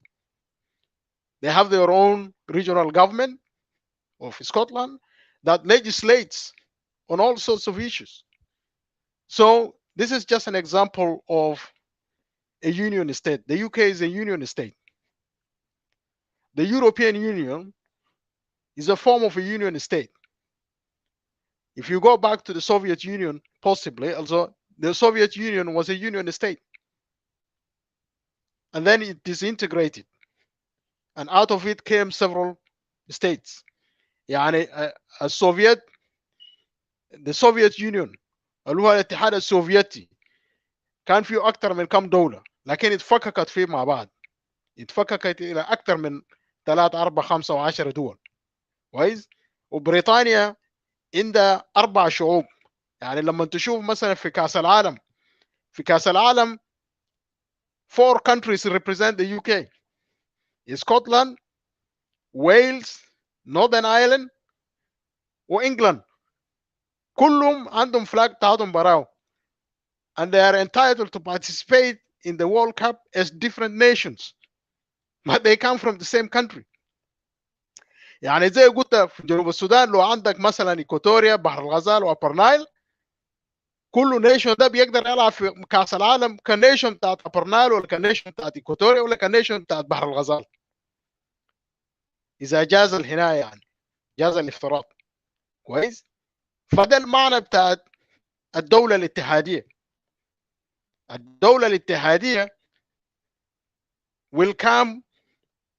Speaker 6: they have their own regional government of Scotland that legislates on all sorts of issues. So this is just an example of a union state. The UK is a union state. The European Union is a form of a union state. If you go back to the Soviet Union, possibly, also the Soviet Union was a union state. And then it disintegrated. And out of it came several states. يعني the Soviet Union اللي هو الاتحاد السوفيتي كان فيه أكثر من كم دولة، لكن اتفككت فيه مع بعض. اتفككت إلى أكثر من 3 4 5 و10 دول. كويس؟ وبريطانيا عندها 4 شعوب، يعني لما تشوف مثلا في كاس العالم، في كاس العالم 4 countries represent the UK: Scotland, Wales, Northern Ireland وإنجلاند. كلهم عندهم فلاج بتاعتهم براو, and they are entitled to participate in the World Cup as different nations, but they come from the same country. يعني زي قلت في جنوب السودان لو عندك مثلا إيكواتوريا، بحر الغزال وأبر نايل، كل نيشن ده بيقدر يلعب في كاس العالم كنيشن بتاعت أبر نايل ولا كنيشن بتاعت إيكواتوريا ولا كنيشن بتاعت بحر الغزال، إذا جاز الحناية يعني جاز الافتراض. كويس. فده المعنى بتاعت الدولة الاتحادية. الدولة الاتحادية will come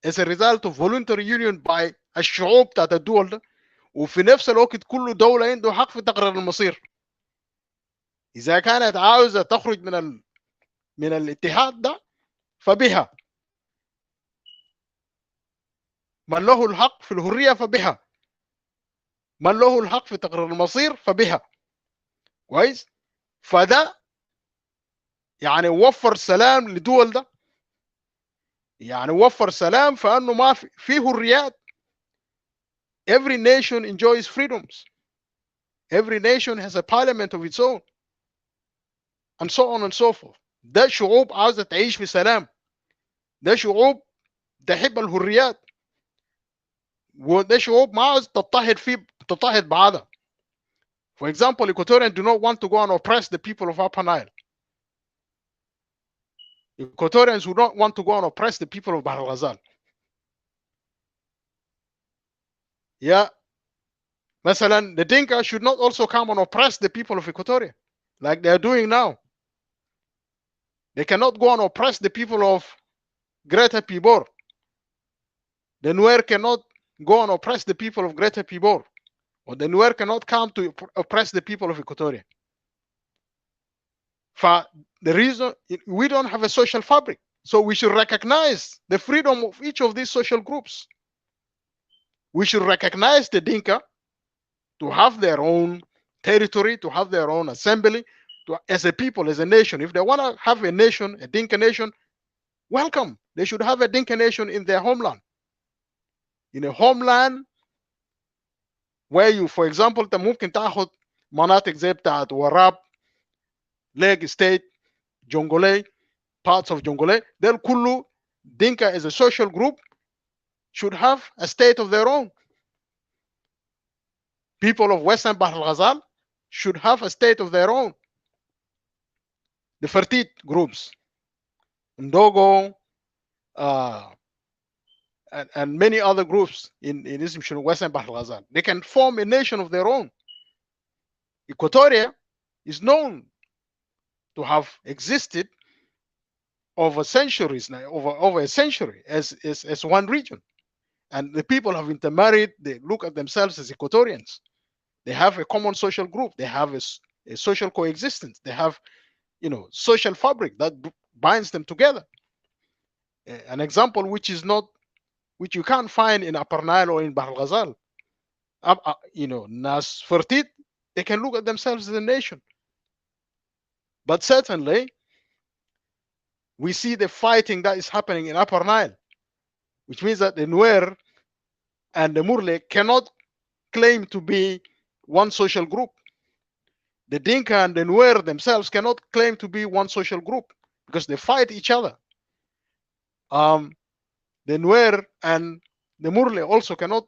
Speaker 6: as a result of voluntary union by الشعوب بتاعت الدول ده، وفي نفس الوقت كل دولة عنده حق في تقرير المصير. إذا كانت عاوزة تخرج من الاتحاد ده فبها، من له الحق في الحرية فبها، من له الحق في تقرير المصير فبها. كويس. فده يعني وفر سلام لدول ده، يعني وفر سلام فانه ما في حريات. every nation enjoys freedoms, every nation has a parliament of its own, and so on and so forth. ده شعوب عاوزة تعيش في سلام، ده شعوب تحب الحريات، وده شعوب ما عاوز تضطهد بعضها. For example, Equatorians do not want to go and oppress the people of Upper Nile. Equatorians would not want to go and oppress the people of Bahr el Ghazal. Yeah. مثلا the Dinka should not also come and oppress the people of Equatoria like they are doing now. They cannot go and oppress the people of Greater Pibor. The Nuer cannot go and oppress the people of Greater Pibor. Or the Nuer cannot come to oppress the people of Equatoria. For the reason we don't have a social fabric, so we should recognize the freedom of each of these social groups. We should recognize the Dinka to have their own territory, to have their own assembly, as a people, as a nation. If they want to have a nation, a Dinka nation, welcome. They should have a Dinka nation in their homeland. In a homeland where you, for example, انت ممكن تاخد مناطق زي بتاعت وراب، Lake State, Jongole, parts of Jongole. They'll كله Dinka as a social group should have a state of their own. People of Western Bahr el Ghazal should have a state of their own. The Fertit groups, Ndogo, and many other groups in Western Bahr el Ghazal, they can form a nation of their own. Equatoria is known to have existed over centuries now, over a century as one region. And the people have intermarried, they look at themselves as Equatorians. They have a common social group, they have a social coexistence, they have, social fabric that binds them together. An example which you can't find in Upper Nile or in Bahr el Ghazal. Nas Fertit, they can look at themselves as a nation. But certainly, we see the fighting that is happening in Upper Nile, which means that the Nuer and the Murle cannot claim to be one social group. The Dinka and the Nuer themselves cannot claim to be one social group because they fight each other. The Nuer and the Murle also cannot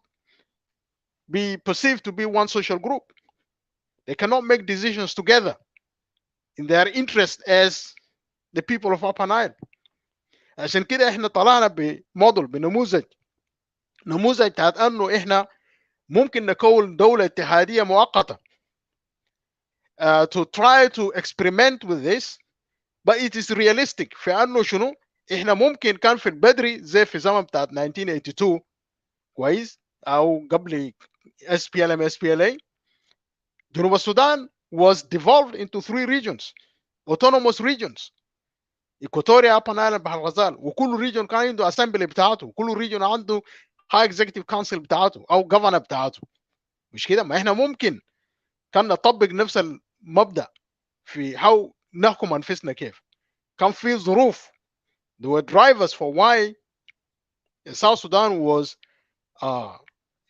Speaker 6: be perceived to be one social group. They cannot make decisions together in their interest as the people of Upper Nile. عشان كده احنا طلعنا بموديل بنموذج بتاعت انه احنا ممكن نكون دولة اتحادية مؤقتة to try to experiment with this, but it is realistic. في انه شنو احنا ممكن كان في البدري زي في زمن بتاعت 1982 كويس او قبل SPLA. جنوب السودان was devolved into 3 regions, autonomous regions: Equatoria, Upper Nile, Bahr el Ghazal. وكل region كان عنده assembly بتاعته، وكل region عنده high executive council بتاعته او governor بتاعته. مش كده؟ ما احنا ممكن كان نطبق نفس مبدأ في how نحكم أنفسنا كيف. كان في ظروف. There were drivers for why South Sudan was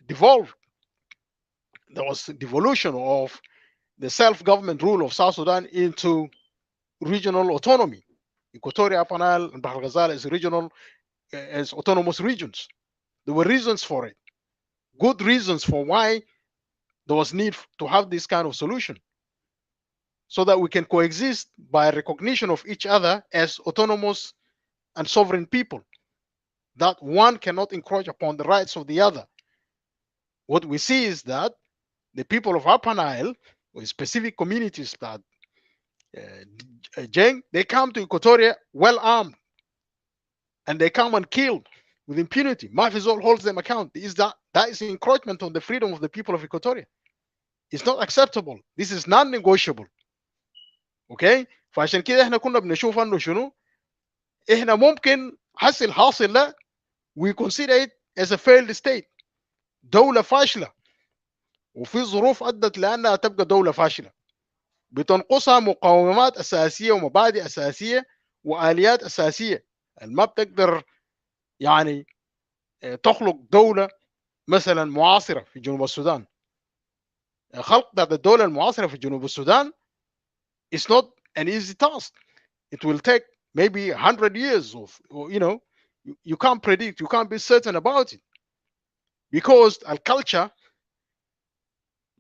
Speaker 6: devolved. There was devolution of the self-government rule of South Sudan into regional autonomy. Equatorial Upper Nile and Bahr Ghazal as regional, as autonomous regions. There were reasons for it, good reasons for why there was need to have this kind of solution, so that we can coexist by recognition of each other as autonomous and sovereign people, that one cannot encroach upon the rights of the other. What we see is that the people of Upper Nile, or specific communities that Jeng, they come to Equatoria well armed, and they come and kill with impunity. Mafizol holds them account. That is encroachment on the freedom of the people of Equatoria. It's not acceptable. This is non-negotiable. Okay? فعشان كده احنا كنا بنشوف انه شنو؟ احنا ممكن حاصل ده we consider it as a failed state. دولة فاشلة، وفي ظروف ادت لانها تبقى دولة فاشلة. بتنقصها مقومات اساسية ومبادئ اساسية واليات اساسية. ما بتقدر يعني تخلق دولة مثلا معاصرة في جنوب السودان. خلق الدولة المعاصرة في جنوب السودان is not an easy task. It will take maybe 100 years of, you can't predict, you can't be certain about it, because a culture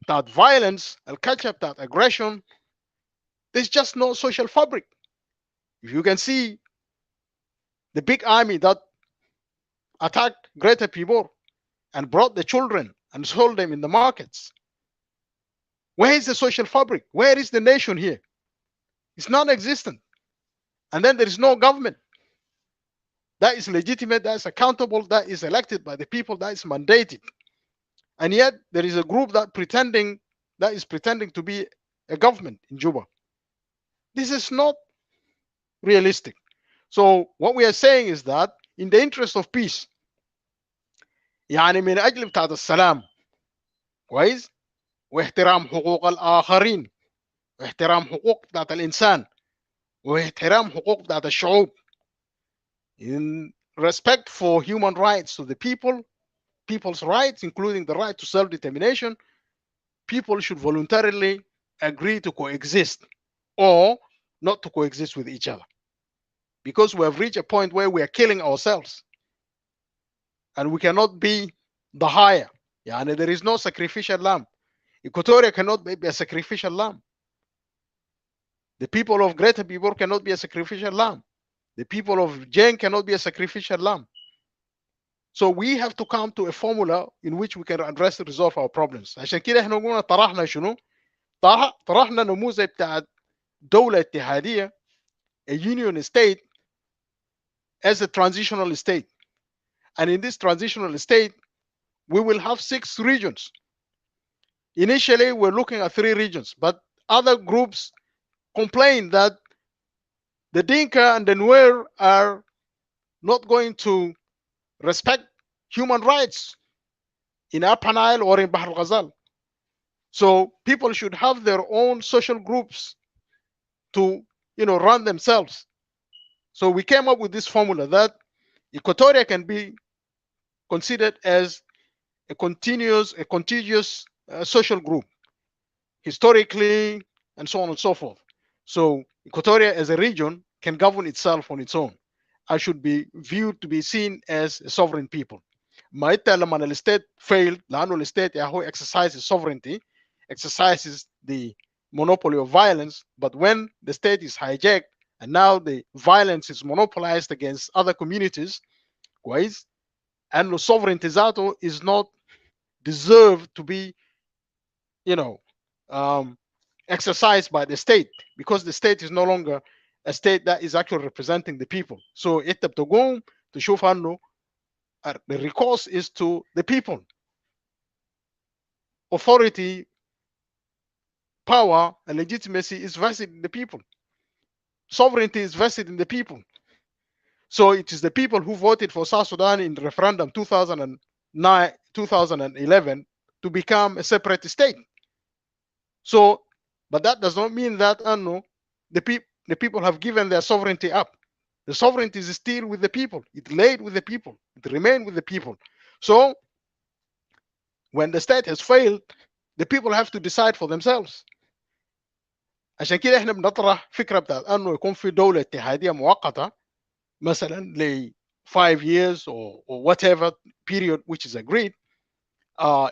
Speaker 6: that violence, a culture that aggression, there's just no social fabric. If you can see the big army that attacked Greater Pibor and brought the children and sold them in the markets, where is the social fabric? Where is the nation here? It's non-existent. And then there is no government that is legitimate, that is accountable, that is elected by the people, that is mandated. And yet there is a group that is pretending to be a government in Juba. This is not realistic. So what we are saying is that in the interest of peace, يعني من أجل بتاعت السلام كويس، واحترام حقوق الآخرين، واحترام حقوق بتاعت الإنسان، واحترام حقوق بتاعت الشعوب, in respect for human rights to the people's rights, including the right to self-determination, people should voluntarily agree to coexist or not to coexist with each other. Because we have reached a point where we are killing ourselves and we cannot be the higher. And there is no sacrificial lamb. Equatoria cannot be a sacrificial lamb. The people of Greater Pibor cannot be a sacrificial lamb. The people of Jeng cannot be a sacrificial lamb. So we have to come to a formula in which we can address and resolve our problems. عشان كده احنا قلنا طرحنا شنو؟ طرحنا نموذج بتاع دولة اتحادية, a union state, as a transitional state. And in this transitional state, we will have 6 regions. Initially, we're looking at 3 regions, but other groups complain that the Dinka and the Nuer are not going to respect human rights in Upper Nile or in Bahr al-Ghazal. So people should have their own social groups to, run themselves. So we came up with this formula that Equatoria can be considered as a contiguous social group, historically, and so on and so forth. So Equatoria as a region can govern itself on its own and should be viewed to be seen as a sovereign people. ما انت لما الستيت failed لانه الستيت هو exercises sovereignty, exercises the monopoly of violence, but when the state is hijacked and now the violence is monopolized against other communities, كويس, and the sovereignty zato is not deserved to be, exercised by the state, because the state is no longer a state that is actually representing the people. So انت بتقوم تشوف انه the recourse is to the people. Authority, power, and legitimacy is vested in the people. Sovereignty is vested in the people. So it is the people who voted for South Sudan in the referendum 2011 to become a separate state. So But that does not mean that the people have given their sovereignty up. The sovereignty is still with the people. It laid with the people. It remained with the people. So when the state has failed, the people have to decide for themselves. عشان كده احنا بنطرح فكره بتاعت انه يكون في دوله اتحاديه مؤقته مثلا ل 5 years or whatever period which is agreed,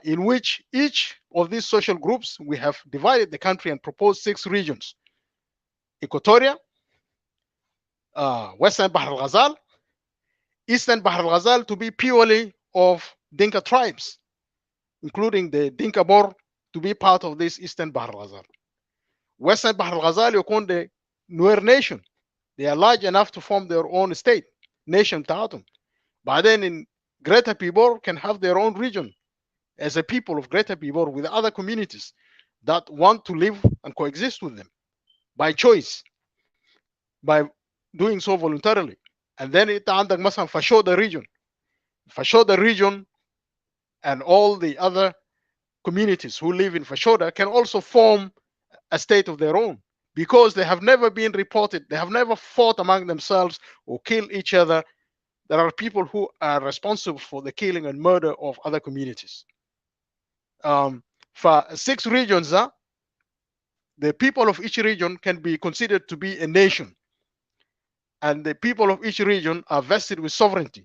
Speaker 6: in which each of these social groups, we have divided the country and proposed 6 regions: Equatoria, Western Bahr al Ghazal, Eastern Bahr al Ghazal to be purely of Dinka tribes, including the Dinka Bor to be part of this Eastern Bahr al Ghazal. Western Bahr al Ghazal يكون the Nuer nation. They are large enough to form their own state nation بتاعتهم. بعدين in Greater Pibor can have their own region as a people of Greater Pibor with other communities that want to live and coexist with them by choice, by doing so voluntarily. And then انت عندك مثلا Fashoda region. Fashoda region and all the other communities who live in Fashoda can also form a state of their own, because they have never been reported, they have never fought among themselves or killed each other. There are people who are responsible for the killing and murder of other communities. For 6 regions, the people of each region can be considered to be a nation, and the people of each region are vested with sovereignty.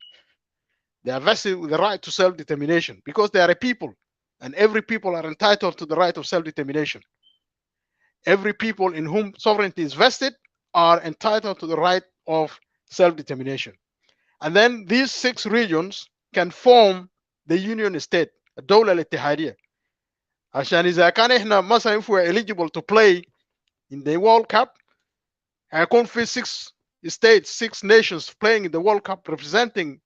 Speaker 6: They are vested with the right to self-determination because they are a people, and every people are entitled to the right of self-determination. Every people in whom sovereignty is vested are entitled to the right of self-determination. And then these 6 regions can form the union state, الدولة الاتحادية. عشان إذا كان إحنا مثلا if we're eligible to play in the World Cup, هيكون في 6 states, 6 nations playing in the World Cup representing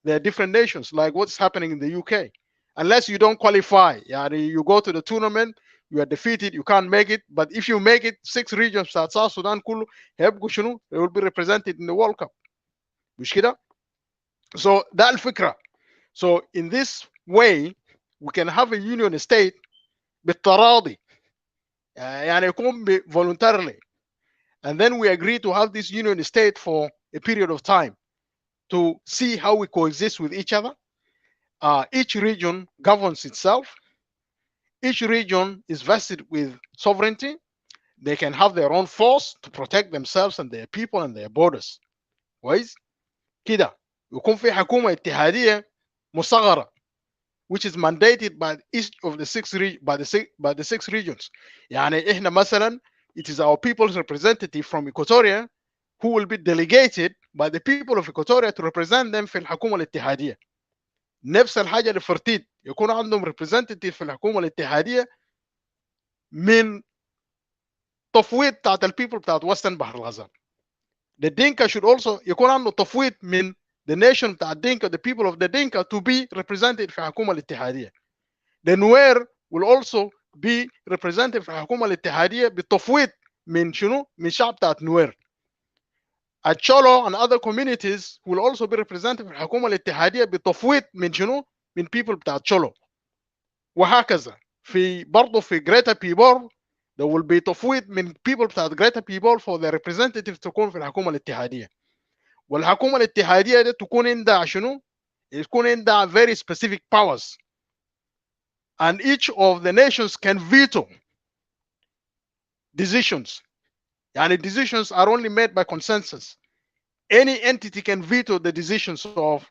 Speaker 6: the different nations, like what's happening in the UK. Unless you don't qualify, you go to the tournament, you are defeated, you can't make it. But if you make it, 6 regions بتاعت South Sudan كله هيبقوا شنو؟ They will be represented in the World Cup. مش كده؟ So ده الفكرة. So in this way, we can have a union state بالتراضي. يعني يكون voluntarily. And then we agree to have this union state for a period of time to see how we coexist with each other. Each region governs itself. Each region is vested with sovereignty. They can have their own force to protect themselves and their people and their borders. كويس؟ كده يكون في حكومة اتحادية مصغرة, which is mandated by each of the 6 by the 6 regions. يعني احنا مثلا, it is our people's representative from Equatoria who will be delegated by the people of Equatoria to represent them في الحكومة الاتحادية. نفس الحاجة لفرتيت, يكون عندهم representative في الحكومة الاتحادية من تفويض بتاعت البيبل بتاعت Western بحر الغزال. The Dinka should also يكون عنده تفويض من the nation بتاع Dinka, the people of the Dinka, to be represented في الحكومة الاتحادية. The Nuer will also be represented في الحكومة الاتحادية بالتفويض من شنو؟ من شعب بتاعت نوير. Cholo and other communities will also be represented في الحكومة الاتحادية بالتفويض من شنو؟ من people بتاعت Cholo. وهكذا في برضه في Greater Pibor there will be تفويض من people بتاعت Greater Pibor for their representatives تكون في الحكومة الاتحادية. والحكومة الاتحادية دي تكون عندها شنو؟ يكون عندها very specific powers, and each of the nations can veto decisions. يعني decisions are only made by consensus. Any entity can veto the decisions of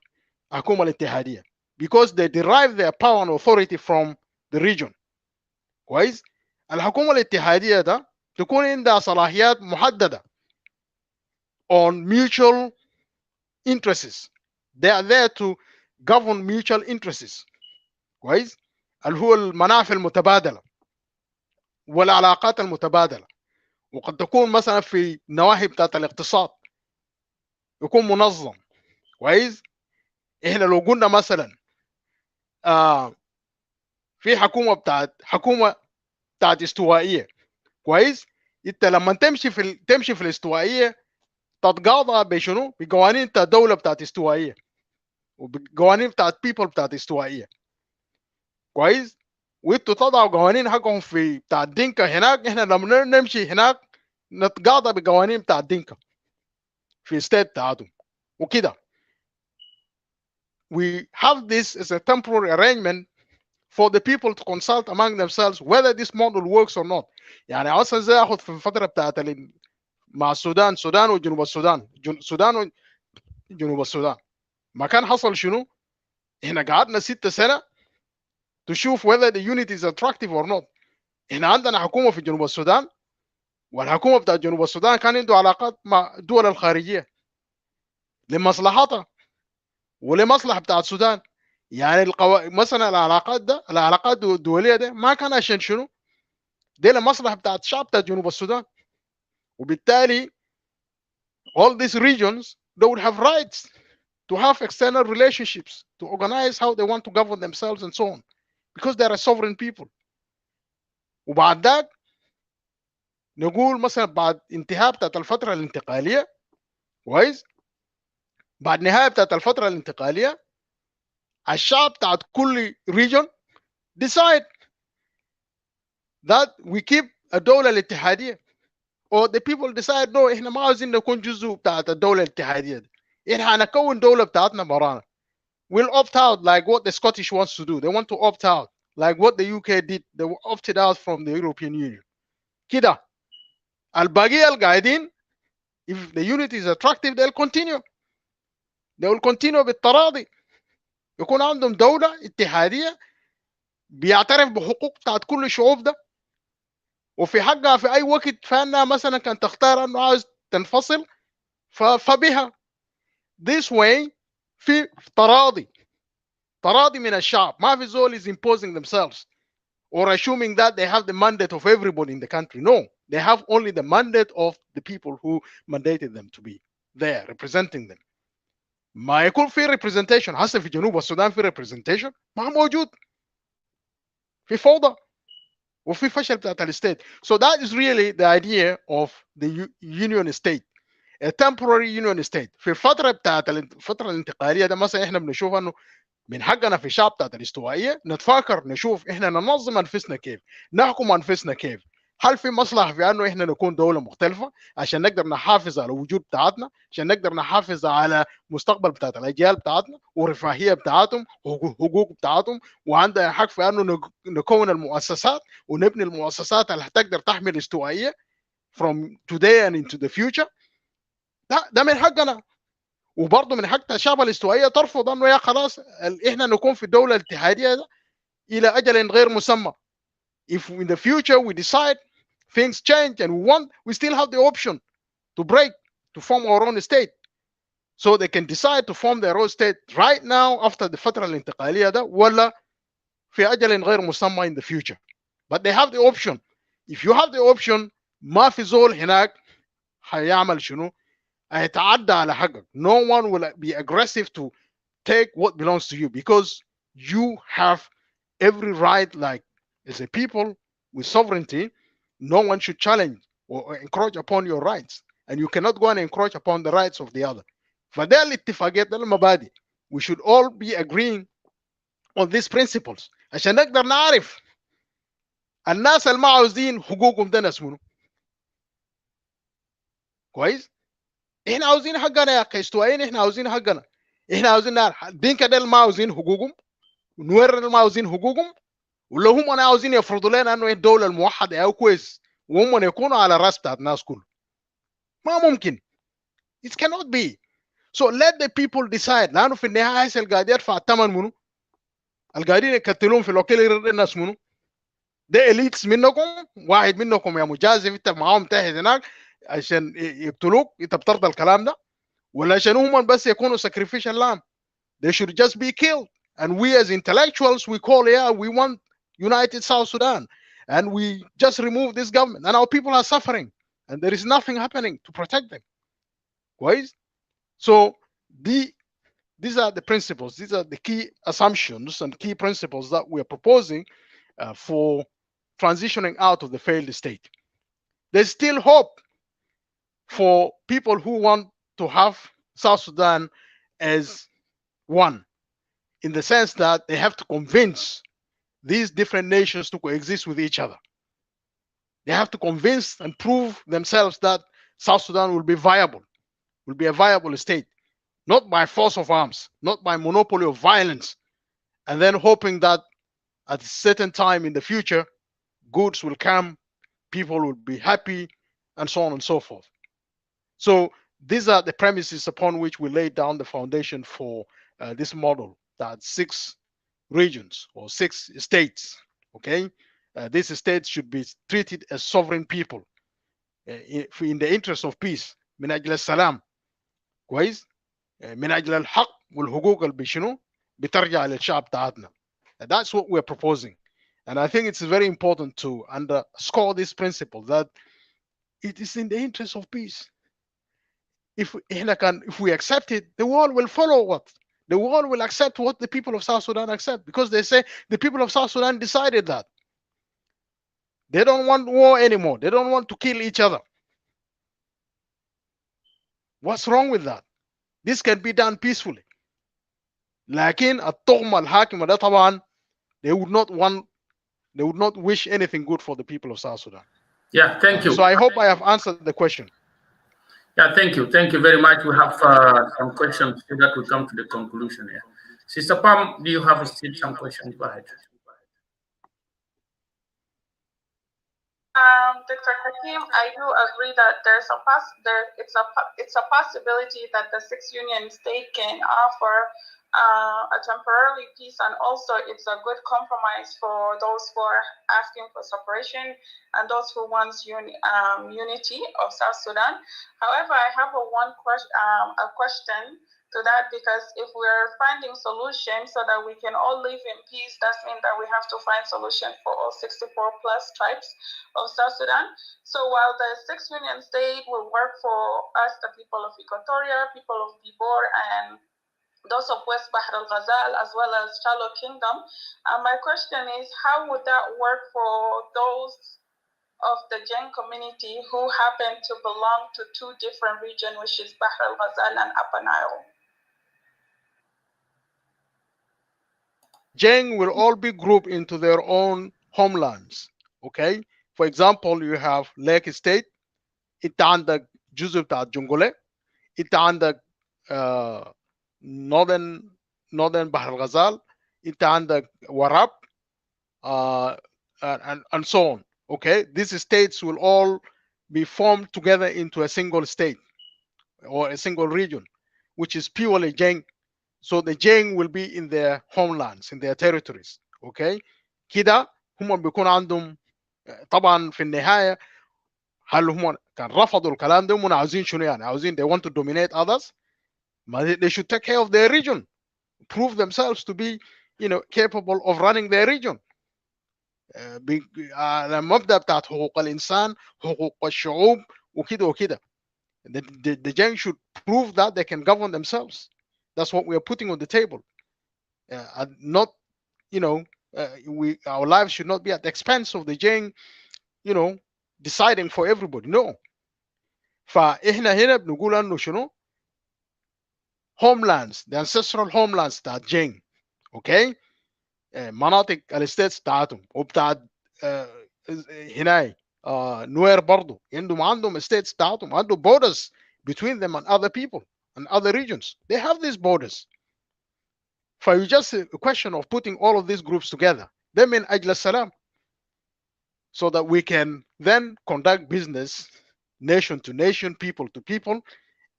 Speaker 6: الحكومة الاتحادية because they derive their power and authority from the region. كويس؟ الحكومة الاتحادية ده تكون عندها صلاحيات محددة on mutual interests. They are there to govern mutual interests. كويس؟ اللي هو المنافع المتبادلة والعلاقات المتبادلة. وقد تكون مثلا في النواحي بتاعت الاقتصاد يكون منظم. كويس؟ احنا لو قلنا مثلا في حكومه بتاعت استوائيه. كويس؟ انت لما تمشي في الاستوائيه تتقاضى بشنو؟ بقوانين بتاعت الدوله بتاعت استوائيه وبقوانين بتاعت بيبل بتاعت استوائيه. كويس؟ وانتوا تضعوا قوانين حقهم في بتاع الدنكا هناك. احنا لما نمشي هناك نتقاضى بقوانين بتاع الدنكا في ستيت بتاعتهم وكده. We have this as a temporary arrangement for the people to consult among themselves whether this model works or not. يعني اصلا زي اخذ في الفتره بتاعت مع السودان وجنوب السودان وجنوب السودان، ما كان حصل شنو؟ احنا قعدنا 6 سنة تشوف whether the unit is attractive or not. احنا عندنا حكومه في جنوب السودان، والحكومه بتاعت جنوب السودان كان عنده علاقات مع الدول الخارجيه لمصلحتها ولمصلحه بتاعت السودان. يعني مثلا العلاقات الدوليه ده ما كان عشان شنو؟ دي لمصلحه بتاعت الشعب بتاع جنوب السودان. وبالتالي all these regions they would have rights to have external relationships, to organize how they want to govern themselves and so on, because they are a sovereign people. وبعد ذاك نقول مثلا بعد انتهاء بتاعت الفتره الانتقاليه، كويس، بعد نهايه بتاعت الفتره الانتقاليه الشعب بتاعت كل region decide that we keep الدوله الاتحاديه، or the people decide no احنا ما عاوزين نكون جزء بتاعت الدوله الاتحاديه دي، احنا هنكون دوله بتاعتنا برانا. We'll opt out like what the Scottish wants to do. They want to opt out like what the UK did. They opted out from the European Union. كده الباقي القاعدين if the unit is attractive they'll continue. They will continue بالتراضي. يكون عندهم دولة اتحادية بيعترف بحقوق بتاعت كل الشعوب ده، وفي حقها في اي وقت فانها مثلا كانت تختار انه عاوز تنفصل فبها. This way في تراضي من الشعب، ما في زول is imposing themselves or assuming that they have the mandate of everybody in the country. No, they have only the mandate of the people who mandated them to be there representing them. ما يكون في representation. هسه في جنوب السودان في representation ما موجود، في فوضى وفي فشل بتاعت الستيت. So that is really the idea of the union state, a temporary union state. في الفترة الانتقالية ده مثلا احنا بنشوف انه من حقنا في الشعب بتاعت الاستوائيه نتفاكر نشوف احنا ننظم انفسنا كيف، نحكم انفسنا كيف. هل في مصلحه في انه احنا نكون دوله مختلفه عشان نقدر نحافظ على الوجود بتاعتنا، عشان نقدر نحافظ على مستقبل بتاعت الاجيال بتاعتنا ورفاهيه بتاعتهم وحقوق بتاعتهم، وعندنا حق في انه نكون المؤسسات ونبني المؤسسات اللي هتقدر تحمل استوائيه from today and into the future. ده من حقنا. وبرضه من حق الشعب الاستوائيه ترفض انه يا خلاص احنا نكون في الدوله الاتحاديه ده الى اجل غير مسمى. If in the future we decide things change and we still have the option to break, to form our own state. So they can decide to form their own state right now after the فترة الانتقالية ده ولا في اجل غير مسمى in the future. But they have the option. If you have the option ما في زول هناك هيعمل شنو؟ هيتعدى على حقك. No one will be aggressive to take what belongs to you because you have every right, like as a people with sovereignty. No one should challenge or encroach upon your rights, and you cannot go and encroach upon the rights of the other. فده الاتفاقيات، ده المبادئ. We should all be agreeing on these principles عشان نقدر نعرف الناس اللي ما عاوزين حقوقهم ده ناس منو. كويس؟ احنا عاوزين حقنا يا اخي استوائيين، احنا عاوزين حقنا. احنا عاوزين نعرف دينكا ده اللي ما عاوزين حقوقهم، ونوير اللي ما عاوزين حقوقهم، ولو هم انا عاوزين يفرضوا لنا انه الدوله الموحده او كويس وهم يكونوا على الراس بتاعت الناس كله. ما ممكن. It cannot be. So let the people decide. لانه في النهايه هسه القاعد يدفع الثمن منو؟ القاعدين يقتلون في الوكيل الناس منو؟ ده اليتس منكم، واحد منكم يا مجازف انت معاهم تحت هناك عشان يقتلوك، انت بترضى الكلام ده؟ ولا عشان هم بس يكونوا sacrificial lamb؟ They should just be killed. And we as intellectuals, we call, yeah, we want United South Sudan. And we just remove this government. And our people are suffering. And there is nothing happening to protect them. Right? So these are the principles. These are the key assumptions and key principles that we are proposing for transitioning out of the failed state. There's still hope for people who want to have South Sudan as one, in the sense that they have to convince these different nations to coexist with each other. They have to convince and prove themselves that South Sudan will be viable, will be a viable state, not by force of arms, not by monopoly of violence, and then hoping that at a certain time in the future, goods will come, people will be happy, and so on and so forth. So these are the premises upon which we laid down the foundation for this model, that 6 regions or 6 states. Okay, these states should be treated as sovereign people in the interest of peace. من أجل السلام كويس من أجل الحق والحقوق اللي بشنو بترجع للشعب بتاعتنا. That's what we're proposing. And I think it's very important to underscore this principle that it is in the interest of peace. If we accept it, the world will follow what? The world will accept what the people of South Sudan accept, because they say the people of South Sudan decided that. They don't want war anymore. They don't want to kill each other. What's wrong with that? This can be done peacefully. لكن الطغمة الحاكمة ده طبعا they would not wish anything good for the people of South Sudan.
Speaker 2: Yeah, thank you.
Speaker 6: So I hope I have answered the question.
Speaker 2: Yeah, thank you. Thank you very much. We have some questions so that we come to the conclusion here. Sister Pam, do you have still some questions? Go ahead.
Speaker 3: Dr. Hakim, I do agree that it's a possibility that the 6th Union State can offer a temporary peace, and also it's a good compromise for those who are asking for separation and those who want unity of South Sudan. However, I have a question to that, because if we're finding solutions so that we can all live in peace, that means that we have to find solutions for all 64 plus tribes of South Sudan. So while the 6th Union State will work for us, the people of Equatoria, people of Bibor, and those of West Bahr al-Ghazal, as well as Shallow Kingdom, my question is, how would that work for those of the Jain community who happen to belong to 2 different regions, which is Bahr al-Ghazal and Upper Nile?
Speaker 6: Jain will all be grouped into their own homelands. Okay, for example, you have Lake State, انت عندك جزء بتاع الجنجولة، انت عندك northern بحر الغزال، انت عندك وراب, and so on. Okay, these states will all be formed together into a single state or a single region, which is purely Jain. So the Jain will be in their homelands, in their territories. Okay, كده هم بيكون عندهم طبعا في النهاية هل هم كان رفضوا الكلام ده هم عاوزين شنو يعني؟ عاوزين they want to dominate others. They should take care of their region, prove themselves to be capable of running their region. المبدأ بتاعت حقوق الإنسان، حقوق الشعوب وكده وكده. The Jain should prove that they can govern themselves. That's what we are putting on the table. Not, our lives should not be at the expense of the Jain, deciding for everybody. No. فإحنا هنا بنقول إنه شنو؟ homelands, the ancestral homelands بتاعت Jain. Okay? مناطق الستيتس بتاعتهم وبتاعت هناي نوير برضو عندهم states بتاعتهم، عندهم borders between them and other people and other regions. They have these borders. For just a question of putting all of these groups together, they mean أجل السلام, so that we can then conduct business nation to nation, people to people,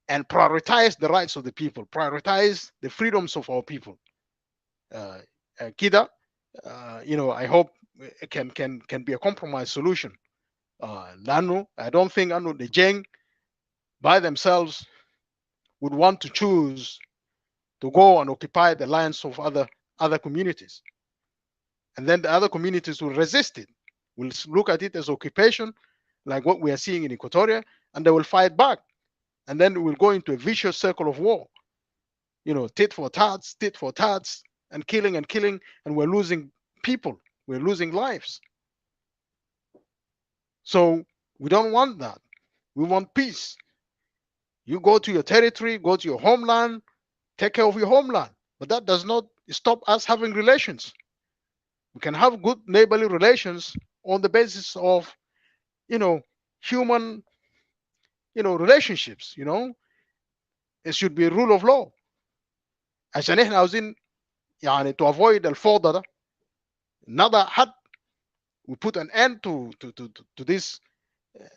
Speaker 6: and prioritize the rights of the people, prioritize the freedoms of our people. Kida, I hope it can be a compromise solution. Lanu, I don't think the Jain by themselves would want to choose to go and occupy the lands of other communities. And then the other communities will resist it, will look at it as occupation, like what we are seeing in Equatoria, and they will fight back. And then we'll go into a vicious circle of war. Tit for tats, and killing, and we're losing people, we're losing lives. So we don't want that. We want peace. You go to your territory, go to your homeland, take care of your homeland. But that does not stop us having relations. We can have good neighborly relations on the basis of, human, relationships. It should be rule of law. عشان احنا عاوزين يعني to avoid الفوضى ده نضع حد, we put an end to this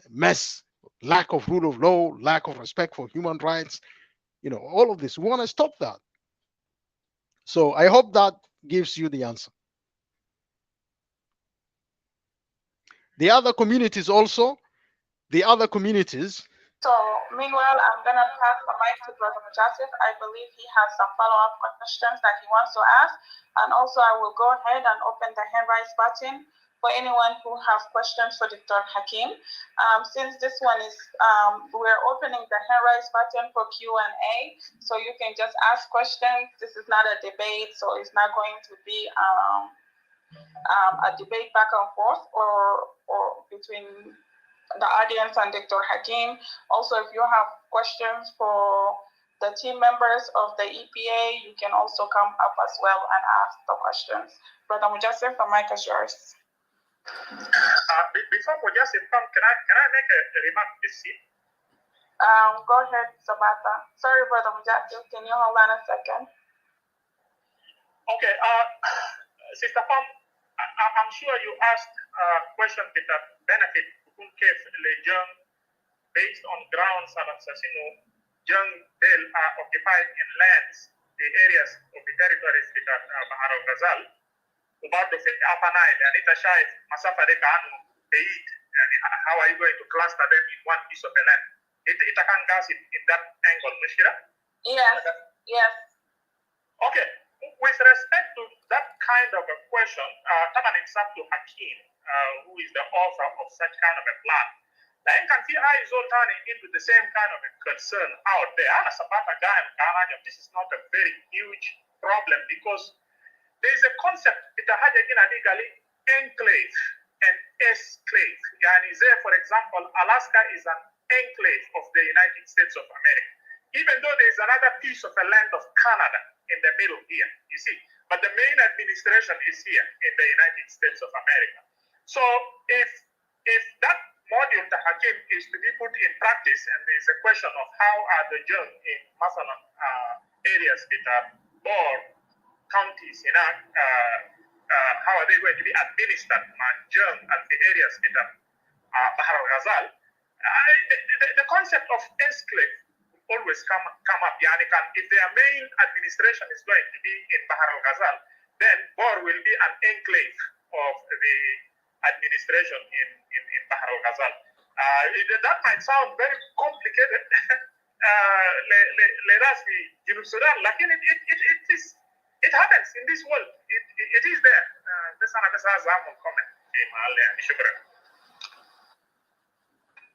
Speaker 6: mess, lack of rule of law, lack of respect for human rights, all of this. We want to stop that. So I hope that gives you the answer. The other communities also,
Speaker 3: So, meanwhile, I'm going to pass the mic to Brother Mujasif. I believe he has some follow-up questions that he wants to ask. And also, I will go ahead and open the hand raise button for anyone who has questions for Dr. Hakim. Since this one is, we're opening the hand raise button for Q&A, so you can just ask questions. This is not a debate, so it's not going to be a debate back and forth or between the audience and Dr. Hakim. Also, if you have questions for the team members of the EPA, you can also come up as well and ask the questions. Brother Mujasif, the mic is yours.
Speaker 7: Before Mujasif come, can I make a remark, please?
Speaker 3: Go ahead, Sabata. Sorry, Brother Mujasif, can you hold on a second?
Speaker 7: Okay, Sister Pam, I'm sure you asked a question with a benefit based on grounds and young Bell are occupying in lands, the areas of the territories that Bahar al-Ghazal, about the Upper Nile, and it's a shy Masafa de Kanu, how are you going to cluster them in one piece of the land? It can gas in that angle, Mushira?
Speaker 3: Yes.
Speaker 7: Okay, with respect to that kind of a question, it's up to Hakim, who is the author of such kind of a plan. Now, you can see I is all turning into the same kind of a concern out there. This is not a very huge problem because there is a concept, legally, enclave and esclave. For example, Alaska is an enclave of the United States of America, even though there is another piece of the land of Canada in the middle here, you see. But the main administration is here in the United States of America. So if that module, the Hakim, is to be put in practice, and there is a question of how are the young in Masalan areas that are more counties, how are they going to be administered, young at the areas that are Bahar al-Ghazal, the concept of enclave always come up. If their main administration is going to be in Bahar al-Ghazal, then Bor will be an enclave of the administration in Bahar al-Ghazal. That might sound very complicated. Let us be Sudan. Like it happens in this world. It is there. Comment.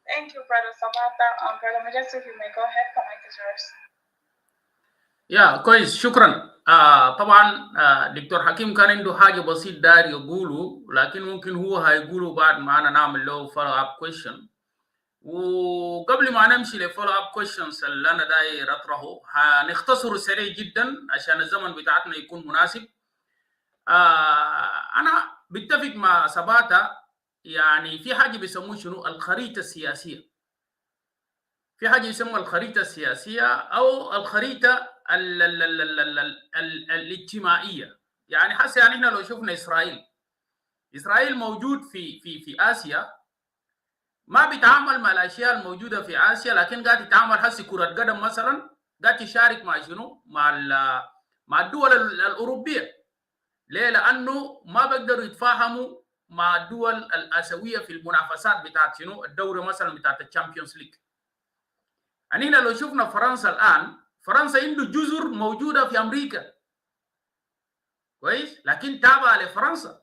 Speaker 3: Thank you, Brother Sabata. Brother Mujasif, you may go ahead. The mic is yours.
Speaker 2: يا كويس شكرا. طبعا دكتور حكيم كان عنده حاجه بسيط داير يقوله، لكن ممكن هو هيقوله بعد ما انا نعمل له فولو اب كويشن. وقبل ما نمشي لفولو اب كويشنز اللي انا داير اطرحه هنختصره سريع جدا عشان الزمن بتاعتنا يكون مناسب. انا بتفق مع سباتا، يعني في حاجه بيسموه شنو الخريطه السياسيه. في حاجه يسمى الخريطه السياسيه او الخريطه الاجتماعيه. يعني حسي يعني احنا لو شفنا اسرائيل موجود في اسيا، ما بيتعامل مع الاشياء الموجوده في اسيا، لكن قاعد يتعامل حسي كره قدم مثلا، قاعد يشارك مع شنو مع الدول الاوروبيه. ليه؟ لانه ما بيقدروا يتفاهموا مع الدول الاسيويه في المنافسات بتاعت شنو الدوري مثلا بتاعت الشامبيونز ليج. يعني هنا لو شفنا فرنسا الان، فرنسا عنده جزر موجوده في امريكا كويس، لكن تابعه لفرنسا.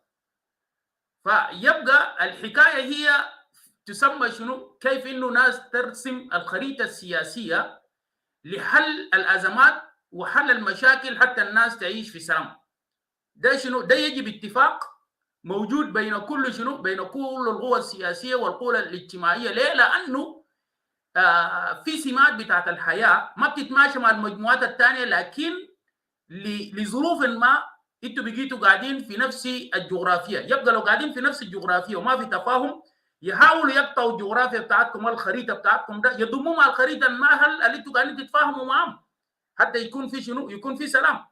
Speaker 2: فيبقى الحكايه هي تسمى شنو؟ كيف انه ناس ترسم الخريطه السياسيه لحل الازمات وحل المشاكل حتى الناس تعيش في سلام. ده شنو؟ ده يجب اتفاق موجود بين كل شنو؟ بين كل القوى السياسيه والقوى الاجتماعيه. ليه؟ لانه في سمات بتاعت الحياه ما بتتماشى مع المجموعات الثانيه، لكن لظروف ما انتوا بقيتوا قاعدين في نفس الجغرافيا. يبقى لو قاعدين في نفس الجغرافيا وما في تفاهم، يحاولوا يقطعوا الجغرافيا بتاعتكم، الخريطه بتاعتكم ده يضموا مع الخريطه المهل اللي انتوا قاعدين تتفاهموا معاهم، حتى يكون في شنو، يكون في سلام.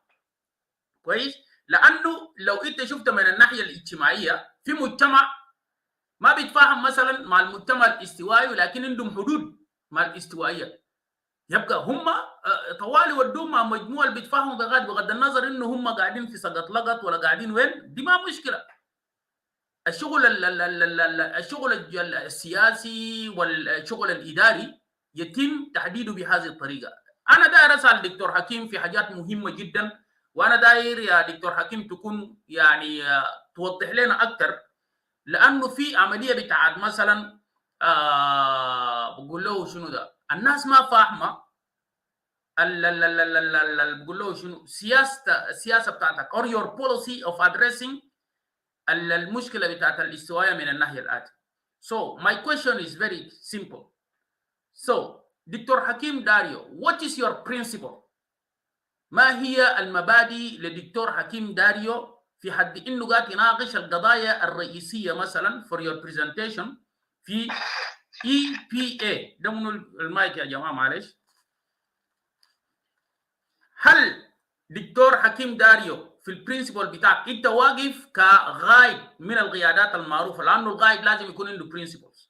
Speaker 2: كويس. لانه لو انت شفت من الناحيه الاجتماعيه، في مجتمع ما بيتفاهم مثلا مع المجتمع الاستوائي ولكن عندهم حدود مع الاستوائيه، يبقى هم طوالي ودوهم مع مجموعه اللي بيتفاهموا بغض النظر انه هم قاعدين في سقط لقط ولا قاعدين وين، دي ما مشكله. الشغل السياسي والشغل الاداري يتم تحديده بهذه الطريقه. انا داير اسال الدكتور حكيم في حاجات مهمه جدا، وانا داير يا دكتور حكيم تكون يعني توضح لنا اكثر، لانه في عمليه بتاعت مثلا بقول له شنو ده، الناس ما فاهمه بقول له شنو السياسه بتاعتك or your policy of addressing المشكله بتاعت الاستواء من الناحيه الاتي. So my question is very simple. So دكتور حكيم داريو, what is your principle؟ ما هي المبادئ لدكتور حكيم داريو في حد انه قاعد يناقش القضايا الرئيسيه مثلا for your presentation في EPA؟ ده من المايك يا جماعه معلش. هل دكتور حكيم داريو في البرنسبل بتاعك انت واقف كغايد من القيادات المعروفه؟ لانه الغايد لازم يكون عنده principles.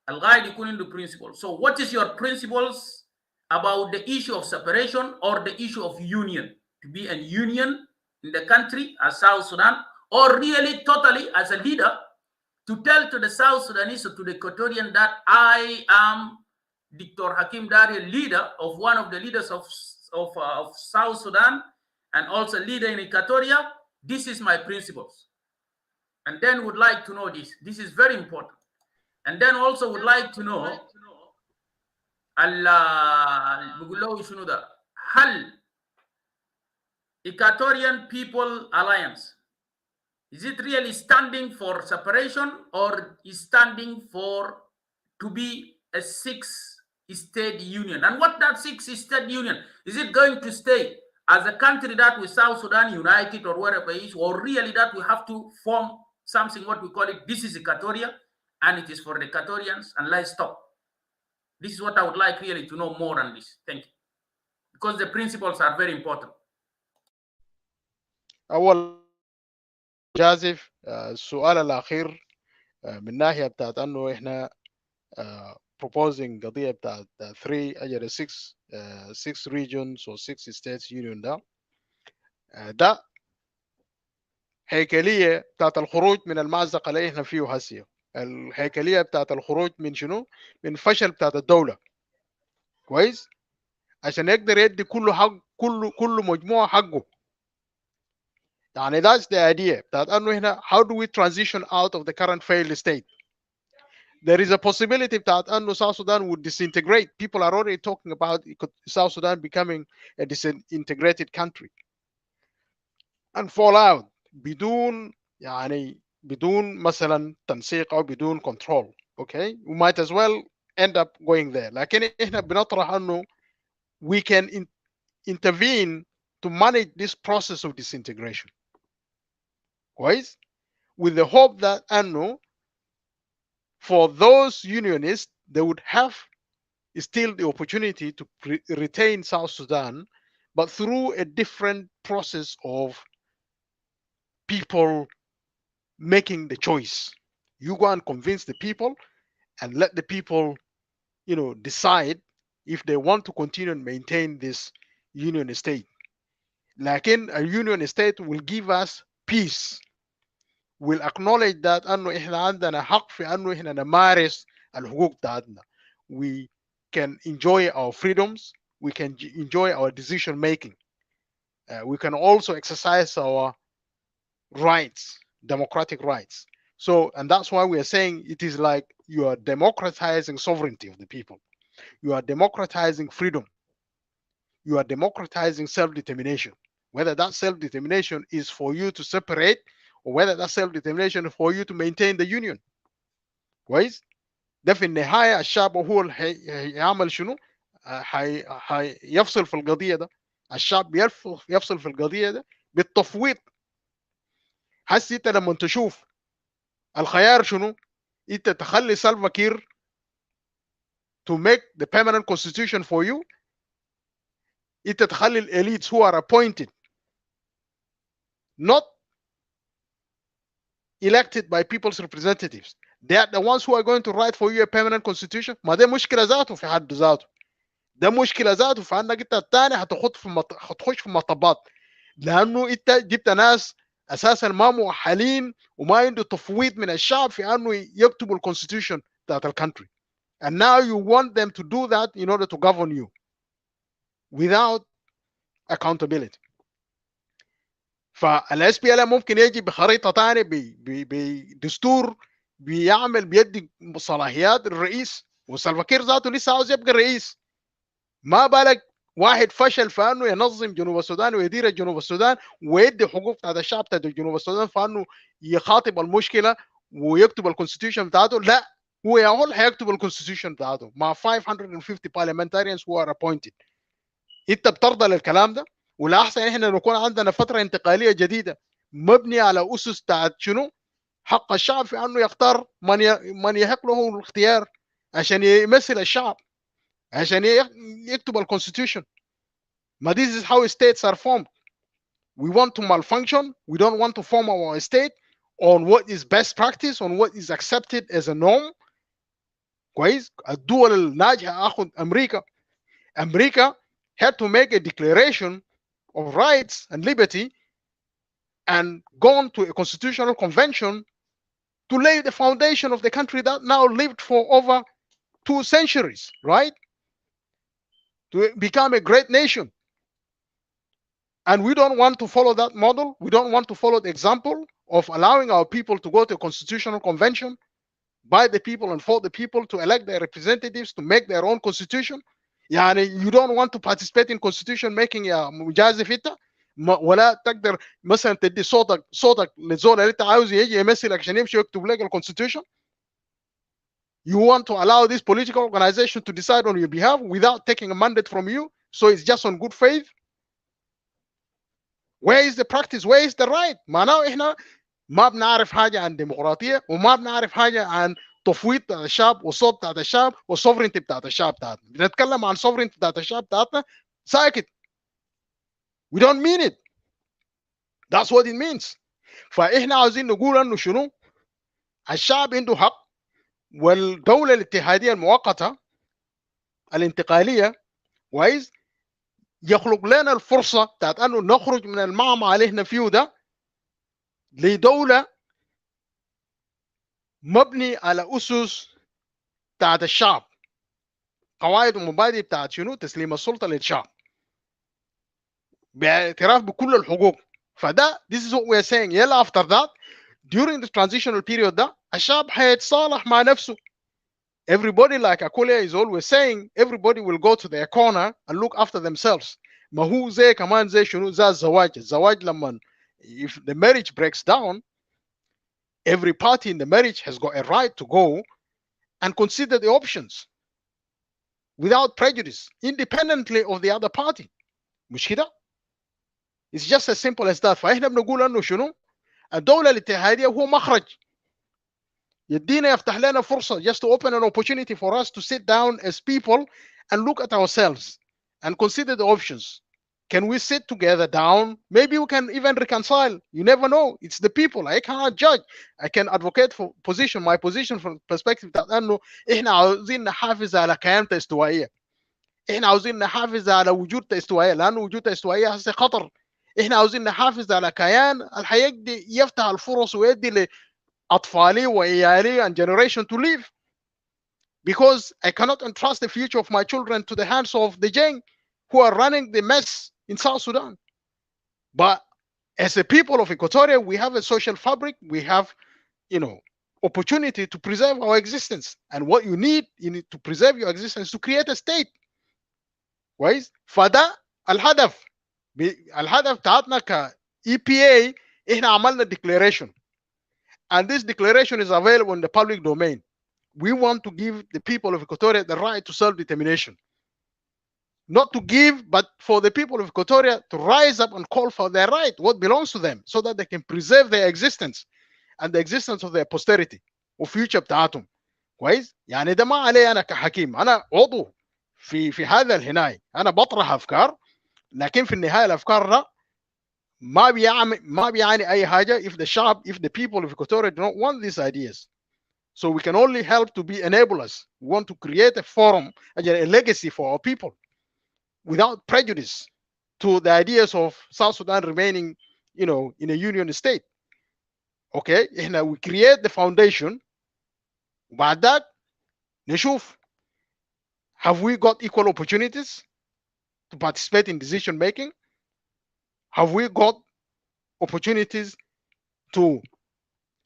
Speaker 2: الغايد يكون عنده principles. So what is your principles about the issue of separation or the issue of union, to be a union in the country as South Sudan, or really totally as a leader to tell to the South Sudanese or to the Equatorian that I am Dr. Hakim Dario, leader of one of the leaders of South Sudan and also leader in Equatoria. This is my principles. And then would like to know this. This is very important. And then also would like to know هل Equatorian People Alliance, is it really standing for separation or is standing for to be a six-state union? And what that six-state union, is it going to stay as a country that with South Sudan united or wherever it is, or really that we have to form something, what we call it, this is Equatoria and it is for the Equatorians and let's stop. This is what I would like really to know more on this. Thank you. Because the principles are very important.
Speaker 6: أول جازف السؤال الأخير من ناحية بتاعت أنه إحنا proposing قضية بتاعت 6 regions or 6 states union ده هيكلية بتاعت الخروج من المأزق اللي إحنا فيه هسه. الهيكلية بتاعت الخروج من شنو؟ من فشل بتاعت الدولة. كويس؟ عشان يقدر يدي كل حق كل مجموعة حقه. يعني that's the idea that أنه هنا how do we transition out of the current failed state? There is a possibility that أنه South Sudan would disintegrate. People are already talking about South Sudan becoming a disintegrated country and fall out بدون مثلا تنسيق أو بدون control. Okay, we might as well end up going there. لكن إحنا بنطرح أنه we can intervene to manage this process of disintegration. Right? With the hope that أنه for those unionists, they would have still the opportunity to retain South Sudan, but through a different process of people making the choice. You go and convince the people and let the people, decide if they want to continue and maintain this union state. Lakin a union state will give us peace. Will acknowledge that أنه إحنا عندنا حق في أنه إحنا نمارس الحقوق بتاعتنا. We can enjoy our freedoms. We can enjoy our decision making. We can also exercise our rights, democratic rights. So, and that's why we are saying it is like you are democratizing sovereignty of the people. You are democratizing freedom. You are democratizing self-determination. Whether that self-determination is for you to separate or whether that self-determination is for you to maintain the union. كويس؟ ده في النهاية الشعب هو اللي هيعمل شنو؟ هيفصل في القضية ده. الشعب يفصل في القضية ده بالتفويض. هسي انت لما تشوف الخيار شنو، انت تخلي سالفا كير to make the permanent constitution for you، انت تخلي الelites who are appointed not elected by people's representatives, they are the ones who are going to write for you a permanent constitution. ما ده مشكله ذاته في حد ذاته، ده مشكله ذاته في انك انت الثاني هتخش في مطبات، لانه انت جبت ناس اساسا ما مؤهلين وما عنده تفويض من الشعب في انه يكتبوا الكونستيتيوشن بتاعت الكونتري. And now you want them to do that in order to govern you without accountability. فالاس بي ال ممكن يجي بخريطه ثانيه بدستور بيدي صلاحيات الرئيس، وسلفاكير ذاته لسه عاوز يبقى الرئيس. ما بالك واحد فشل في انه ينظم جنوب السودان ويدير جنوب السودان ويدي حقوق بتاعت الشعب بتاع جنوب السودان في انه يخاطب المشكله ويكتب الكونستيتيوشن بتاعته. لا، هو يقول هيكتب الكونستيتيوشن بتاعته مع 550 parliamentarians who are appointed. انت بترضى للكلام ده؟ ولا احسن احنا نكون عندنا فتره انتقاليه جديده مبنيه على اسس بتاعت شنو؟ حق الشعب في انه يختار من يحق له الاختيار عشان يمثل الشعب، عشان يكتب الكونستيتيوشن. ما this is how states are formed. We want to malfunction. We don't want to form our state on what is best practice, on what is accepted as a norm. كويس. الدول الناجحه اخذ امريكا had to make a declaration of rights and liberty and gone to a constitutional convention to lay the foundation of the country that now lived for over 2 centuries, right? To become a great nation. And we don't want to follow that model. We don't want to follow the example of allowing our people to go to a constitutional convention by the people and for the people to elect their representatives to make their own constitution. يعني you don't want to participate in constitution making يا مجازف انت، ولا تقدر مثلا تدي صوتك للزول اللي انت عاوز يجي يمثلك عشان يمشي يكتب لك الكونستيتيوشن. You want to allow this political organization to decide on your behalf without taking a mandate from you, so it's just on good faith. Where is the practice? Where is the right? معناه احنا ما بنعرف حاجه عن ديمقراطيه وما بنعرف حاجه عن تفويض بتاعت الشعب والصوت بتاعت الشعب والسوفرينتي بتاعت الشعب بتاعتنا. بنتكلم عن سوفرينتي بتاعت الشعب بتاعتنا ساكت. We don't mean it. That's what it means. فاحنا عاوزين نقول انه شنو؟ الشعب عنده حق، والدوله الاتحاديه المؤقته الانتقاليه كويس يخلق لنا الفرصه بتاعت انه نخرج من المعمعة اللي احنا فيه ده لدوله مبني على اسس بتاعت الشعب، قواعد ومبادئ بتاعت شنو؟ تسليم السلطه للشعب باعتراف بكل الحقوق. فده this is what we are saying. يلا after that during the transitional period ده الشعب هيتصالح مع نفسه. Everybody, like Akulia is always saying, everybody will go to their corner and look after themselves. ما هو زي كمان زي شنو؟ زي الزواج لما if the marriage breaks down, every party in the marriage has got a right to go and consider the options without prejudice, independently of the other party. مش كده؟ It's just as simple as that. فاحنا بنقول انه شنو؟ الدولة الاتحادية هو مخرج يدينا يفتح لنا فرصة just to open an opportunity for us to sit down as people and look at ourselves and consider the options. Can we sit together down? Maybe we can even reconcile. You never know. It's the people. I cannot judge. I can advocate for position, my position from perspective that انه احنا عاوزين نحافظ على كيانة استوائية. احنا عاوزين نحافظ على وجود استوائية لانه وجود استوائية هسه خطر. احنا عاوزين نحافظ على كيان الحيقدر يفتح الفرص ويدي لأطفالي وعيالي and generation to live. Because I cannot entrust the future of my children to the hands of the Jeng who are running the mess in South Sudan. But as a people of Equatoria, we have a social fabric. We have, opportunity to preserve our existence. And what you need to preserve your existence to create a state. كويس؟ فده الهدف. الهدف بتاعتنا ك EPA احنا عملنا declaration. And this declaration is available in the public domain. We want to give the people of Equatoria the right to self-determination. not to give, but for the people of Equatoria to rise up and call for their right, what belongs to them, so that they can preserve their existence and the existence of their posterity وfuture بتاعتهم. كويس؟ يعني ده ما علي انا كحكيم، انا عضو في هذا الهناي، انا بطرح افكار، لكن في النهايه الافكار ده ما بيعني اي حاجه if the شعب, if the people of Equatoria do not want these ideas. So we can only help to be enablers. We want to create a forum, a legacy for our people without prejudice to the ideas of South Sudan remaining, in a union state. Okay, now we create the foundation. وبعد ذاك نشوف, have we got equal opportunities to participate in decision making? Have we got opportunities to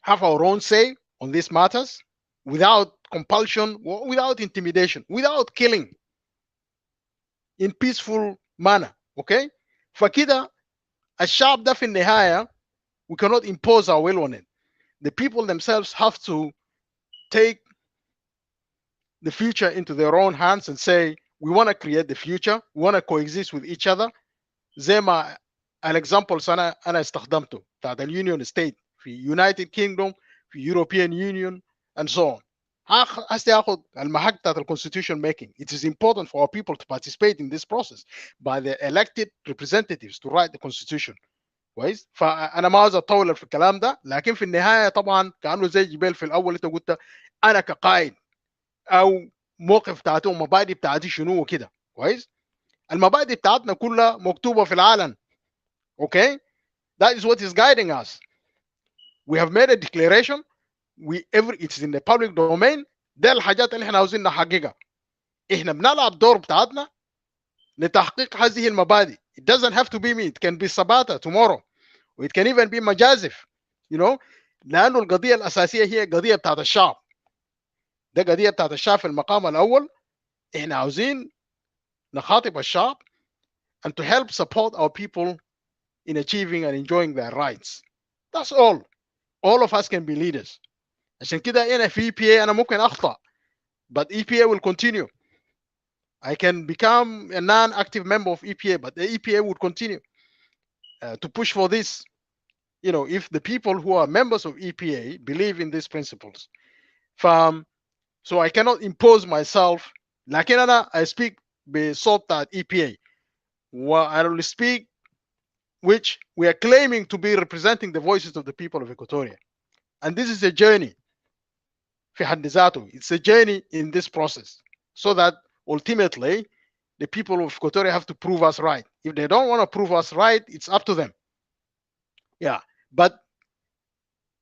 Speaker 6: have our own say on these matters without compulsion, without intimidation, without killing, in peaceful manner? Okay, فكده الشعب ده في النهاية we cannot impose our will on it. The people themselves have to take the future into their own hands and say, we want to create the future, we want to coexist with each other. زي ما examples انا استخدمته بتاعت اليونيون ستيت في يونايتد كينجدوم في يوروبيان يونيون and so on. هسه ياخذ المحك بتاعت constitution making. It is important for our people to participate in this process by the elected representatives to write the constitution. كويس؟ فانا ما عاوز اطول في الكلام ده، لكن في النهايه طبعا كانه زي جبال في الاول انت قلت انا كقائد او موقف بتاعته ومبادئ بتاعتي شنو وكده. كويس؟ المبادئ بتاعتنا كلها مكتوبه في العلن. Okay, that is what is guiding us. We have made a declaration, it's in the public domain. ده الحاجات اللي احنا عاوزين نحققها. احنا بنلعب دور بتاعتنا لتحقيق هذه المبادئ. It doesn't have to be me, it can be Sabata tomorrow, or it can even be Majazif, لانه القضيه الاساسيه هي قضيه بتاعت الشعب. ده قضيه بتاعت الشعب في المقام الاول. احنا عاوزين نخاطب الشعب and to help support our people in achieving and enjoying their rights. That's all. All of us can be leaders. عشان كده أنا في EPA أنا ممكن أخطأ, but EPA will continue. I can become a non-active member of EPA, but the EPA would continue to push for this. If the people who are members of EPA believe in these principles. So I cannot impose myself. لكن أنا I speak بصوت بتاعت EPA. I will speak which we are claiming to be representing the voices of the people of Equatoria. And this is a journey. في حد ذاته. It's a journey in this process, so that ultimately the people of Equatoria have to prove us right. If they don't want to prove us right, it's up to them. Yeah, but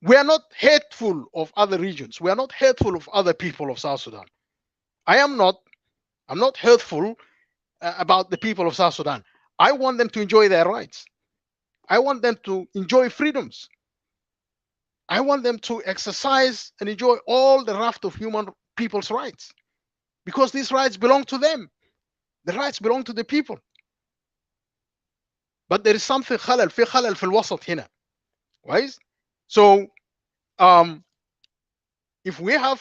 Speaker 6: we are not hateful of other regions. We are not hateful of other people of South Sudan. I'm not hateful about the people of South Sudan. I want them to enjoy their rights. I want them to enjoy freedoms. I want them to exercise and enjoy all the raft of human people's rights, because these rights belong to them. The rights belong to the people. But there is something خلل في الوسط هنا. Right? So if we have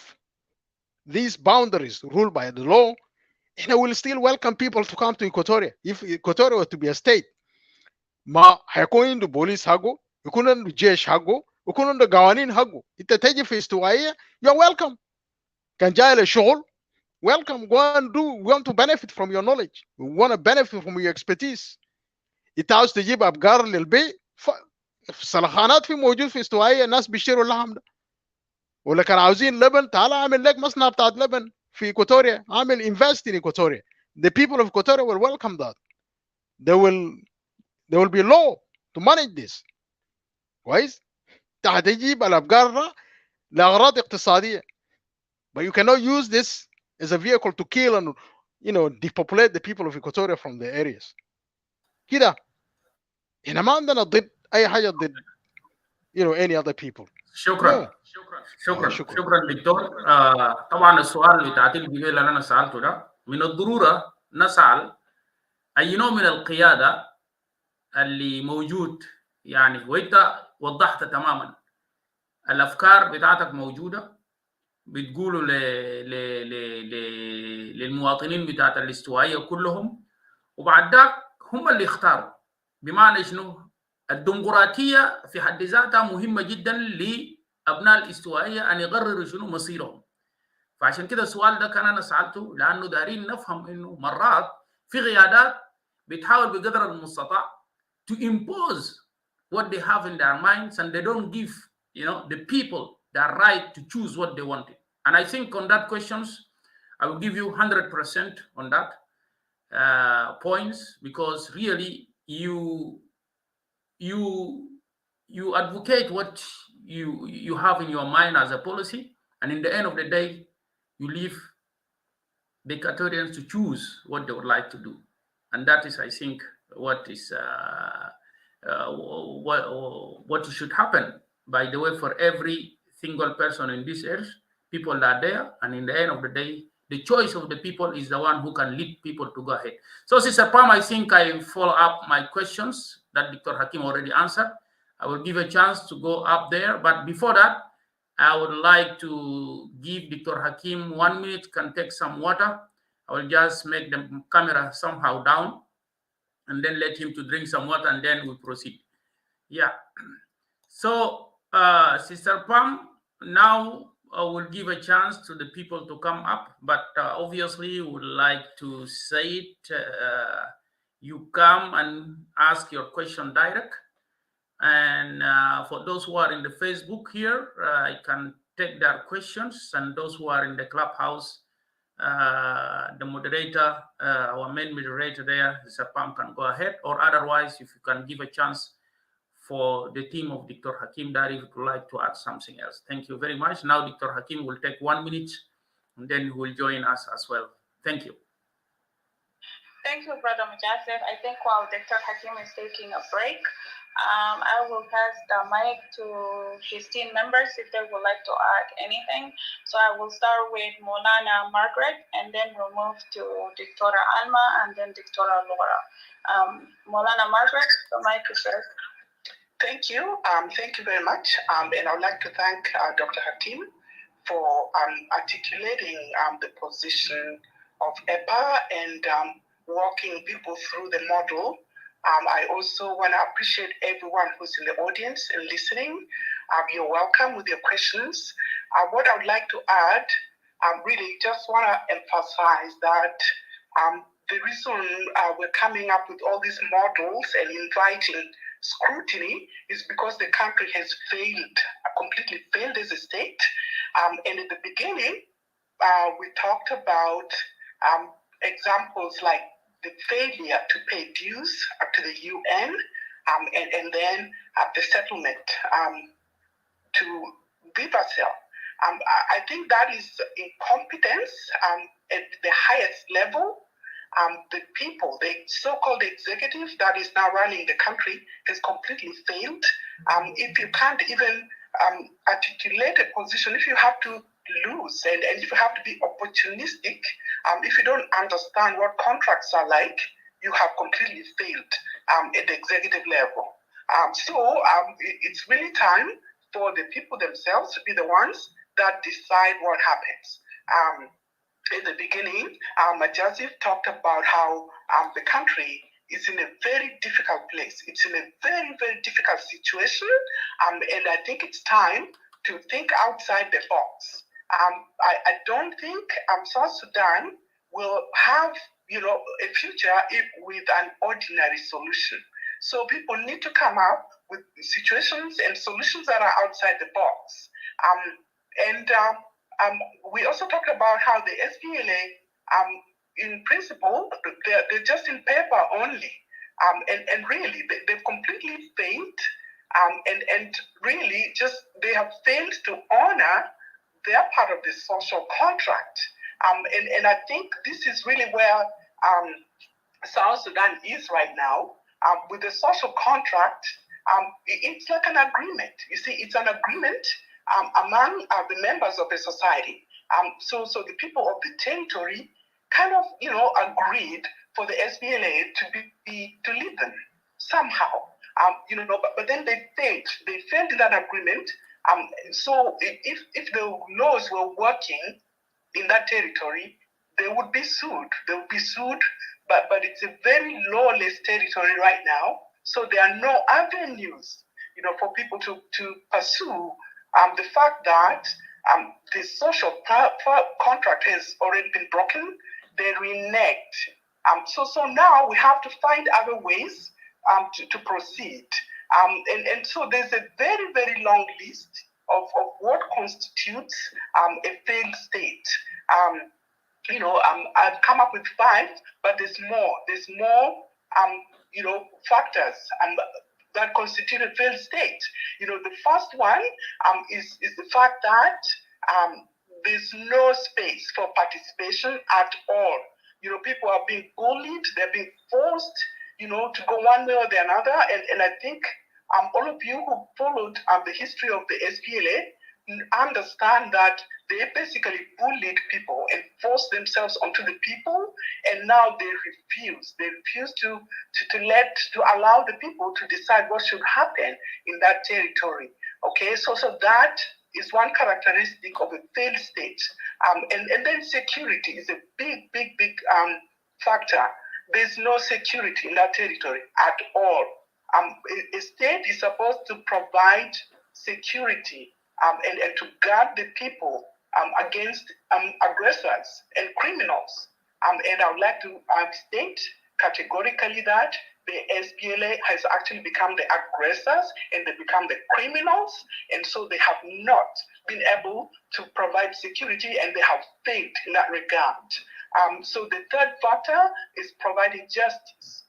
Speaker 6: these boundaries ruled by the law, we will still welcome people to come to Equatoria. If Equatoria were to be a state, ما هيكون عنده بوليس حقه، يكون عنده جيش حقه، يكون عنده قوانين حقه. انت تجي في استوائيه، you're welcome. كان جاي للشغل, welcome. Go and do. We want to benefit from your knowledge. We want to benefit from your expertise. انت عاوز تجيب ابقار للبيع، السلخانات في موجود في استوائيه، الناس بيشتروا اللحم ده. ولا كان عاوزين لبن، تعال اعمل لك مصنع بتاعت لبن في ايكواتوريا، اعمل invest in Equatoria. The people of Equatoria will welcome that. There will be law to manage this. كويس؟ هتجيب الابقار لاغراض اقتصاديه. But you cannot use this as a vehicle to kill and depopulate the people of Equatoria from the areas. كده احنا ما عندنا ضد اي حاجه ضد any other people.
Speaker 2: شكرا. شكرا دكتور. طبعا السؤال بتاعت الجبال اللي انا سالته ده من الضروره نسال اي نوع من القياده اللي موجود، وانت وضحت تماما الافكار بتاعتك موجوده، بتقولوا للمواطنين بتاعت الاستوائيه كلهم وبعد ذاك هم اللي يختاروا. بمعنى شنو؟ الديمقراطيه في حد ذاتها مهمه جدا لابناء الاستوائيه ان يقرروا شنو مصيرهم. فعشان كده السؤال ده كان انا سالته، لانه دارين نفهم انه مرات في قيادات بتحاول بقدر المستطاع to impose what they have in their minds, and they don't give the people the right to choose what they wanted. And I think on that questions, I will give you 100% on that points, because really you advocate what you have in your mind as a policy, and in the end of the day, you leave the Equatorians to choose what they would like to do, and that is, I think, what should happen. By the way, for every single person in this earth, people are there, and in the end of the day, the choice of the people is the one who can lead people to go ahead. So, Sister Pam, I think I follow up my questions that Dr. Hakim already answered. I will give a chance to go up there, but before that, I would like to give Dr. Hakim 1 minute, can take some water. I will just make the camera somehow down and then let him to drink some water, and then we proceed. Yeah. So, Sister Pam, now I will give a chance to the people to come up, but obviously would like to say it. You come and ask your question direct. And for those who are in the Facebook here, I can take their questions. And those who are in the clubhouse, the moderator, our main moderator there, Mr. Pam, can go ahead. Or otherwise, if you can give a chance for the team of Dr. Hakim Dario, if you would like to add something else. Thank you very much. Now, Dr. Hakim will take 1 minute, and then he will join us as well. Thank you.
Speaker 3: Thank you, Brother Mujasef. I think while Dr. Hakim is taking a break, I will pass the mic to his team members if they would like to add anything. So I will start with Molana Margaret, and then we'll move to Dictora Alma, and then Dictora Laura. Molana Margaret, the mic is yours.
Speaker 4: Thank you. Thank you very much. And I would like to thank Dr. Hakim for articulating the position of EPA and walking people through the model. I also want to appreciate everyone who's in the audience and listening. You're welcome with your questions. What I would like to add, really just want to emphasize that the reason we're coming up with all these models and inviting scrutiny is because the country has failed, completely failed as a state. And at the beginning, we talked about examples like the failure to pay dues to the UN, and then the settlement to Vivacel. I think that is incompetence at the highest level. The people, the so-called executive that is now running the country, has completely failed. If you can't even articulate a position, if you have to lose and if you have to be opportunistic, if you don't understand what contracts are like, you have completely failed at the executive level. So it's really time for the people themselves to be the ones that decide what happens. In the beginning, Majazif talked about how the country is in a very difficult place. It's in a very, very difficult situation, and I think it's time to think outside the box. I don't think South Sudan will have, a future with an ordinary solution. So people need to come up with situations and solutions that are outside the box. We also talked about how the SPLA, in principle, they're just in paper only, and really they've completely failed, and really just they have failed to honor their part of the social contract, and I think this is really where South Sudan is right now with the social contract. It's like an agreement. You see, it's an agreement among the members of the society. So the people of the territory kind of, agreed for the SPLA to lead them somehow. But then they failed. They failed in that agreement. So if the laws were working in that territory, they would be sued. They would be sued but it's a very lawless territory right now. So there are no avenues, for people to pursue the fact that the social contract has already been broken. They reneged. So now we have to find other ways to proceed. And so there's a very, very long list of what constitutes a failed state. I've come up with 5, but there's more. There's more, factors that constitute a failed state. The first one is the fact that there's no space for participation at all. People are being bullied, they're being forced, to go one way or the other. And I think all of you who followed the history of the SPLA understand that they basically bullied people and forced themselves onto the people, and now they refuse. They refuse to allow the people to decide what should happen in that territory. Okay, so that is one characteristic of a failed state. And then security is a big factor. There's no security in that territory at all. A state is supposed to provide security and to guard the people against aggressors and criminals. And I would like to state categorically that the SPLA has actually become the aggressors and they become the criminals, and so they have not been able to provide security, and they have failed in that regard. So the third factor is providing justice.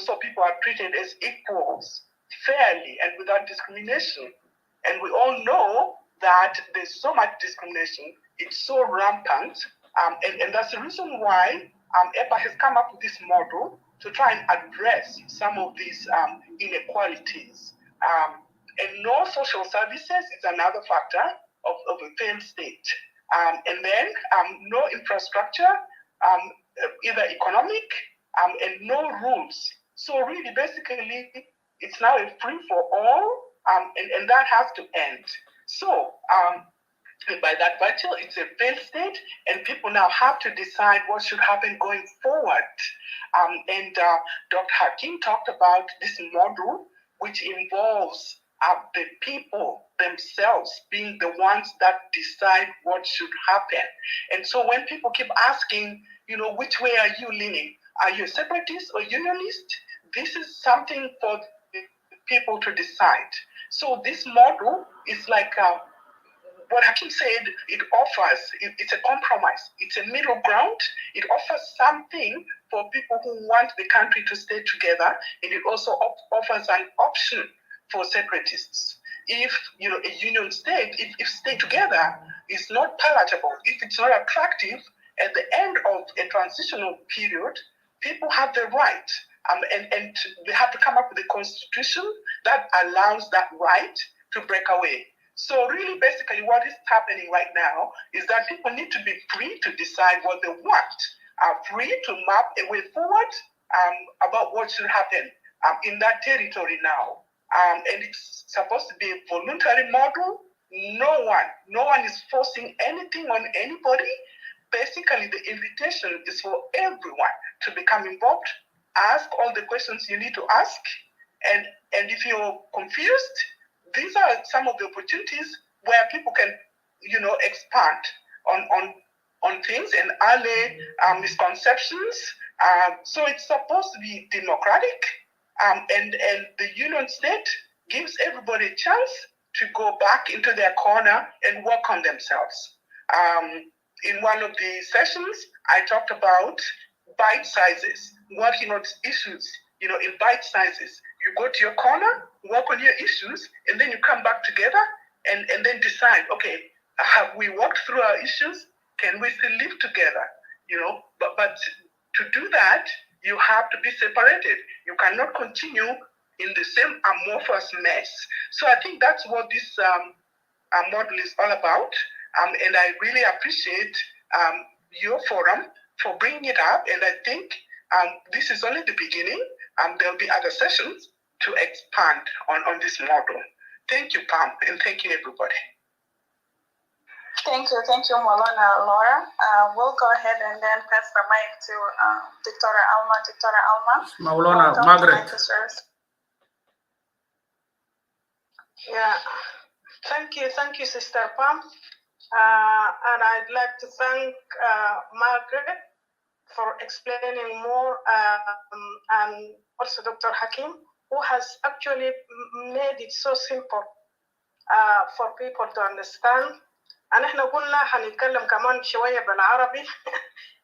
Speaker 4: So people are treated as equals, fairly and without discrimination. And we all know that there's so much discrimination, it's so rampant, and that's the reason why EPA has come up with this model to try and address some of these inequalities. And no social services is another factor of a failed state. And then no infrastructure, either economic, and no rules. So really, basically, it's now a free-for-all, and that has to end. So by that virtue, it's a failed state, and people now have to decide what should happen going forward. And Dr. Hakim talked about this model, which involves the people themselves being the ones that decide what should happen. And so when people keep asking, which way are you leaning? Are you a separatist or unionist? This is something for the people to decide. So this model is like what Hakim said, it offers, it's a compromise. It's a middle ground. It offers something for people who want the country to stay together, and it also offers an option for separatists. If a union state, if stay together is not palatable, if it's not attractive, at the end of a transitional period, people have the right, and they have to come up with a constitution that allows that right to break away. So really, basically, what is happening right now is that people need to be free to decide what they want, free to map a way forward about what should happen in that territory now. And it's supposed to be a voluntary model. No one is forcing anything on anybody. Basically, the invitation is for everyone to become involved, ask all the questions you need to ask, and if you're confused, these are some of the opportunities where people can, expand on things and allay misconceptions. So it's supposed to be democratic, and the union state gives everybody a chance to go back into their corner and work on themselves. In one of the sessions, I talked about bite sizes, working on issues, in bite sizes. You go to your corner, work on your issues, and then you come back together and then decide, okay, have we worked through our issues? Can we still live together? But to do that, you have to be separated. You cannot continue in the same amorphous mess. So I think that's what this model is all about. And I really appreciate your forum for bringing it up. And I think this is only the beginning. There'll be other sessions to expand on this model. Thank you, Pam, and thank you, everybody.
Speaker 3: Thank you, Molana Laura. We'll go ahead and then pass the mic to Dr. Alma. Dr. Alma,
Speaker 2: Maulana Margaret.
Speaker 5: Yeah, thank you, Sister Pam. And I'd like to thank Margaret for explaining more, and also Dr. Hakim, who has actually made it so simple for people to understand. and احنا قلنا هنتكلم كمان شويه بالعربي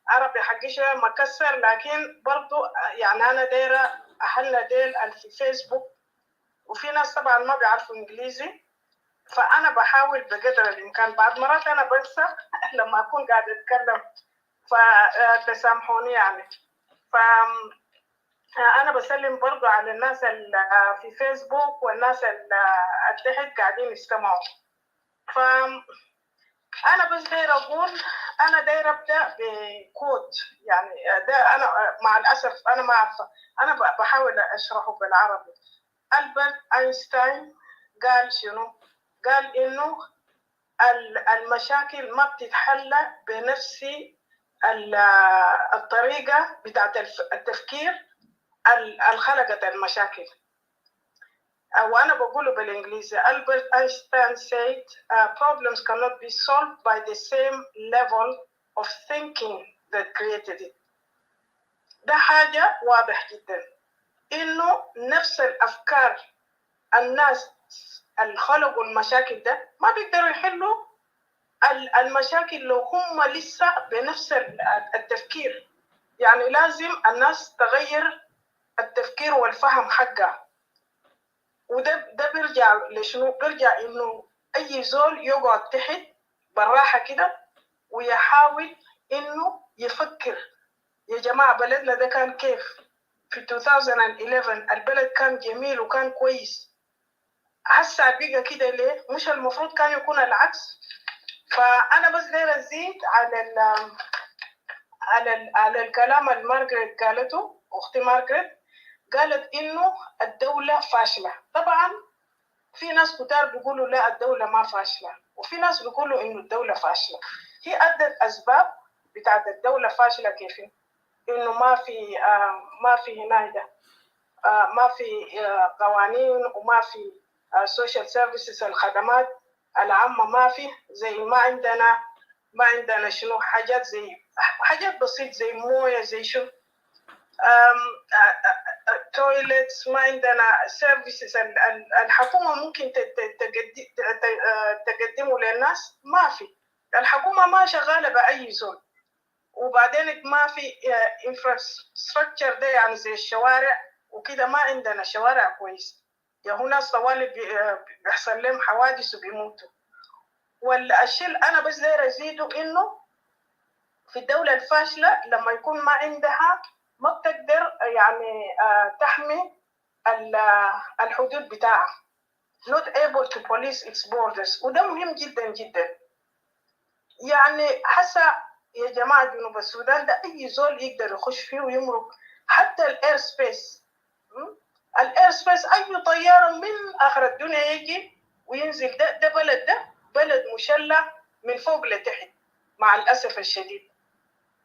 Speaker 5: عربي حقي شويه مكسر، لكن برضو يعني انا دايره اهلنا ديل في فيسبوك، وفي ناس طبعا ما بيعرفوا انجليزي، فانا بحاول بقدر الامكان. بعض مرات انا بنسى لما اكون قاعده اتكلم، فتسامحوني يعني. ف انا بسلم برضو على الناس اللي في فيسبوك والناس اللي تحت قاعدين يستمعوا. ف أنا بس دايرة أقول، أنا دايرة أبدأ بكود، يعني ده أنا مع الأسف أنا ما أعرفه، أنا بحاول أشرحه بالعربي. ألبرت أينشتاين قال شنو؟ قال إنه المشاكل ما بتتحل بنفس الطريقة بتاعت التفكير الخلقت المشاكل. وأنا بقوله بالإنجليزي. Albert Einstein said problems cannot be solved by the same level of thinking that created it. ده حاجة واضح جدا، إنه نفس الأفكار الناس اللي خلقوا المشاكل ده ما بيقدروا يحلوا المشاكل لو هم لسه بنفس التفكير. يعني لازم الناس تغير التفكير والفهم حقها. وده بيرجع لشنو؟ بيرجع انه اي زول يقعد تحت بالراحه كده ويحاول انه يفكر، يا جماعه بلدنا ده كان كيف في 2011؟ البلد كان جميل وكان كويس، هسه بقى كده ليه؟ مش المفروض كان يكون العكس؟ فانا بس داير ازيد على الكلام اللي مارغريت قالته، اختي مارغريت قالت انه الدوله فاشله. طبعا في ناس كتار بيقولوا لا الدوله ما فاشله، وفي ناس بيقولوا انه الدوله فاشله. هي عدة اسباب بتاعت الدوله فاشله. كيف؟ انه ما في هنا ده ما في قوانين، وما في سوشيال سيرفيسز، الخدمات العامه ما في، زي ما عندنا شنو حاجات زي حاجات بسيط زي مويه، زي شو تويلتس، ما عندنا سيرفيسز الحكومه ممكن تقدمه للناس، ما في. الحكومه ما شغاله باي زول، وبعدين ما في انفراستراكشر ده يعني زي الشوارع وكده، ما عندنا شوارع كويس. يا هنا طوالي بيحصل لهم حوادث وبيموتوا. والشيء اللي انا بس داير ازيده انه في الدوله الفاشله لما يكون ما عندها، ما بتقدر يعني تحمي الحدود بتاعها، not able to police its borders. وده مهم جدا جدا. يعني حسا يا جماعة جنوب السودان ده أي زول يقدر يخش فيه ويمرق، حتى الاير سبيس. الاير سبيس أي طيارة من آخر الدنيا يجي وينزل. ده بلد مشلة من فوق لتحت مع الأسف الشديد.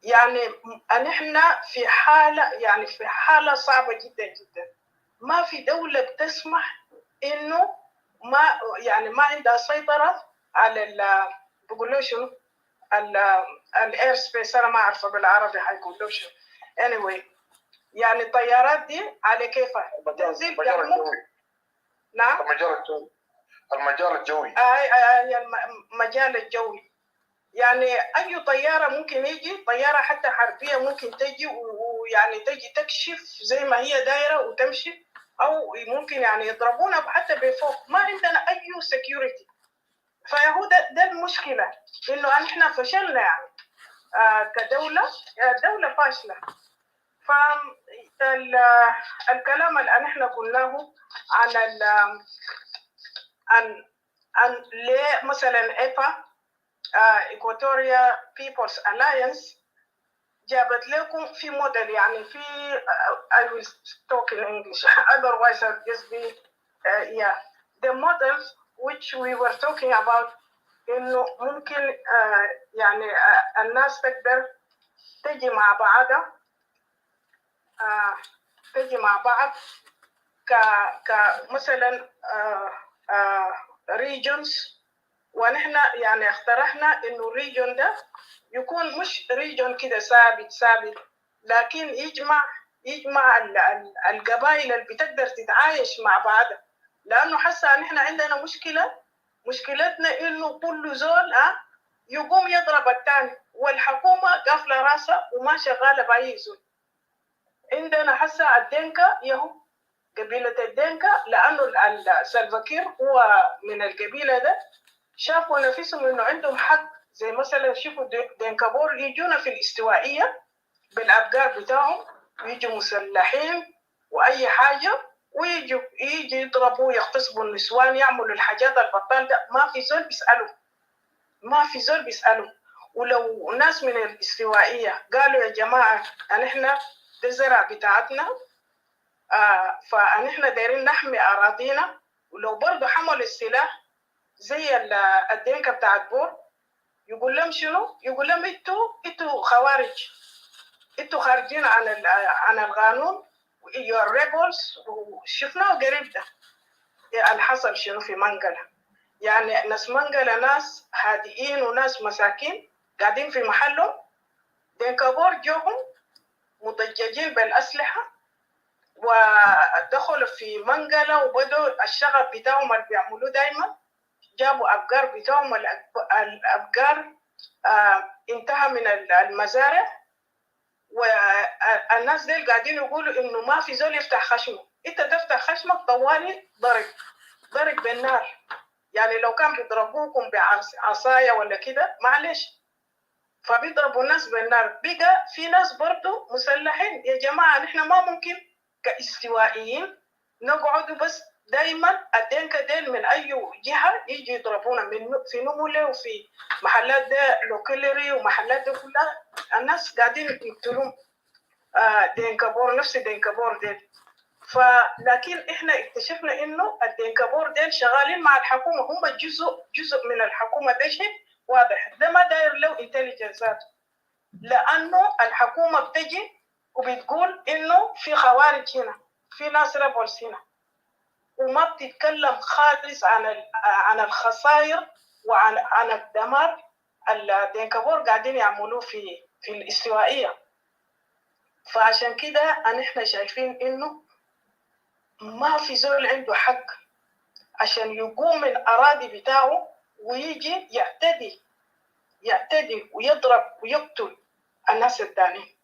Speaker 5: يعني نحن في حالة صعبة جدا جدا. ما في دولة بتسمح إنه ما عندها سيطرة على بقول له شنو الاير سبيس، انا ما اعرفه بالعربي حيقول له شنو. anyway يعني الطيارات دي على كيفها تنزل. نعم،
Speaker 7: المجال الجوي
Speaker 5: المجال الجوي. يعني اي طياره ممكن يجي، طياره حتى حربيه ممكن تجي ويعني تجي تكشف زي ما هي دايره وتمشي، او ممكن يعني يضربونا حتى بفوق. ما عندنا اي سكيورتي. فهو ده المشكله، انه احنا فشلنا يعني كدوله، دوله فاشله. فالكلام اللي احنا قلناه على عن ليه مثلا EPA Equatorial People's Alliance جابت لكم في موديل. يعني في I will talk in English otherwise I'll just be the models which we were talking about إنه ممكن يعني الناس تقدر تجي مع بعضها، تجي مع بعض كمثلا regions، ونحن يعني اقترحنا إنه الريجون ده يكون مش ريجون كده ثابت، لكن يجمع القبائل اللي بتقدر تتعايش مع بعضها. لأنه حسا نحن عندنا مشكلتنا إنه كل زول يقوم يضرب الثاني، والحكومة قافلة راسها وما شغالة بأي زول. عندنا حسا الدنكا يهو قبيلة الدنكا، لأنه السلفاكير هو من القبيلة ده، شافوا نفسهم إنه عندهم حق. زي مثلا شوفوا دينكابور يجونا في الاستوائية بالأبقار بتاعهم، ويجوا مسلحين وأي حاجة، ويجوا يضربوا يغتصبوا النسوان، يعملوا الحاجات البطال ده. ما في زول بيسألوا. ولو ناس من الاستوائية قالوا يا جماعة نحن ده زرع بتاعتنا، فنحن دايرين نحمي أراضينا، ولو برضو حملوا السلاح زي الدينكا بتاعت بور، يقول لهم شنو؟ يقول لهم انتوا خوارج، انتوا خارجين عن القانون، you are rebels. وشفناه قريب ده اللي حصل شنو في منقلة. يعني ناس منقلة ناس هادئين وناس مساكين قاعدين في محلهم، دينكابور جوهم مضججين بالأسلحة ودخلوا في منقلة وبدوا الشغب بتاعهم اللي بيعملوه دايما. جابوا أبقار بتاعهم، الأبقار انتهى من المزارع، والناس ديل قاعدين يقولوا إنه ما في زول يفتح خشمه. أنت تفتح خشمك طوالي ضرب بالنار. يعني لو كان بيضربوكم بعصاية ولا كده معلش، فبيضربوا الناس بالنار. بقى في ناس برضو مسلحين. يا جماعة نحن ما ممكن كاستوائيين نقعدوا بس دايما الدينكا ديل من أي جهة يجي يضربونا في نمولة وفي محلات ده لوكيلري ومحلات ده كلها الناس قاعدين يقتلون دينكابور، نفس دينكابور ديل. لكن احنا اكتشفنا انه الدينكابور ديل شغالين مع الحكومة، هم جزء من الحكومة. ده شيء واضح، ده ما داير له انتليجنسات، لانه الحكومة بتجي وبتقول انه في خوارج هنا، في ناس ريبولز هنا، وما بتتكلم خالص عن الخسائر وعن الدمار الدينكابور قاعدين يعملوه في الاستوائية. فعشان كده احنا شايفين انه ما في زول عنده حق عشان يقوم من أراضي بتاعه ويجي يعتدي ويضرب ويقتل الناس التانيين.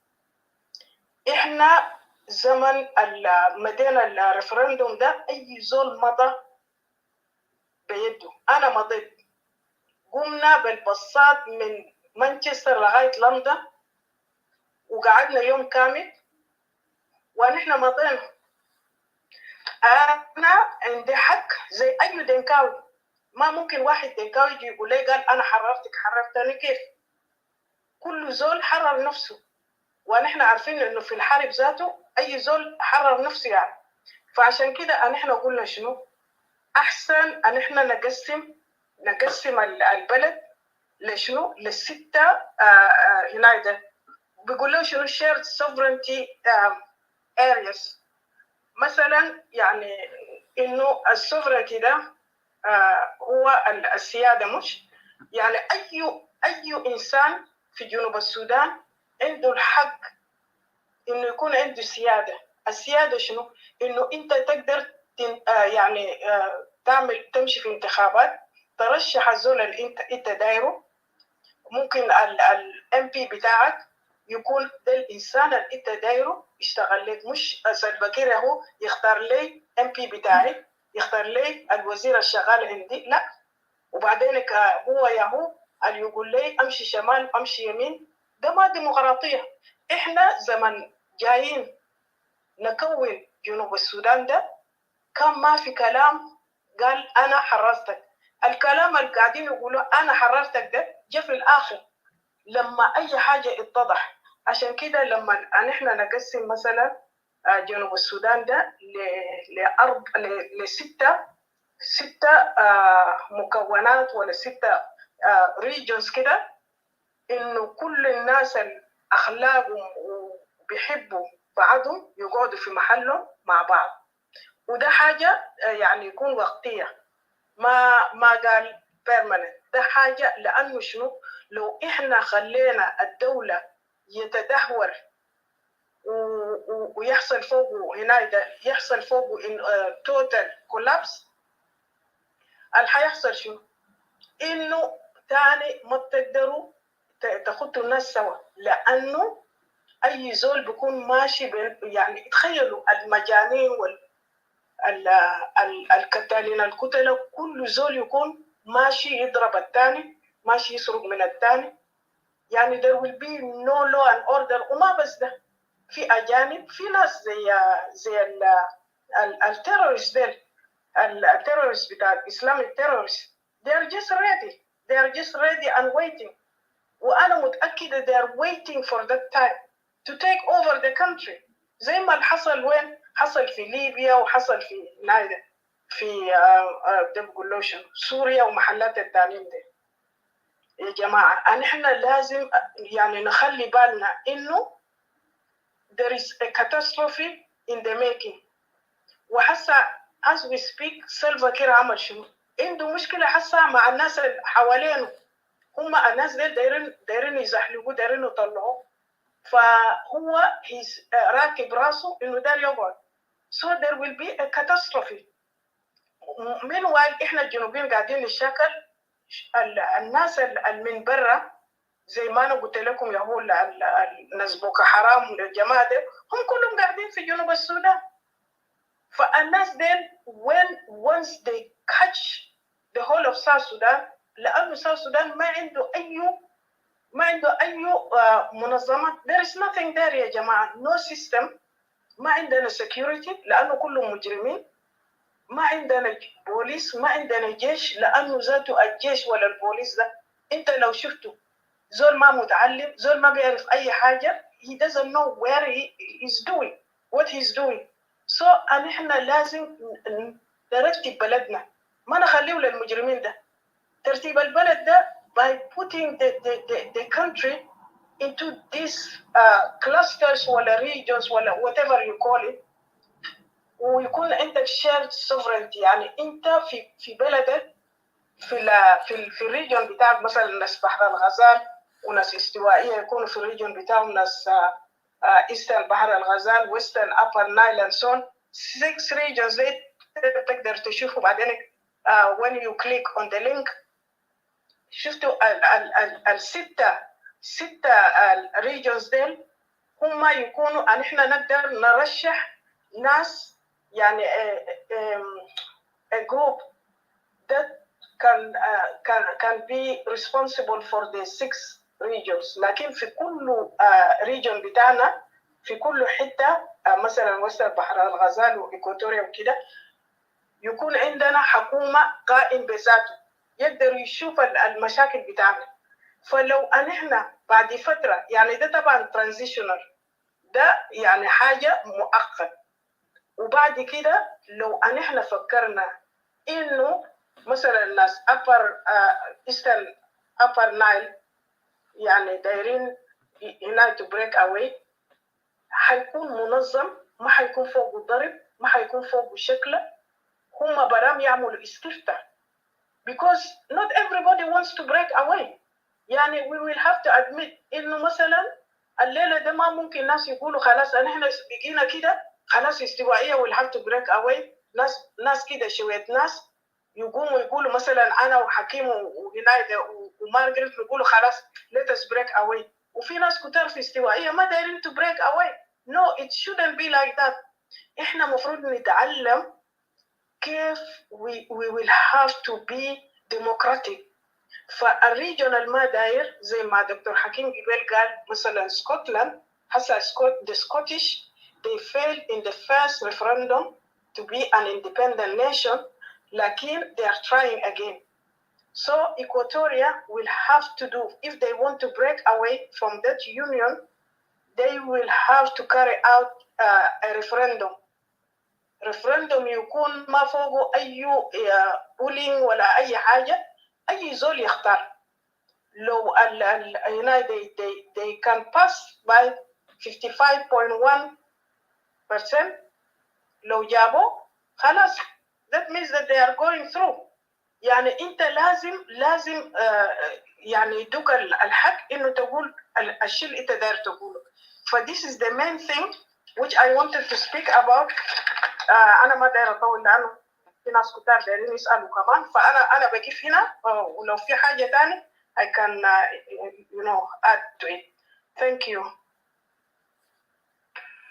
Speaker 5: إحنا زمن مدينة الريفرندوم ده أي زول مضى بيده. أنا مضيت، قمنا بالبساط من مانشستر لغاية لندن وقعدنا يوم كامل ونحن مضينا. أنا عندي حق زي أي دنكاوي. ما ممكن واحد دنكاوي يجي يقول لي قال أنا حررتني كيف؟ كل زول حرر نفسه، ونحن عارفين إنه في الحرب ذاته أي زول حرر نفسه يعني. فعشان كده نحن قلنا شنو؟ أحسن أن إحنا نقسم البلد لشنو؟ للستة هنا ده بيقولوا شنو shared sovereignty areas. مثلا يعني إنه السوفرنتي ده هو السيادة، مش يعني أي إنسان في جنوب السودان عنده الحق إنه يكون عنده سيادة. السيادة شنو؟ إنه أنت تقدر يعني تمشي في انتخابات، ترشح الزول اللي أنت دايره. ممكن MP بتاعك يكون ده الإنسان اللي أنت دايره يشتغل لك، مش البكير هو يختار لي MP بتاعي، يختار لي الوزير الشغال عندي، لا. وبعدين هو اللي يقول لي امشي شمال امشي يمين. ده ما ديمقراطيه. احنا زمن جايين نكون جنوب السودان ده كان ما في كلام قال انا حررتك. الكلام اللي قاعدين يقولوا انا حررتك ده جاء في الاخر لما اي حاجه اتضح. عشان كده لما نحن نقسم مثلا جنوب السودان ده لستة مكونات ولا ستة regions كده إنه كل الناس أخلاقهم وبيحبوا بعضهم يقعدوا في محلهم مع بعض، وده حاجة يعني يكون وقتية، ما قال permanent. ده حاجة لأنه شنو لو إحنا خلينا الدولة يتدهور ويحصل فوقه هنا يحصل فوقه total collapse، اللي حيحصل شنو؟ إنه تاني ما بتقدروا تخطوا الناس سوا، لأنه أي زول بيكون ماشي يعني تخيلوا المجانين الكتالين الكتلة، كل زول يكون ماشي يضرب الثاني، ماشي يسرق من الثاني، يعني there will be no law and order. وما بس ده، في أجانب، في ناس زي التيرورست ديل، التيرورست بتاع الإسلام التيرورست، they are just ready and waiting. وأنا متأكدة they are waiting for that time to take over the country، زي ما حصل وين؟ حصل في ليبيا وحصل في نايدا في ده بقول له شنو سوريا ومحلات التعليم دي. يا جماعة نحن لازم يعني نخلي بالنا إنه there is a catastrophe in the making. وحسا as we speak سيلفا كير عمل شنو؟ عنده مشكلة حسا مع الناس اللي حوالينه، هم الناس دي دايرين يزحلقوا، دايرين يطلعوا، فهو راكب راسه إنه داير يقعد. So there will be a catastrophe. meanwhile إحنا الجنوبيين قاعدين نشكل الناس من برا، زي ما أنا قلت لكم يا هو الناس بوكو حرام والجماعة دي هم كلهم قاعدين في جنوب السودان. فالناس دي once they catch the whole of South Sudan، لأنه South Sudan ما عنده أي منظمات، there is nothing there يا جماعة، no system، ما عندنا security لأنه كلهم مجرمين، ما عندنا بوليس، ما عندنا جيش، لأنه ذاته الجيش ولا البوليس ده أنت لو شفته زول ما متعلم، زول ما بيعرف أي حاجة، he doesn't know where he is doing what he's doing. so نحن لازم نرتب بلدنا، ما نخليه للمجرمين ده. ترتيب البلد ده by putting the country into these clusters ولا regions ولا whatever you call it، ويكون عندك shared sovereignty، يعني انت في بلدك في الريجون بتاعك، مثلا ناس بحر الغزال وناس استوائيه يكونوا في الريجون بتاعهم، ناس ايسترن بحر الغزال، ويسترن ابر نايل اند سون، 6 regions دي تقدر تشوفوا بعدين when you click on the link. شفتوا الستة regions ديل هم يكونوا نحن نقدر نرشح ناس، يعني a group that can be responsible for the 6 regions. لكن في كل region بتاعنا في كل حتة مثلا وسط بحر الغزال وإيكواتوريا وكده يكون عندنا حكومة قائم بذاته يقدر يشوف المشاكل بتاعنا. فلو نحن بعد فترة، يعني ده طبعا transitional، ده يعني حاجة مؤقت، وبعد كده لو نحن فكرنا إنه مثلا الناس Eastern Upper Nile يعني دايرين هنا to break away، حيكون منظم، ما حيكون فوقه ضرب، ما حيكون فوقه شكله، هم برام يعملوا استفتاء because not everybody wants to break away. يعني we will have to admit إنه مثلا الليلة ده ما ممكن ناس يقولوا خلاص نحن بقينا كده خلاص استوائية will have to break away. ناس كده شوية ناس يقوموا يقولوا مثلا أنا وحكيم وهنايدا ومارغريت يقولوا خلاص let us break away، وفي ناس كتار في استوائية ما دايرين to break away. No, it shouldn't be like that. إحنا مفروض نتعلم كيف we will have to be democratic. فالريجونال ما داير زي ما دكتور حكيم قبل قال، مثلا اسكتلند هسه the Scottish they failed in the first referendum to be an independent nation، لكن they are trying again. So Equatoria will have to do, if they want to break away from that union, they will have to carry out a referendum يكون ما فوقه أي bullying ولا أي حاجة، أي زول يختار. لو هنا they can pass by 55.1%. لو جابوا خلاص that means that they are going through. يعني انت لازم يعني يدوك الحق انه تقول الشيء اللي انت داير تقوله. this is the main thing which I wanted to speak about. انا ما داير اطول لانه في ناس كتار دايرين يسالوا كمان، فانا بقيف هنا ولو في حاجه ثاني I can add to it. Thank you.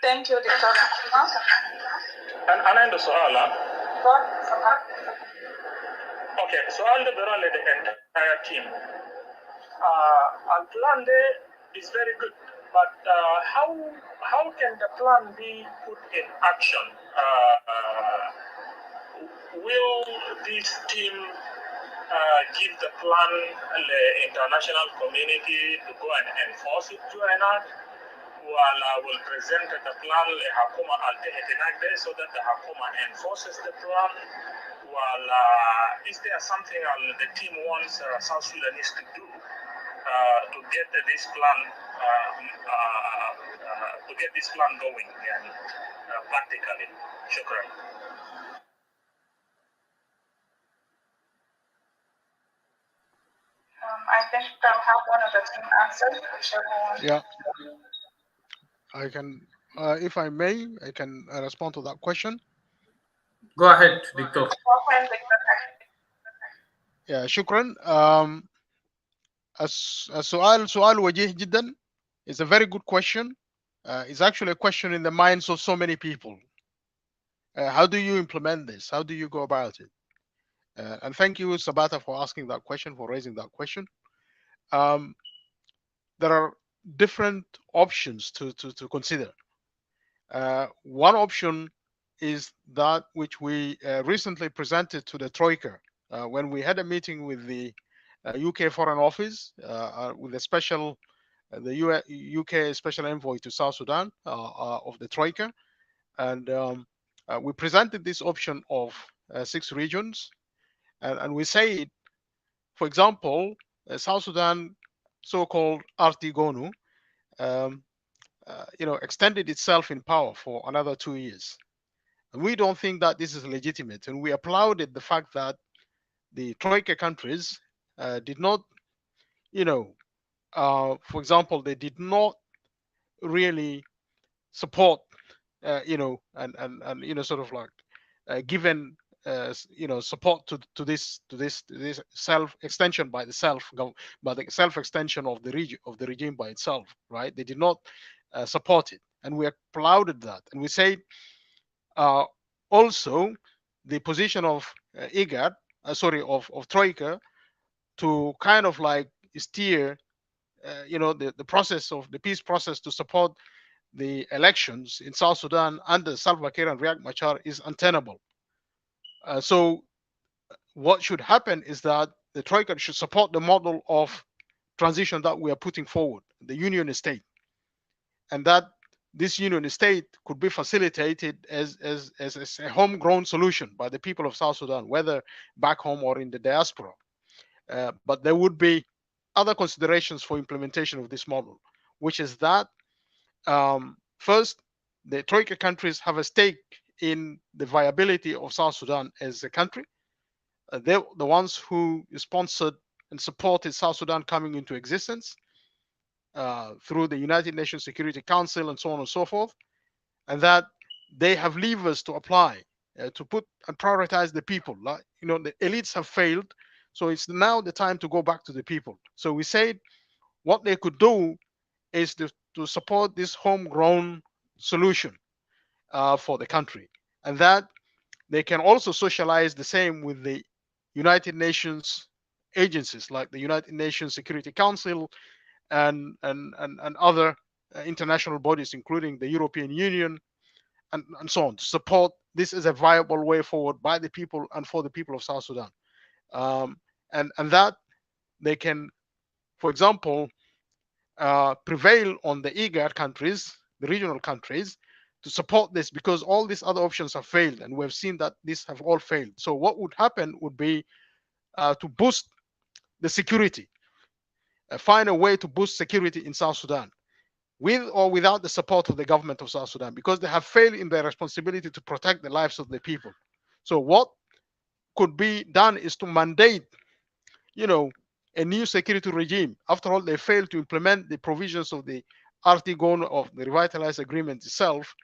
Speaker 3: Thank you, دكتورة.
Speaker 7: أنا عندي سؤال. Okay, سؤال ده بيرى the entire team. Our plan there is very good, but how can the plan be put in action? Will this team give the plan the international community to go and enforce it to not? Well, I will present the plan to Hakuma al-Tehetinak so that the Hakuma enforces the plan. Well, is there something the team wants South Sudanese to do to get this plan going practically? Shukran.
Speaker 3: I think I'll have one of the team answer, whichever one.
Speaker 6: Yeah, I can, if I may, I can respond to that question.
Speaker 2: Go ahead, Victor.
Speaker 6: Yeah, شكرا. سؤال وجيه جدا. It's a very good question. It's actually a question in the minds of so many people. How do you implement this? How do you go about it? And thank you, Sabata, for asking that question, for raising that question. There are different options to consider. One option is that which we recently presented to the Troika when we had a meeting with the UK Foreign Office with the special, the UK Special Envoy to South Sudan of the Troika, and we presented this option of 6 regions, and we say, for example, South Sudan, so-called Artigonu, extended itself in power for another 2 years. And we don't think that this is legitimate. And we applauded the fact that the Troika countries did not, for example, they did not really support, sort of like given, support to this self extension by the self extension of the regime by itself, right? They did not support it, and we applauded that, and we say also the position of IGAD, of Troika, to kind of like steer, the process of the peace process to support the elections in South Sudan under Salva Kiir and Riek Machar is untenable. So what should happen is that the Troika should support the model of transition that we are putting forward, the union state, and that this union state could be facilitated as a homegrown solution by the people of South Sudan, whether back home or in the diaspora. But there would be other considerations for implementation of this model, which is that first, the Troika countries have a stake in the viability of South Sudan as a country. They're the ones who sponsored and supported South Sudan coming into existence through the United Nations Security Council and so on and so forth, and that they have levers to apply to put and prioritize the people. The elites have failed, so it's now the time to go back to the people. So we said what they could do is to support this homegrown solution for the country, and that they can also socialize the same with the United Nations agencies like the United Nations Security Council and other international bodies, including the European Union and so on, to support this as a viable way forward by the people and for the people of South Sudan. And that they can, for example, prevail on the IGAD countries, the regional countries, to support this, because all these other options have failed, and we've seen that these have all failed. So what would happen would be to boost the security find a way to boost security in South Sudan, with or without the support of the government of South Sudan, because they have failed in their responsibility to protect the lives of the people. So what could be done is to mandate, you know, a new security regime. After all, they failed to implement the provisions of the Article of the Revitalized Agreement itself,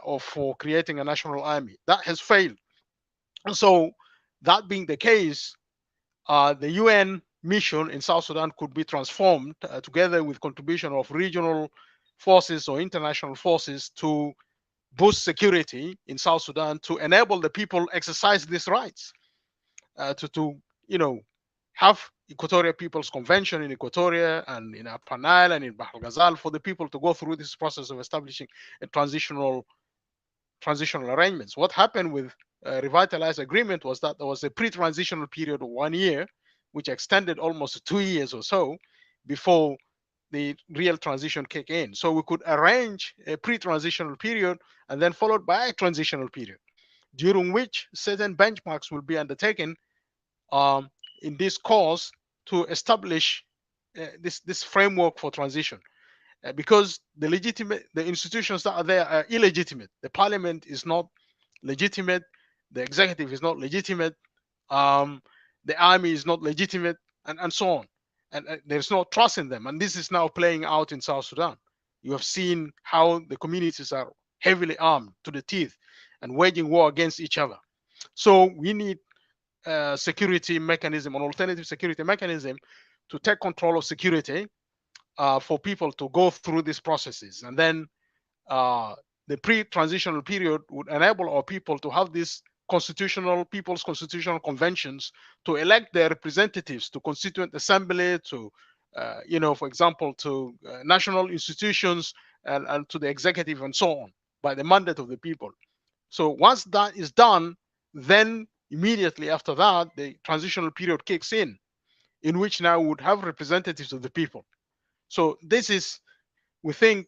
Speaker 6: or for creating a national army. That has failed. And so, that being the case, the UN mission in South Sudan could be transformed, together with contribution of regional forces or international forces, to boost security in South Sudan, to enable the people exercise these rights, to you know, have Equatorial People's Convention in Equatoria and in Upper Nile and in Bahr el Ghazal, for the people to go through this process of establishing a transitional arrangements. What happened with revitalized agreement was that there was a pre-transitional period of 1 year, which extended almost to 2 years or so before the real transition kick in. So we could arrange a pre-transitional period and then followed by a transitional period, during which certain benchmarks will be undertaken um, in this course to establish this framework for transition. Because the institutions that are there are illegitimate. The parliament is not legitimate. The executive is not legitimate. Um, the army is not legitimate, and so on. And there's no trust in them. And this is now playing out in South Sudan. You have seen how the communities are heavily armed to the teeth and waging war against each other. So we need a security mechanism, an alternative security mechanism, to take control of security, for people to go through these processes. And then the pre-transitional period would enable our people to have these people's constitutional conventions, to elect their representatives to constituent assembly, to for example, to national institutions, and to the executive, and so on, by the mandate of the people. So once that is done, then immediately after that, the transitional period kicks in which now we would have representatives of the people. So this is, we think,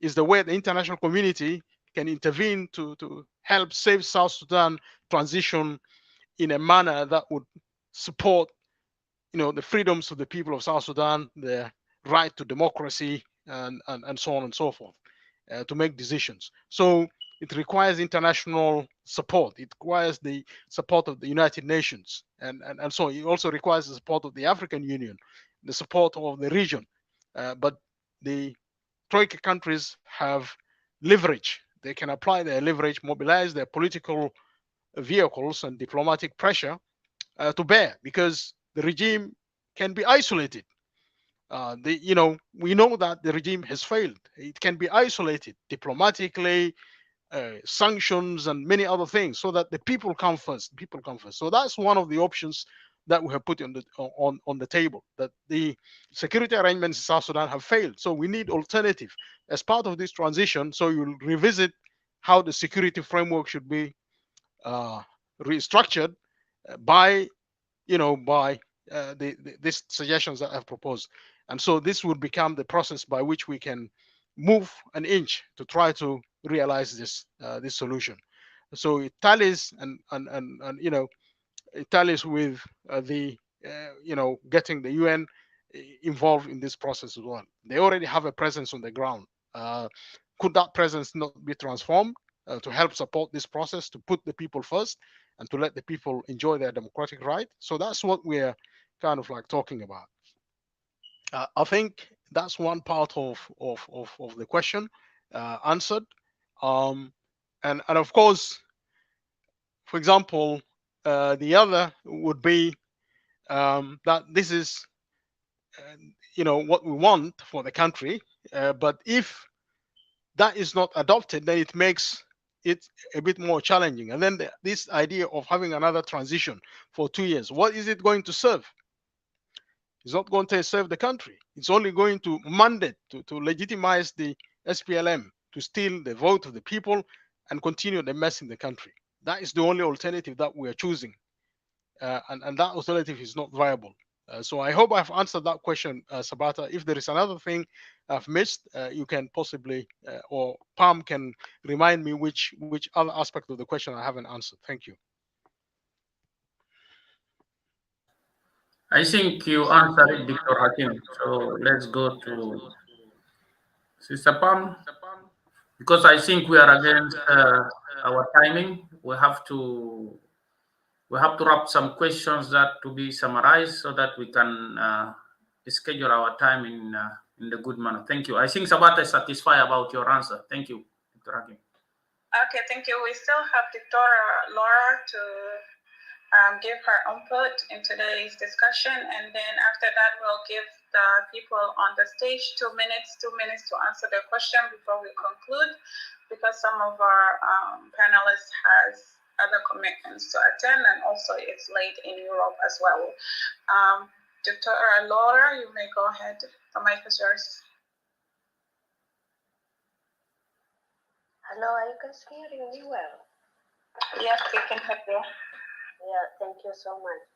Speaker 6: is the way the international community can intervene to help save South Sudan transition in a manner that would support, the freedoms of the people of South Sudan, the right to democracy, and so on and so forth, to make decisions. So it requires international support. It requires the support of the United Nations, and so it also requires the support of the African Union, the support of the region. But the Troika countries have leverage. They can apply their leverage, mobilize their political vehicles and diplomatic pressure to bear, because the regime can be isolated. We know that the regime has failed. It can be isolated diplomatically, sanctions, and many other things, so that the people come first. People come first. So that's one of the options that we have put on the table. That the security arrangements in South Sudan have failed. So we need alternative as part of this transition. So you'll revisit how the security framework should be restructured by these suggestions that I've proposed. And so this would become the process by which we can move an inch to try to realize this solution. So it tallies it tallies with the getting the UN involved in this process as well. They already have a presence on the ground. Could that presence not be transformed to help support this process, to put the people first, and to let the people enjoy their democratic right? So that's what we're kind of like talking about. I think that's one part of the question answered. And of course, for example, the other would be that this is what we want for the country, but if that is not adopted, then it makes it a bit more challenging. And then this idea of having another transition for 2 years, what is it going to serve? It's not going to serve the country. It's only going to mandate to legitimize the SPLM, to steal the vote of the people and continue the mess in the country. That is the only alternative that we are choosing. And that alternative is not viable. So I hope I've answered that question, Sabata. If there is another thing I've missed, you can possibly, or Pam can remind me which other aspect of the question I haven't answered. Thank you.
Speaker 2: I think you answered it, Dr. Hakim. So let's go to Sister Pam, because I think we are against our timing. We have to wrap some questions that to be summarized so that we can schedule our time in the good manner. Thank you. I think Sabata is satisfied about your answer. Thank you, Dr. Hakim.
Speaker 3: Okay, thank you. We still have Dr. Laura to give her input in today's discussion, and then after that, we'll give the people on the stage 2 minutes to answer their question before we conclude, because some of our panelists has other commitments to attend, and also it's late in Europe as well. Dr. Laura, you may go ahead. The mic is yours.
Speaker 8: Hello, are you guys hearing me well?
Speaker 3: Yes, we can hear you.
Speaker 8: Yeah, thank you so much.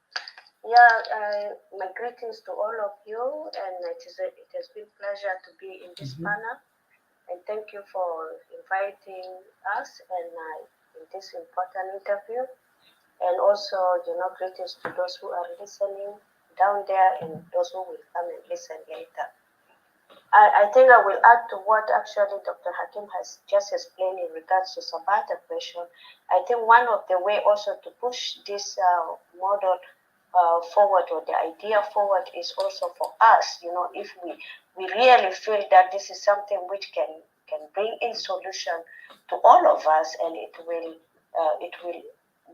Speaker 8: Yeah, my greetings to all of you, and it has been a pleasure to be in this panel. And thank you for inviting us and in this important interview. And also, greetings to those who are listening down there and those who will come and listen later. I think I will add to what actually Dr. Hakim has just explained in regards to Sabata question. I think one of the way also to push this model forward, or the idea forward, is also for us, if we really feel that this is something which can bring in solution to all of us, and it will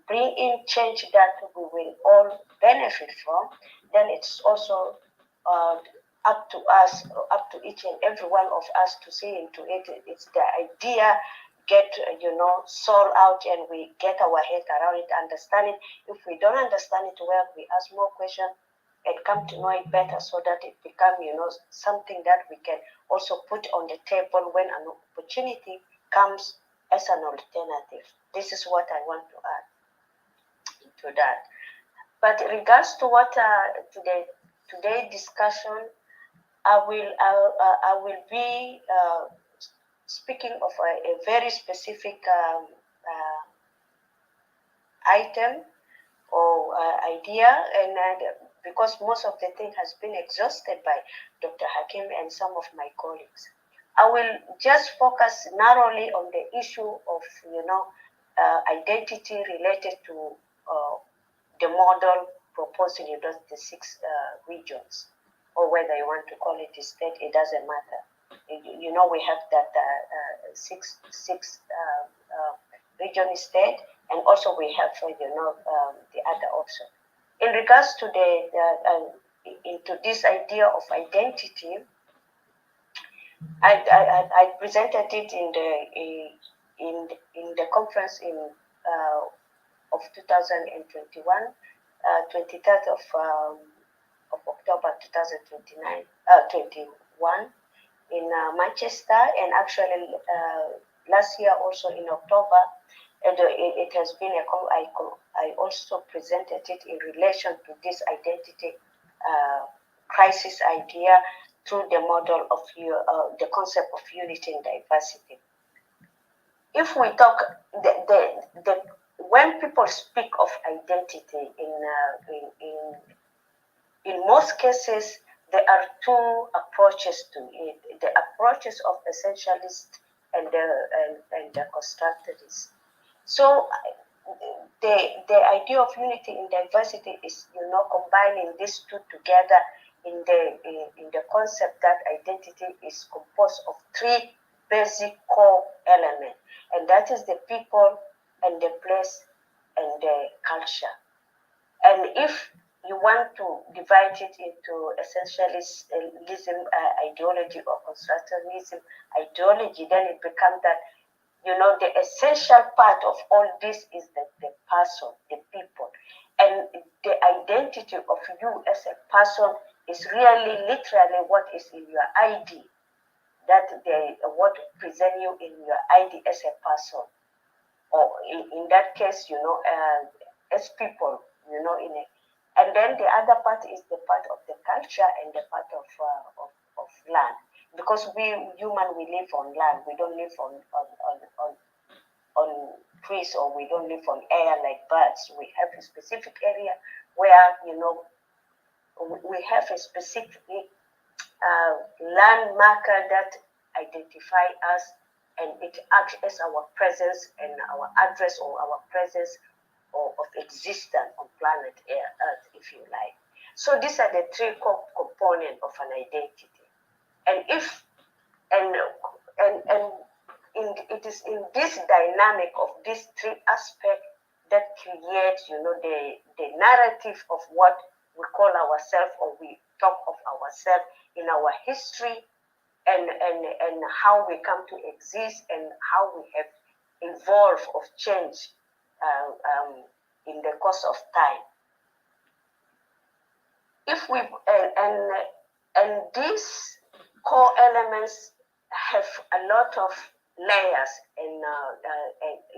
Speaker 8: bring in change that we will all benefit from, then it's also up to us, up to each and every one of us to see into it. It's the idea get sold out, and we get our head around it, understand it. If we don't understand it well, we ask more questions and come to know it better, so that it become something that we can also put on the table when an opportunity comes as an alternative. This is what I want to add to that. But in regards to what today's discussion, I will be speaking of a very specific item or idea, and because most of the thing has been exhausted by Dr. Hakim and some of my colleagues, I will just focus narrowly on the issue of identity related to the model proposed in the 6 regions, or whether you want to call it a state, it doesn't matter. We have that six region state, and also we have the other option. In regards to into this idea of identity, I presented it in the conference of 2021, 23rd of October 2021 in Manchester, and actually last year also in October, and it has been I also presented it in relation to this identity crisis idea through the model of the concept of unity and diversity. If we talk when people speak of identity in most cases, there are 2 approaches to it: the approaches of essentialist and the constructivist. So the idea of unity in diversity is combining these 2 together in the concept that identity is composed of 3 basic core elements, and that is the people and the place and the culture. And if you want to divide it into essentialism ideology or constructivism ideology, then it becomes that the essential part of all this is the person, the people, and the identity of you as a person is really literally what is in your ID, that what present you in your ID as a person, or in that case, as people, and then the other part is the part of the culture and the part of land, because we live on land. We don't live on trees, or we don't live on air like birds. We have a specific area where we have a specific land marker that identify us, and it acts as our presence and our address or our presence of existence on planet Earth, if you like. So these are the three core components of an identity. And if it is in this dynamic of these three aspects that creates, the narrative of what we call ourselves, or we talk of ourselves in our history, and how we come to exist, and how we have evolved or changed in the course of time. If we and these core elements have a lot of layers and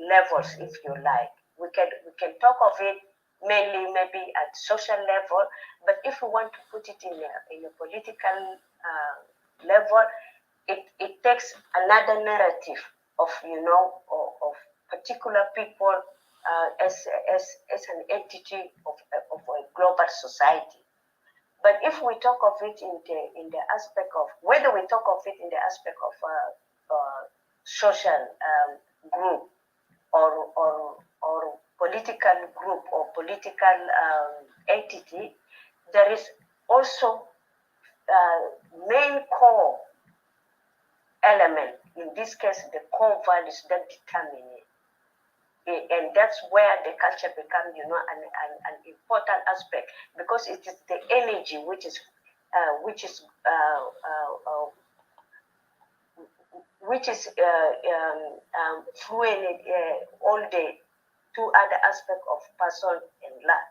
Speaker 8: levels, if you like. We can talk of it mainly maybe at social level, but if we want to put it in a political level, it takes another narrative of of particular people as an entity of a global society. But if we talk of it in the aspect of, whether we talk of it in the aspect of social group or political group or political entity, there is also main core element, in this case the core values that determine it. And that's where the culture becomes, an important aspect, because it is the energy which is fluent all the two other aspects of person and land.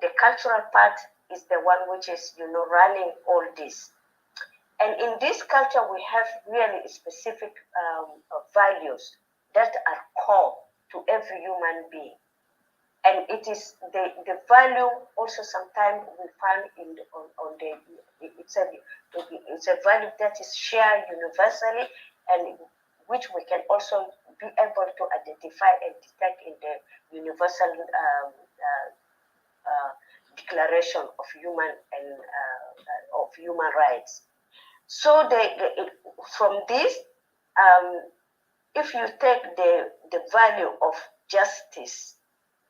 Speaker 8: The cultural part is the one which is running all this. And in this culture, we have really specific values that are core to every human being. And it is the value also sometimes we find it's a value that is shared universally, and which we can also be able to identify and detect in the universal declaration of human rights. So from this, if you take the value of justice,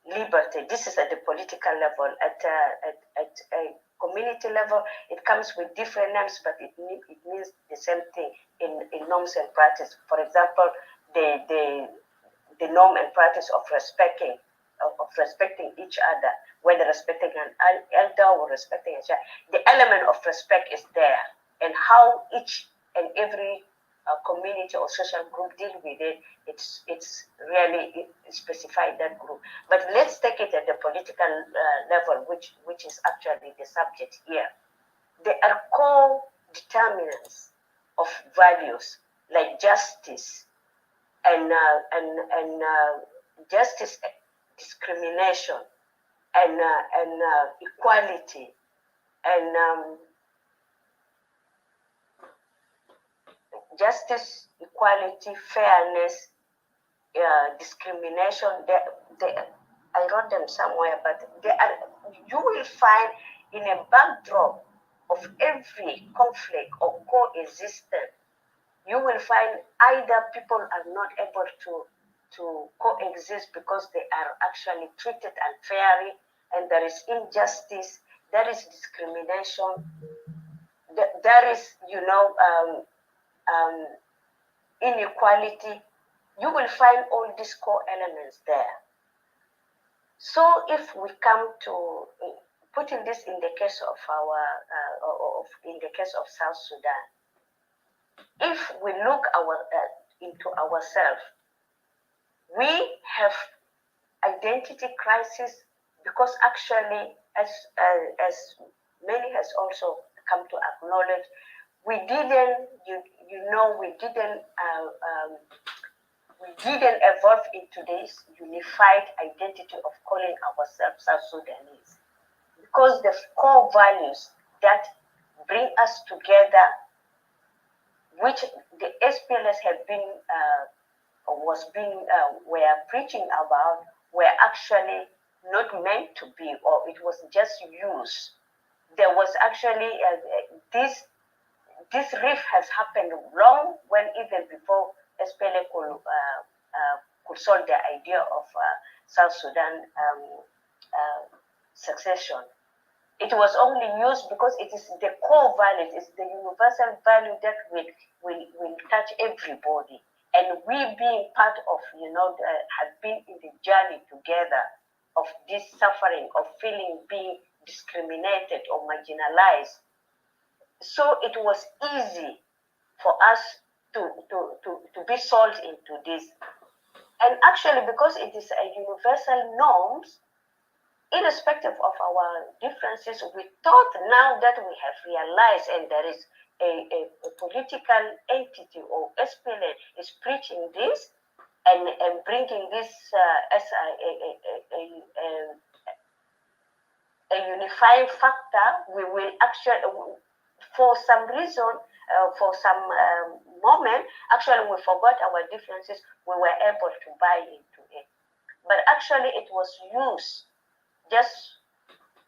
Speaker 8: liberty, this is at the political level. At a community level, it comes with different names, but it means the same thing in norms and practice. For example, the norm and practice of respecting each other, whether respecting an elder or respecting a child. The element of respect is there, and how each and every community or social group deal with it, it's really specified that group. But let's take it at the political level, which is actually the subject here. There are core determinants of values like justice and justice, discrimination, and equality, and justice, equality, fairness, discrimination. I wrote them somewhere, but you will find in a backdrop of every conflict or coexistence, you will find either people are not able to coexist because they are actually treated unfairly, and there is injustice, there is discrimination, there is, inequality. You will find all these core elements there. So if we come to putting this in the case of in the case of South Sudan, if we look into ourselves, we have identity crisis, because actually, as many has also come to acknowledge, we didn't, we didn't evolve into this unified identity of calling ourselves South Sudanese, because the core values that bring us together, which the SPLS have been were preaching about, were actually not meant to be, or it was just used there was actually this rift has happened long when even before SPLA could solve the idea of South Sudan succession. It was only used because it is the core value, it's the universal value that will touch everybody. And we being part of, have been in the journey together of this suffering, of feeling being discriminated or marginalized. So it was easy for us to be sold into this. And actually, because it is a universal norms, irrespective of our differences, we thought now that we have realized and there is a political entity or SPLA is preaching this and bringing this as a unifying factor, we will actually, for some reason, for some moment, actually we forgot our differences, we were able to buy into it. But actually it was used just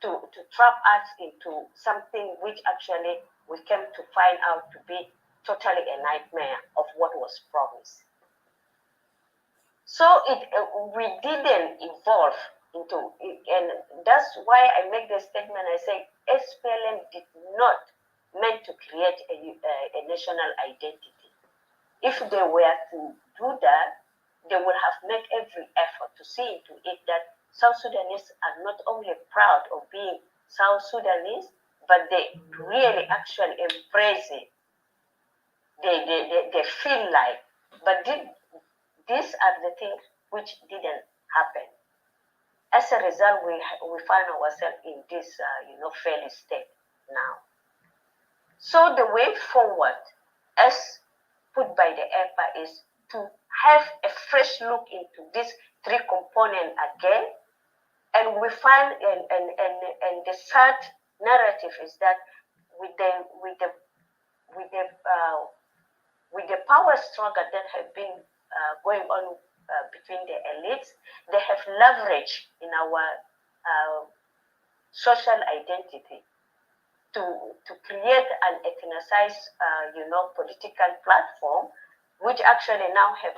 Speaker 8: to trap us into something which actually we came to find out to be totally a nightmare of what was promised. So we didn't evolve into it, and that's why I make the statement. I say SPLM did not meant to create a national identity. If they were to do that, they would have made every effort to see into it that South Sudanese are not only proud of being South Sudanese, but they really actually embrace it. They feel like, but these are the things which didn't happen. As a result, we find ourselves in this, failed state now. So the way forward, as put by the EPA, is to have a fresh look into this three component again. And we find, and the third narrative is that with the power struggle that have been going on between the elites, they have leverage in our social identity to create an ethnicized, political platform, which actually now have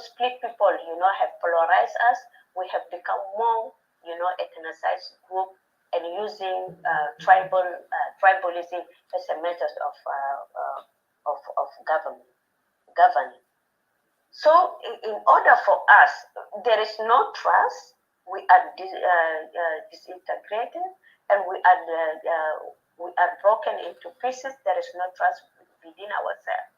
Speaker 8: split people, have polarized us. We have become more, ethnicized group and using tribalism as a method of governing. So in order for us, there is no trust. We are disintegrated, and we are broken into pieces. There is no trust within ourselves.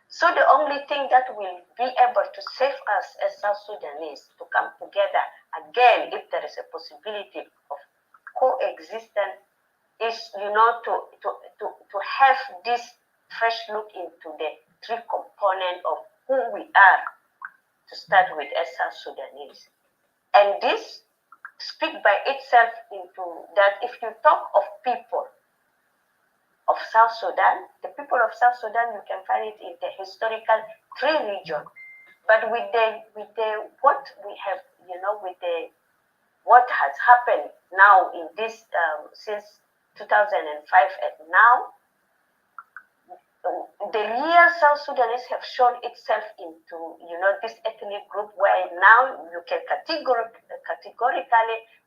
Speaker 8: So the only thing that will be able to save us as South Sudanese to come together again, if there is a possibility of coexistence, is to have this fresh look into the three components of who we are to start with as South Sudanese. And this speaks by itself into that if you talk of people of South Sudan, the people of South Sudan, you can find it in the historical three regions. But with the what we have, with the what has happened now in this since 2005 and now, the real South Sudanese have shown itself into, this ethnic group where now you can categorically,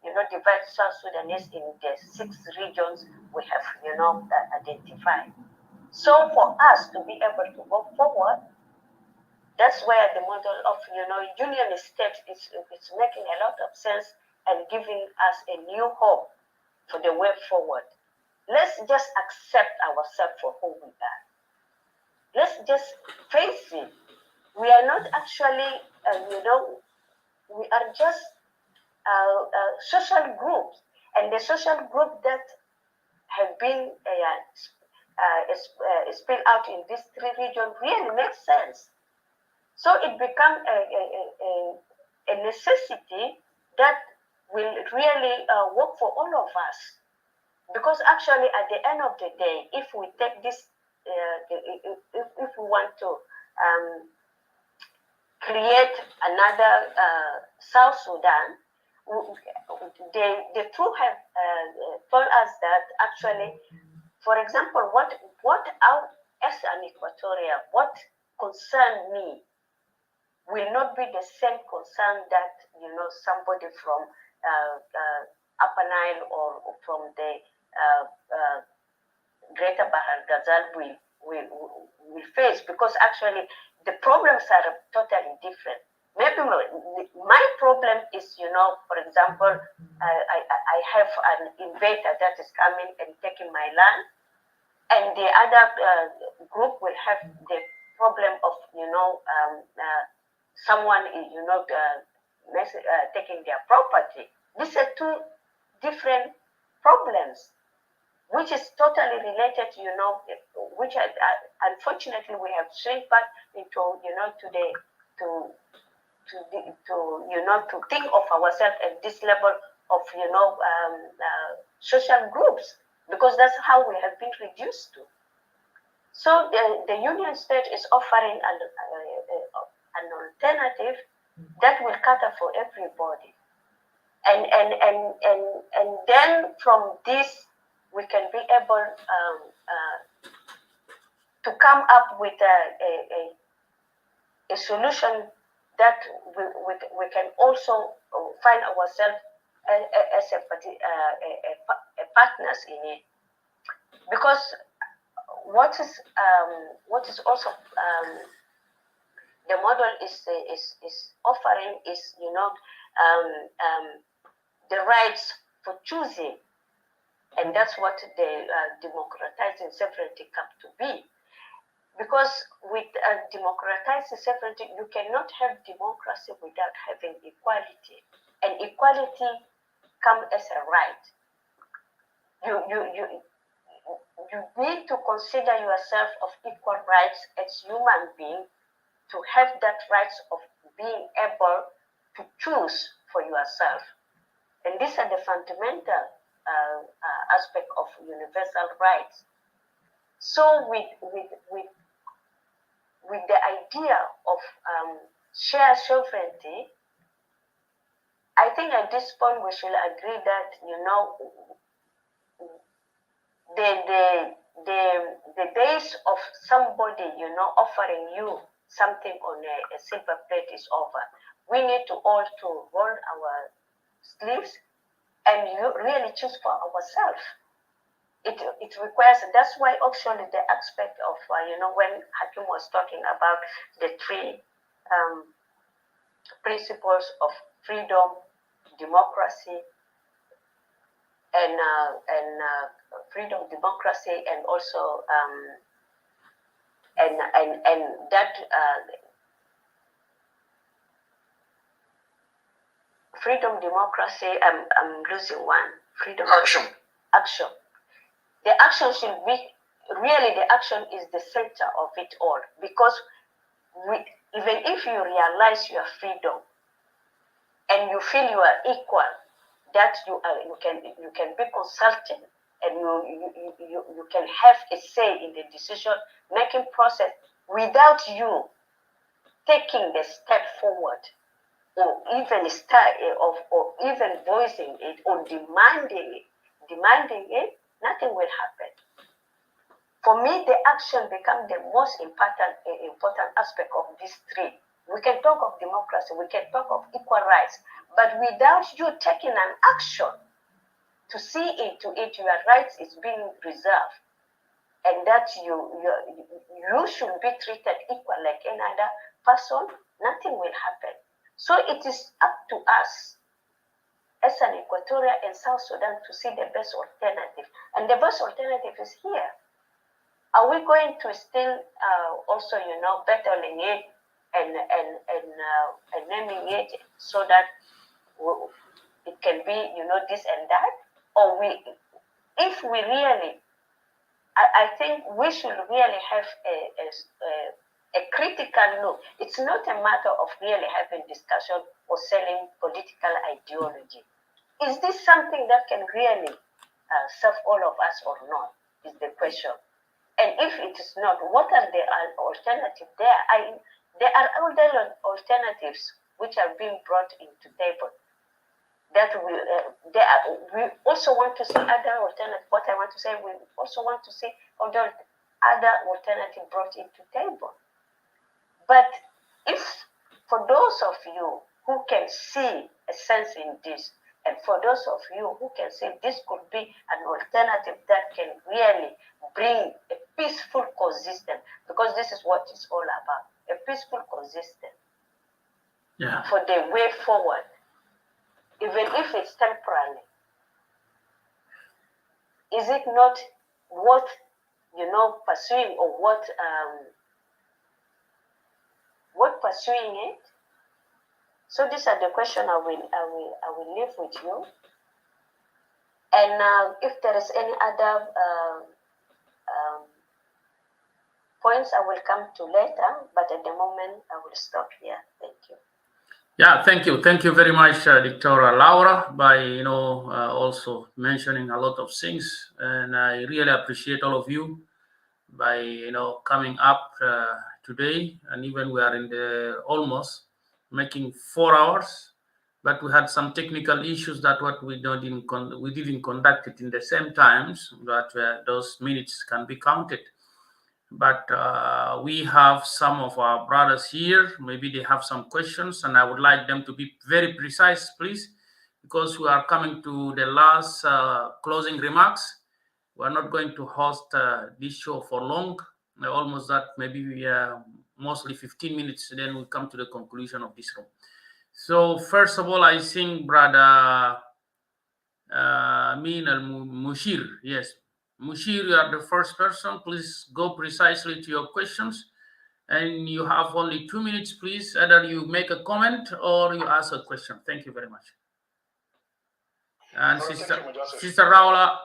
Speaker 8: divide South Sudanese in the 6 regions we have, identified. So for us to be able to go forward, that's where the model of, union state is making a lot of sense and giving us a new hope for the way forward. Let's just accept ourselves for who we are. Let's just face it. We are not actually, we are just social groups. And the social group that have been spilled out in these 3 regions really makes sense. So it becomes a necessity that will really work for all of us. Because actually, at the end of the day, if we take this, if we want to create another South Sudan, the two have told us that actually, for example, what out as an Equatorial, what concerned me will not be the same concern that somebody from Upper Nile or from the Greater Bahar Ghazal will face, because actually the problems are totally different. Maybe my problem is, for example, I have an invader that is coming and taking my land, and the other group will have the problem of, someone, taking their property. These are two different problems, which is totally related, which unfortunately we have shrink back into, to think of ourselves at this level of, social groups, because that's how we have been reduced to. So the Union State is offering an alternative that will cater for everybody, and then from this we can be able to come up with a solution that we can also find ourselves as a partners in it. Because what is also the model is offering is, the rights for choosing, and that's what the democratizing sovereignty come to be. Because with democratizing sovereignty, you cannot have democracy without having equality, and equality comes as a right. You need to consider yourself of equal rights as human being, to have that rights of being able to choose for yourself. And these are the fundamental aspect of universal rights. So with the idea of shared sovereignty, I think at this point we should agree that, the days of somebody, offering you something on a silver plate is over. We need to all to roll our sleeves and really choose for ourselves. It requires, that's why actually the aspect of, when Hakim was talking about the three principles of freedom, democracy, and freedom, democracy, and also and that freedom, democracy. I'm losing one. Freedom, action. The action should be really, the action is the center of it all, because even if you realize your freedom and you feel you are equal, that you can be consultant, and you can have a say in the decision making process without you taking the step forward, or even or even voicing it or demanding it, nothing will happen. For me, the action becomes the most important aspect of these three. We can talk of democracy, we can talk of equal rights, but without you taking an action to see into it your rights is being preserved, and that you should be treated equal like any other person, nothing will happen. So it is up to us as an Equatorial and South Sudan to see the best alternative, and the best alternative is here. Are we going to still also, battling it and naming it so that it can be, this and that? Or if we really, I think we should really have a critical look. It's not a matter of really having discussion or selling political ideology. Is this something that can really serve all of us or not, is the question. And if it is not, what are the alternatives there? There are other alternatives which are being brought into table. That we also want to see other alternative. What I want to say, we also want to see other alternative brought into table. But if for those of you who can see a sense in this, and for those of you who can say this could be an alternative that can really bring a peaceful coexistence, because this is what it's all about, a peaceful coexistence for the way forward, even if it's temporary. Is it not worth, pursuing, or what pursuing it? So these are the questions I will leave with you. And if there is any other points, I will come to later. But at the moment, I will stop here. Thank you.
Speaker 2: Yeah, thank you. Thank you very much, Dr. Laura, by also mentioning a lot of things, and I really appreciate all of you by coming up today, and even we are in the almost making 4 hours, but we had some technical issues that what we didn't conduct it in the same times that those minutes can be counted. But we have some of our brothers here. Maybe they have some questions, and I would like them to be very precise, please, because we are coming to the last closing remarks. We're not going to host this show for long, almost that maybe mostly 15 minutes, then we come to the conclusion of this room. So first of all, I think Brother Amin Al-Mushir, yes. Mushir, you are the first person. Please go precisely to your questions. And you have only 2 minutes, please. Either you make a comment or you ask a question. Thank you very much. And Sister Laura,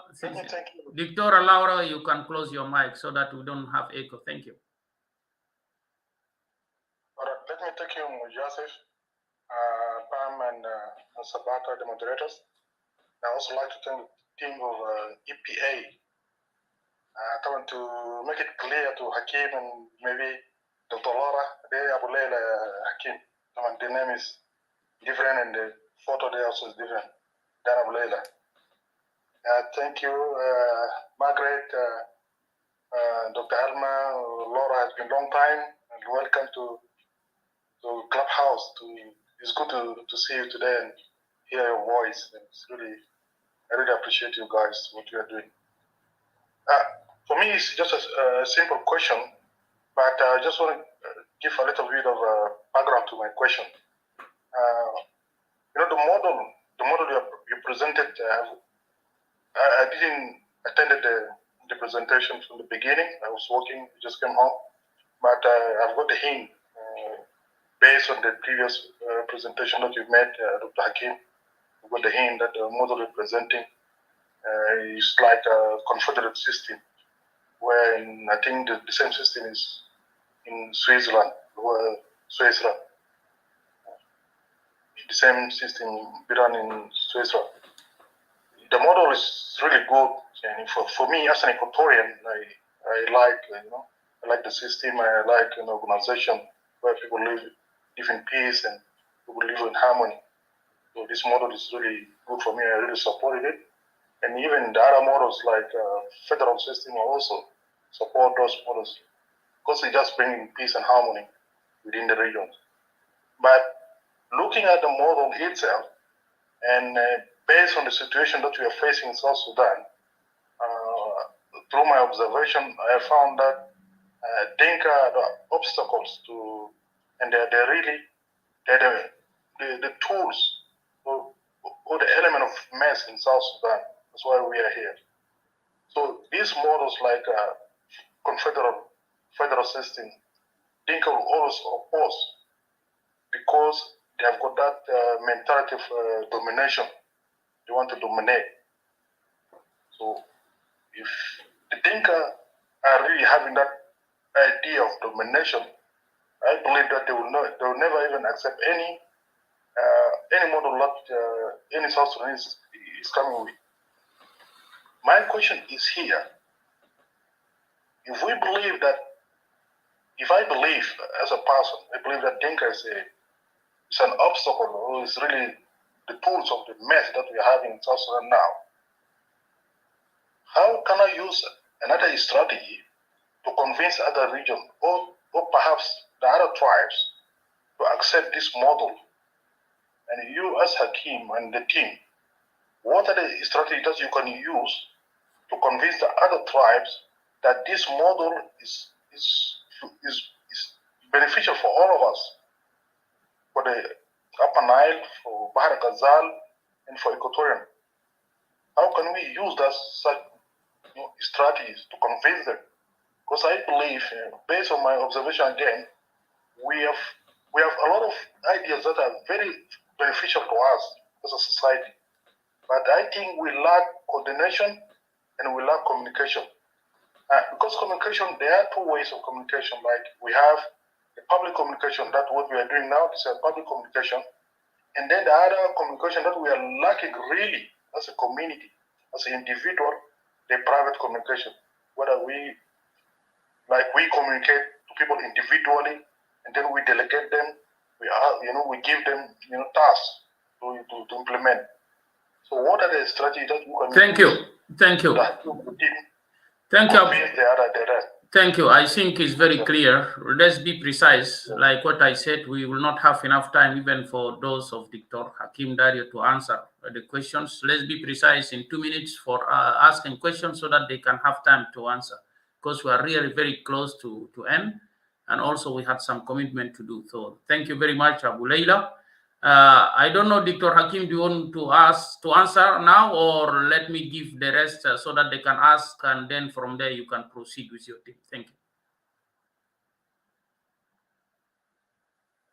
Speaker 2: Dr. Laura, you can close your mic so that we don't have echo. Thank you.
Speaker 9: All right, let me thank you, Joseph, Pam, and Sabata, the moderators. I also like to thank the team of EPA. I want to make it clear to Hakim and maybe Dr. Laura, Abu Leila Hakim. The name is different and the photo there also is different than Abu Leila. Thank you, Margaret, Dr. Alma, Laura. It's been a long time, and welcome to Clubhouse. It's good to see you today and hear your voice. I really appreciate you guys, what you are doing. For me, it's just a simple question, but I just want to give a little bit of background to my question. The model you presented, I didn't attend the presentation from the beginning. I was working, just came home, but I've got the hint based on the previous presentation that you made, Dr. Hakim. I've got the hint that the model you're presenting is like a confederate system, where I think the same system is in Switzerland, Switzerland. The same system run in Switzerland. The model is really good, and for me as an Equatorian, I like the system. I like an organization where people live in peace and people live in harmony. So this model is really good for me. I really supported it. And even the other models like federal system, I also support those models because they just bring peace and harmony within the region. But looking at the model itself, and based on the situation that we are facing in South Sudan, through my observation, I found that Dinka are the obstacles to, and they're the tools or the element of mess in South Sudan. That's why we are here. So these models like federal system, Dinka will always oppose because they have got that mentality of domination. They want to dominate. So if the Dinka are really having that idea of domination, I believe that they will never even accept any model that any South Sudanese is coming with. My question is here: if I believe as a person, I believe that Dinka is is an obstacle, or is really the tools of the mess that we are having in South Sudan now. How can I use another strategy to convince other regions, or perhaps the other tribes, to accept this model? And you, as Hakim and the team, what are the strategies that you can use to convince the other tribes that this model is beneficial for all of us, for the Upper Nile, for Bahar Ghazal, and for Equatorial? How can we use that such strategies to convince them? Because I believe, based on my observation again, we have a lot of ideas that are very beneficial to us as a society, but I think we lack coordination and we lack communication. Because communication, there are two ways of communication. Like we have the public communication, that's what we are doing now, it's a public communication. And then the other communication that we are lacking really as a community, as an individual, the private communication. Whether we communicate to people individually, and then we delegate them, we give them tasks to implement. So what are the strategies that you can
Speaker 2: Thank you. Thank you. Thank you. Thank you. I think it's very clear. Let's be precise. Like what I said, we will not have enough time even for those of Dr. Hakim Dario to answer the questions. Let's be precise in 2 minutes for asking questions so that they can have time to answer, because we are really very close to end. And also we had some commitment to do. So thank you very much, Abu Leila. I don't know, Dr. Hakim, do you want to answer now, or let me give the rest so that they can ask, and then from there you can proceed with your team. Thank you.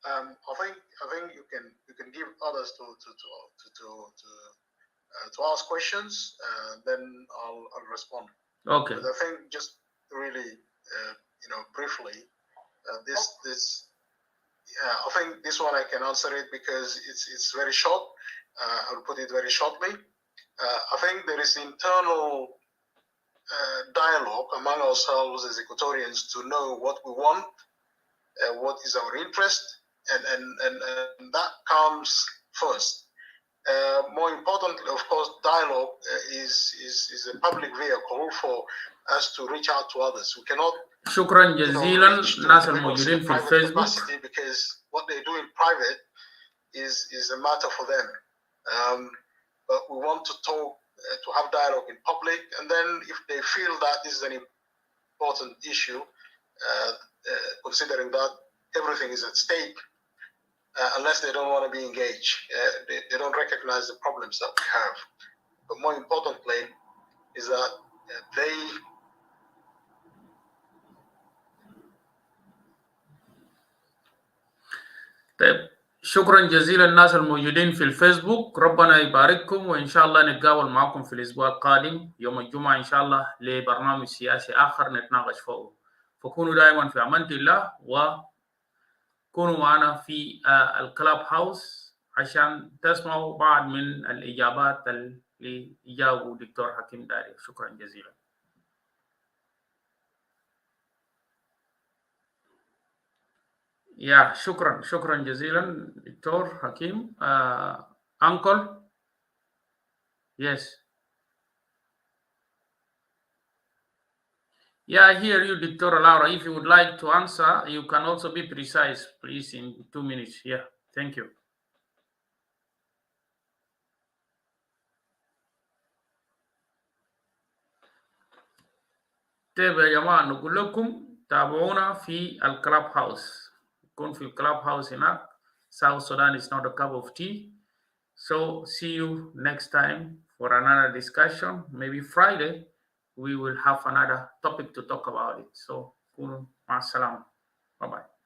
Speaker 10: I think you can give others to ask questions, then I'll respond.
Speaker 2: Okay.
Speaker 10: But I think just really briefly, I think this one I can answer it because it's very short. I'll put it very shortly. I think there is internal dialogue among ourselves as Equatorians to know what we want, what is our interest, and that comes first. More importantly, of course, dialogue is a public vehicle for us to reach out to others. We cannot
Speaker 2: شكرا جزيلا الناس الموجودين في الفيسبوك,
Speaker 10: because what they do in private is a matter for them. But we want to talk, to have dialogue in public, and then if they feel that this is an important issue, considering that everything is at stake, unless they don't want to be engaged, they don't recognize the problems that we have. But more importantly is that they
Speaker 2: طيب شكرا جزيلا الناس الموجودين في الفيسبوك. ربنا يبارككم، وإن شاء الله نتقابل معكم في الأسبوع القادم يوم الجمعة إن شاء الله لبرنامج سياسي آخر نتناقش فوقه. فكونوا دائما في أمان الله، وكونوا معنا في الكلاب هاوس عشان تسمعوا بعض من الإجابات اللي جاوبوا دكتور حكيم داريو. شكرا جزيلا. Yeah, shukran jazilan, Dr. Hakim. Uncle? Yes. Yeah, I hear you, Dr. Laura. If you would like to answer, you can also be precise, please, in 2 minutes. Yeah, thank you. طيب يا جماعة، نقول لكم تابعونا في الكلاب هاوس. يكون في الكلاب هاوس هناك. South Sudan is not a cup of tea. So see you next time for another discussion. Maybe Friday we will have another topic to talk about it. So, ma salam. Bye-bye.